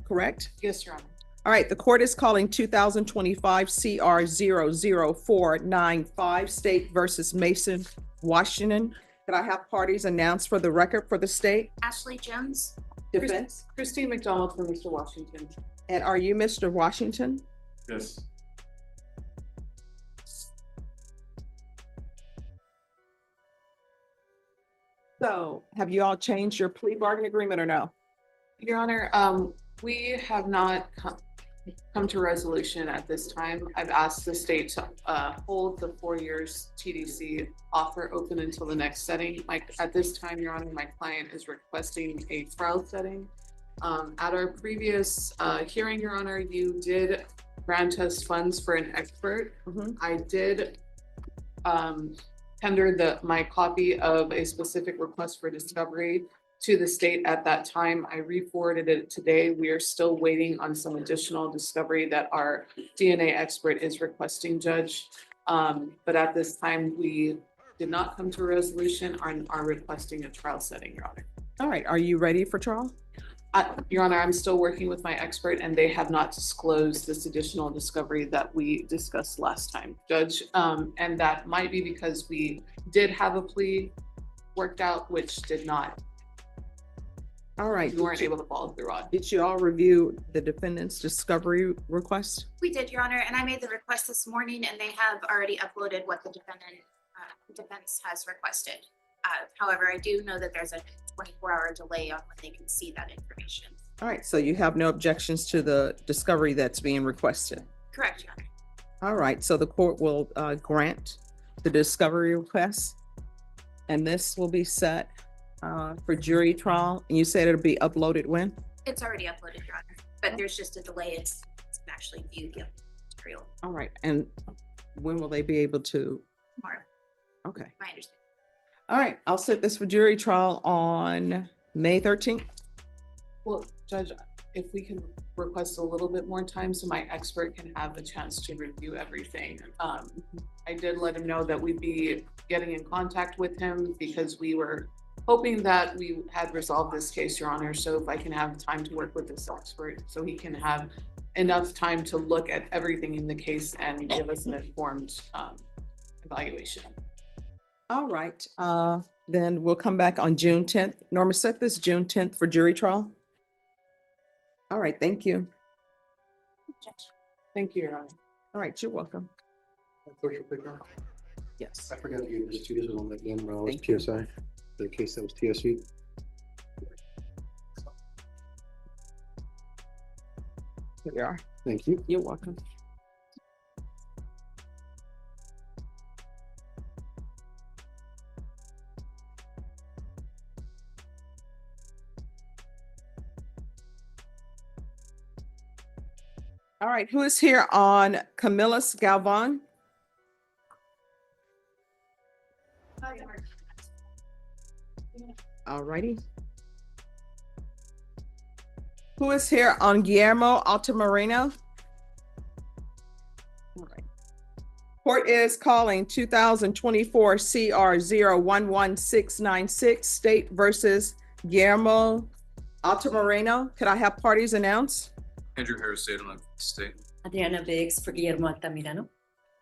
correct? Yes, Your Honor. All right, the court is calling 2025 CR 00495 State versus Mason, Washington. Could I have parties announced for the record for the state? Ashley Jones. Defense. Christine McDonald for Mr. Washington. And are you Mr. Washington? Yes. So have you all changed your plea bargain agreement or no? Your Honor, we have not come to resolution at this time. I've asked the state to hold the 4 years TDC offer open until the next setting. At this time, Your Honor, my client is requesting a trial setting. At our previous hearing, Your Honor, you did grant us funds for an expert. I did tender my copy of a specific request for discovery to the state at that time. I re-forwarded it today. We are still waiting on some additional discovery that our DNA expert is requesting, Judge. But at this time, we did not come to a resolution and are requesting a trial setting, Your Honor. All right, are you ready for trial? Your Honor, I'm still working with my expert and they have not disclosed this additional discovery that we discussed last time, Judge. And that might be because we did have a plea worked out, which did not. All right. We weren't able to follow through on. Did you all review the defendant's discovery request? We did, Your Honor, and I made the request this morning and they have already uploaded what the defense has requested. However, I do know that there's a 24-hour delay on when they can see that information. All right, so you have no objections to the discovery that's being requested? Correct, Your Honor. All right, so the court will grant the discovery request. And this will be set for jury trial. And you said it'll be uploaded when? It's already uploaded, Your Honor, but there's just a delay. It's actually viewed the material All right, and when will they be able to? tomorrow. Okay. My understanding. All right, I'll set this for jury trial on May 13th. Well, Judge, if we can request a little bit more time so my expert can have a chance to review everything. I did let him know that we'd be getting in contact with him because we were hoping that we had resolved this case, Your Honor. So if I can have time to work with this expert so he can have enough time to look at everything in the case and give us an informed evaluation. All right, then we'll come back on June 10th. Norma, set this June 10th for jury trial. All right, thank you. Thank you, Your Honor. All right, you're welcome. Yes. I forgot to give this to you. This was on that one when I was PSI, the case that was TSC. Here we are. Thank you. You're welcome. All right, who is here on Camillus Galvan? All righty. Who is here on Guillermo Altamirano? All right. Court is calling 2024 CR 011696 State versus Guillermo Altamirano. Could I have parties announced? Andrew Harris, State on the State. Adriana Biggs for Guillermo Altamirano.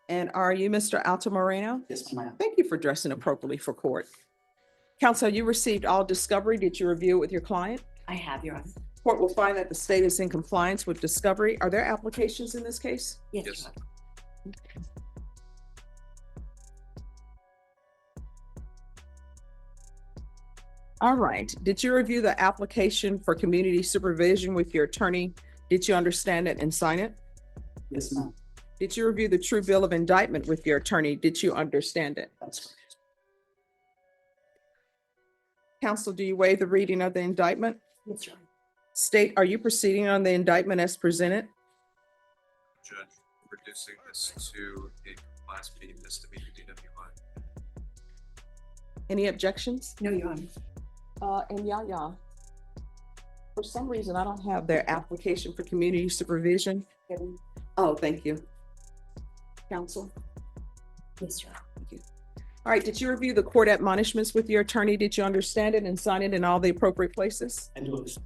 And are you Mr. Altamirano? Yes, ma'am. Thank you for dressing appropriately for court. Counsel, you received all discovery. Did you review it with your client? I have, Your Honor. Court will find that the state is in compliance with discovery. Are there applications in this case? Yes, Yes. Your Honor. All right. Did you review the application for community supervision with your attorney? Did you understand it and sign it? Yes, ma'am. Did you review the true bill of indictment with your attorney? Did you understand it? That's correct. Counsel, do you waive the reading of the indictment? Yes, Your Honor. State, are you proceeding on the indictment as presented? Judge, reducing this to a Class B misdemeanor DWI. Any objections? No, Your Honor. And Yaya, for some reason, I don't have their application for community supervision. Oh, thank you. Counsel? Yes, Your Honor. Thank you. All right, did you review the court admonishments with your attorney? Did you understand it and sign it in all the appropriate places? I do understand.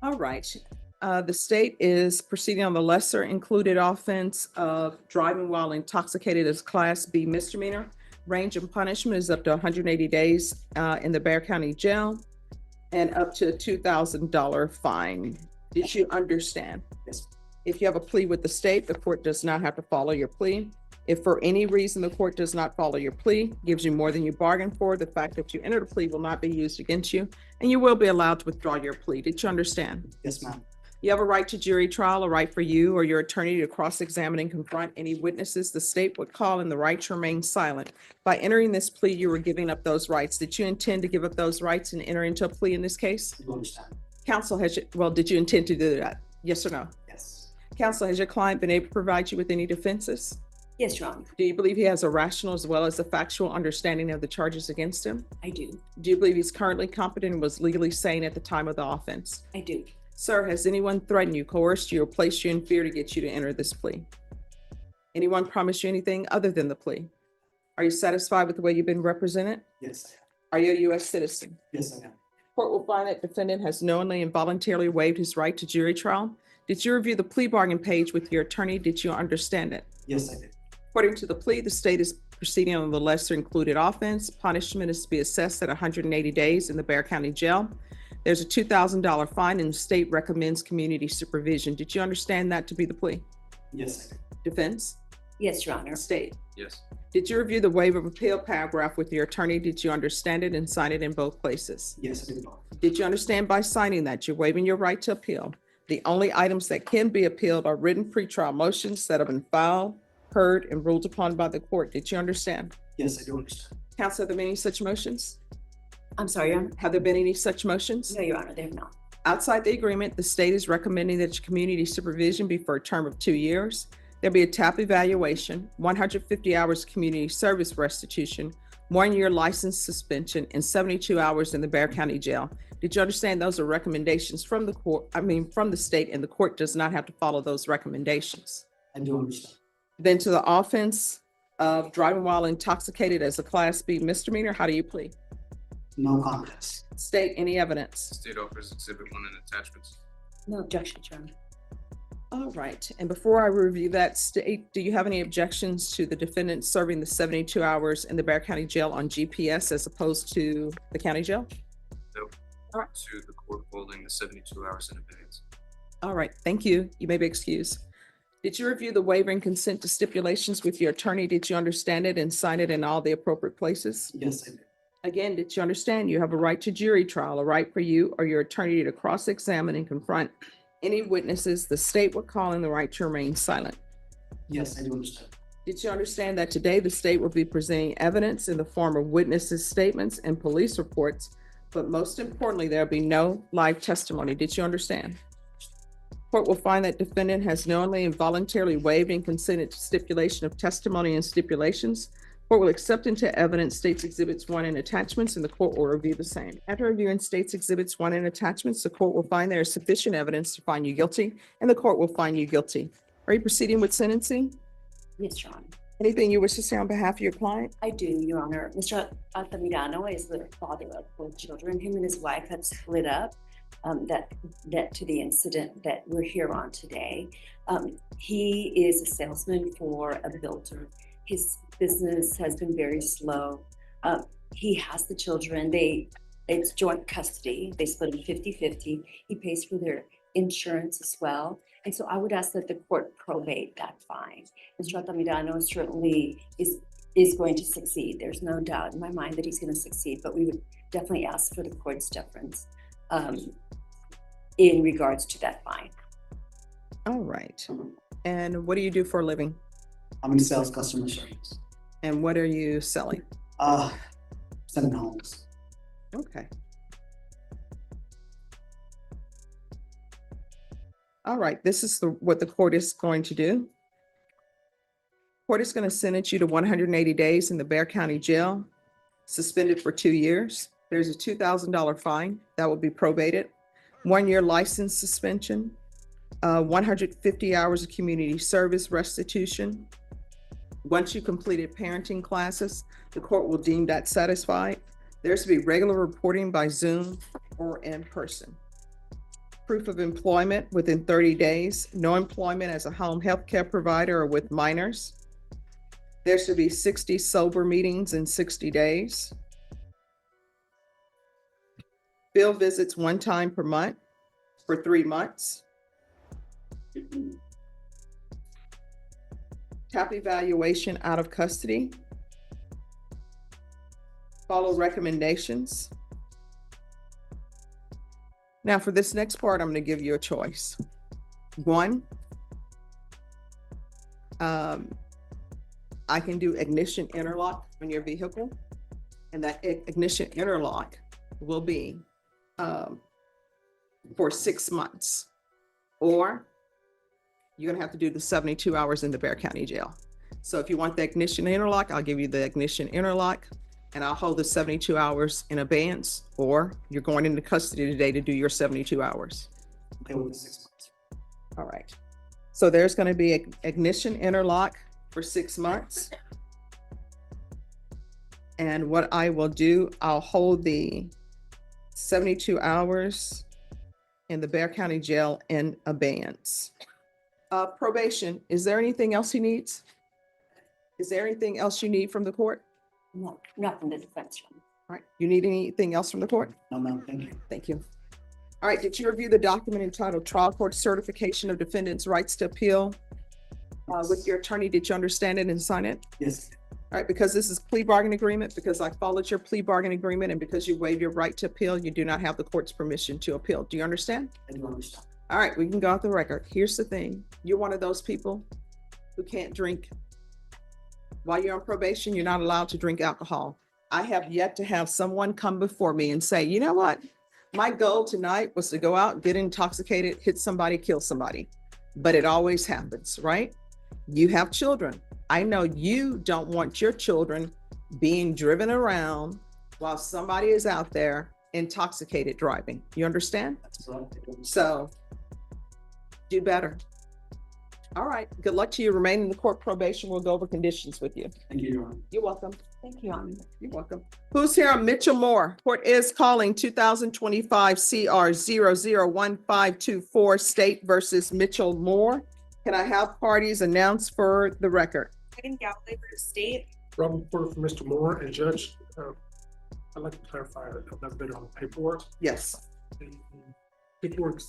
All right. The state is proceeding on the lesser included offense of driving while intoxicated as Class B misdemeanor. Range of punishment is up to 180 days in the Bexar County Jail and up to a $2,000 fine. Did you understand? Yes. If you have a plea with the state, the court does not have to follow your plea. If for any reason the court does not follow your plea, gives you more than you bargained for, the fact that you entered a plea will not be used against you, and you will be allowed to withdraw your plea. Did you understand? Yes, ma'am. You have a right to jury trial, a right for you or your attorney to cross-examine and confront any witnesses the state would call, and the right to remain silent. By entering this plea, you were giving up those rights. Did you intend to give up those rights and enter into a plea in this case? I do understand. Counsel, did you intend to do that? Yes or no? Yes. Counsel, has your client been able to provide you with any defenses? Yes, Your Honor. Do you believe he has a rational as well as a factual understanding of the charges against him? I do. Do you believe he's currently competent and was legally sane at the time of the offense? I do. Sir, has anyone threatened you, coerced you, or placed you in fear to get you to enter this plea? Anyone promised you anything other than the plea? Are you satisfied with the way you've been represented? Yes, Are you a U.S. citizen? yes, I am. Court will find that defendant has knowingly and voluntarily waived his right to jury trial. Did you review the plea bargain page with your attorney? Did you understand it? Yes, I did. According to the plea, the state is proceeding on the lesser included offense. Punishment is to be assessed at 180 days in the Bexar County Jail. There's a $2,000 fine and the state recommends community supervision. Did you understand that to be the plea? Yes, I did. Defense? Yes, Your Honor. State? Yes. Did you review the waiver of appeal paragraph with your attorney? Did you understand it and sign it in both places? Yes, I did. Did you understand by signing that you're waiving your right to appeal? The only items that can be appealed are written pretrial motions that have been filed, heard, and ruled upon by the court. Did you understand? Yes, I do understand. Counsel, have there been any such motions? I'm sorry, Your Honor. Have there been any such motions? No, Your Honor, they have not. Outside the agreement, the state is recommending that your community supervision be for a term of 2 years. There'll be a TAP evaluation, 150 hours community service restitution, 1 year license suspension, and 72 hours in the Bear County Jail. Did you understand those are recommendations from the court, from the state, and the court does not have to follow those recommendations? I do understand. Then to the offense of driving while intoxicated as a Class B misdemeanor, how do you plead? No contest. State any evidence. State offers exhibit 1 and attachments. No objection, Chairman. All right, and before I review that, state, do you have any objections to the defendant serving the 72 hours in the Bear County Jail on GPS as opposed to the county jail? No. All right. To the court holding the 72 hours in advance. All right, thank you. You may be excused. Did you review the waiver and consent to stipulations with your attorney? Did you understand it and sign it in all the appropriate places? Yes, I did. Again, did you understand you have a right to jury trial, a right for you or your attorney to cross-examine and confront any witnesses the state would call in the right to remain silent? Yes, I do understand. Did you understand that today the state will be presenting evidence in the form of witnesses' statements and police reports, but most importantly, there'll be no live testimony? Did you understand? Court will find that defendant has knowingly and voluntarily waived and consented to stipulation of testimony and stipulations. Court will accept into evidence states exhibits 1 and attachments, and the court will review the same. After reviewing states exhibits 1 and attachments, the court will find there is sufficient evidence to find you guilty, and the court will find you guilty. Are you proceeding with sentencing? Yes, Your Honor. Anything you wish to say on behalf of your client? I do, Your Honor. Mr. Altamirano is the father of 4 children. Him and his wife had split up. That led to the incident that we're here on today. He is a salesman for a builder. His business has been very slow. He has the children. It's joint custody. They split him 50-50. He pays for their insurance as well. And so I would ask that the court probate that fine. Mr. Altamirano certainly is going to succeed. There's no doubt in my mind that he's going to succeed, but we would definitely ask for the court's deference in regards to that fine. All right. And what do you do for a living? I'm in sales customer service. And what are you selling? Selling homes. Okay. All right, this is what the court is going to do. Court is going to sentence you to 180 days in the Bear County Jail, suspended for 2 years. There's a $2,000 fine that will be probated, 1 year license suspension, 150 hours of community service restitution. Once you completed parenting classes, the court will deem that satisfied. There's to be regular reporting by Zoom or in person. Proof of employment within 30 days, no employment as a home health care provider or with minors. There should be 60 sober meetings in 60 days. Field visits 1 time per month for 3 months. TAP evaluation out of custody. Follow recommendations. Now for this next part, I'm going to give you a choice. 1, I can do ignition interlock on your vehicle, and that ignition interlock will be for 6 months, or you're gonna have to do the 72 hours in the Bear County Jail. So if you want the ignition interlock, I'll give you the ignition interlock and I'll hold the 72 hours in advance, or you're going into custody today to do your 72 hours. Okay, with the 6 months. All right. So there's gonna be an ignition interlock for 6 months. And what I will do, I'll hold the 72 hours in the Bear County Jail in abeyance. Probation, is there anything else he needs? Is there anything else you need from the court? No, not from the defense. All right, you need anything else from the court? No, ma'am, thank you. Thank you. All right, did you review the document entitled Trial Court Certification of Defendant's Rights to Appeal? With your attorney, did you understand it and sign it? Yes. All right, because this is plea bargain agreement, because I followed your plea bargain agreement, and because you waived your right to appeal, you do not have the court's permission to appeal. Do you understand? I do understand. All right, we can go off the record. Here's the thing. You're one of those people who can't drink. While you're on probation, you're not allowed to drink alcohol. I have yet to have someone come before me and say, you know what? My goal tonight was to go out, get intoxicated, hit somebody, kill somebody. But it always happens, right? You have children. I know you don't want your children being driven around while somebody is out there intoxicated driving. You understand? So do better. All right. Good luck to you. Remain in the court probation. We'll go over conditions with you. Thank you, Your Honor. You're welcome. Thank you, Your Honor. You're welcome. Who's here on Mitchell Moore? Court is calling 2025 CR 001524 State versus Mitchell Moore. Can I have parties announced for the record? Megan Galloway for the state. Robin Porter for Mr. Moore and Judge, I'd like to clarify a little bit on the paperwork. Yes. The paperwork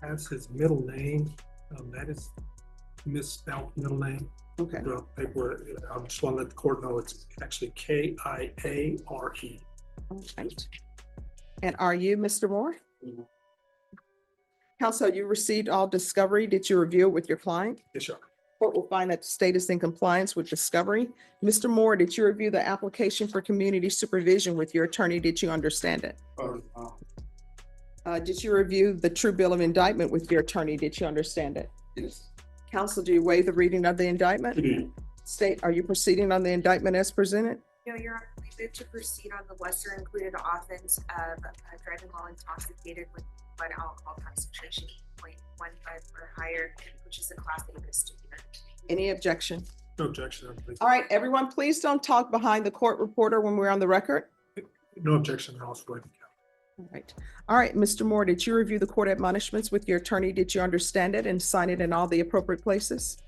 has his middle name, that is misspelled middle name. Okay. The paperwork, I just want to let the court know it's actually Kiare. All right. And are you Mr. Moore? Counsel, you received all discovery. Did you review it with your client? Yes, sir. Court will find that the state is in compliance with discovery. Mr. Moore, did you review the application for community supervision with your attorney? Did you understand it? Did you review the true bill of indictment with your attorney? Did you understand it? Yes. Counsel, do you waive the reading of the indictment? State, are you proceeding on the indictment as presented? No, Your Honor, we bid to proceed on the lesser included offense of driving while intoxicated with blood alcohol concentration 0.15 or higher, which is a class A misdemeanor. Any objection? No objection. I believe. All right, everyone, please don't talk behind the court reporter when we're on the record. No objection. I'll also waive. All right. All right, Mr. Moore, did you review the court admonishments with your attorney? Did you understand it and sign it in all the appropriate places?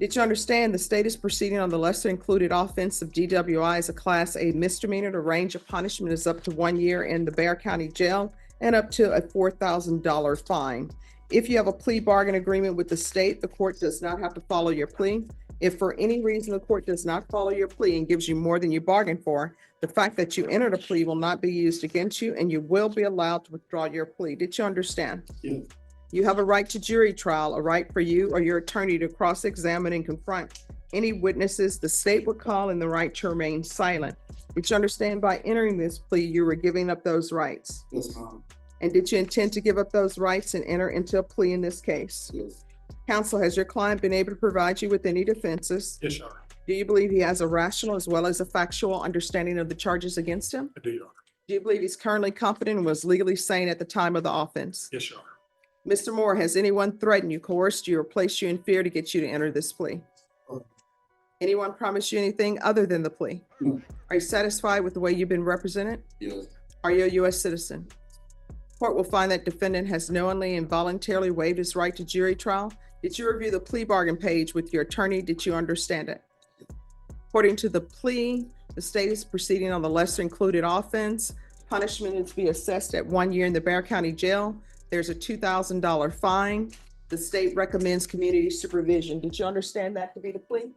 Did you understand the state is proceeding on the lesser included offense of DWI as a class A misdemeanor? The range of punishment is up to 1 year in the Bexar County Jail and up to a $4,000 fine. If you have a plea bargain agreement with the state, the court does not have to follow your plea. If for any reason the court does not follow your plea and gives you more than you bargained for, the fact that you entered a plea will not be used against you and you will be allowed to withdraw your plea. Did you understand? Yes. You have a right to jury trial, a right for you or your attorney to cross-examine and confront any witnesses the state would call, and the right to remain silent. Did you understand by entering this plea, you were giving up those rights? Yes, ma'am. And did you intend to give up those rights and enter into a plea in this case? Yes. Counsel, has your client been able to provide you with any defenses? Yes, sir. Do you believe he has a rational as well as a factual understanding of the charges against him? I do, Your Honor. Do you believe he's currently competent and was legally sane at the time of the offense? Yes, Your Honor. Mr. Moore, has anyone threatened you, coerced you, or placed you in fear to get you to enter this plea? Anyone promised you anything other than the plea? No. Are you satisfied with the way you've been represented? Yes. Are you a U.S. citizen? Court will find that defendant has knowingly and voluntarily waived his right to jury trial. Did you review the plea bargain page with your attorney? Did you understand it? According to the plea, the state is proceeding on the lesser included offense. Punishment is to be assessed at 1 year in the Bexar County Jail. There's a $2,000 fine. The state recommends community supervision. Did you understand that to be the plea?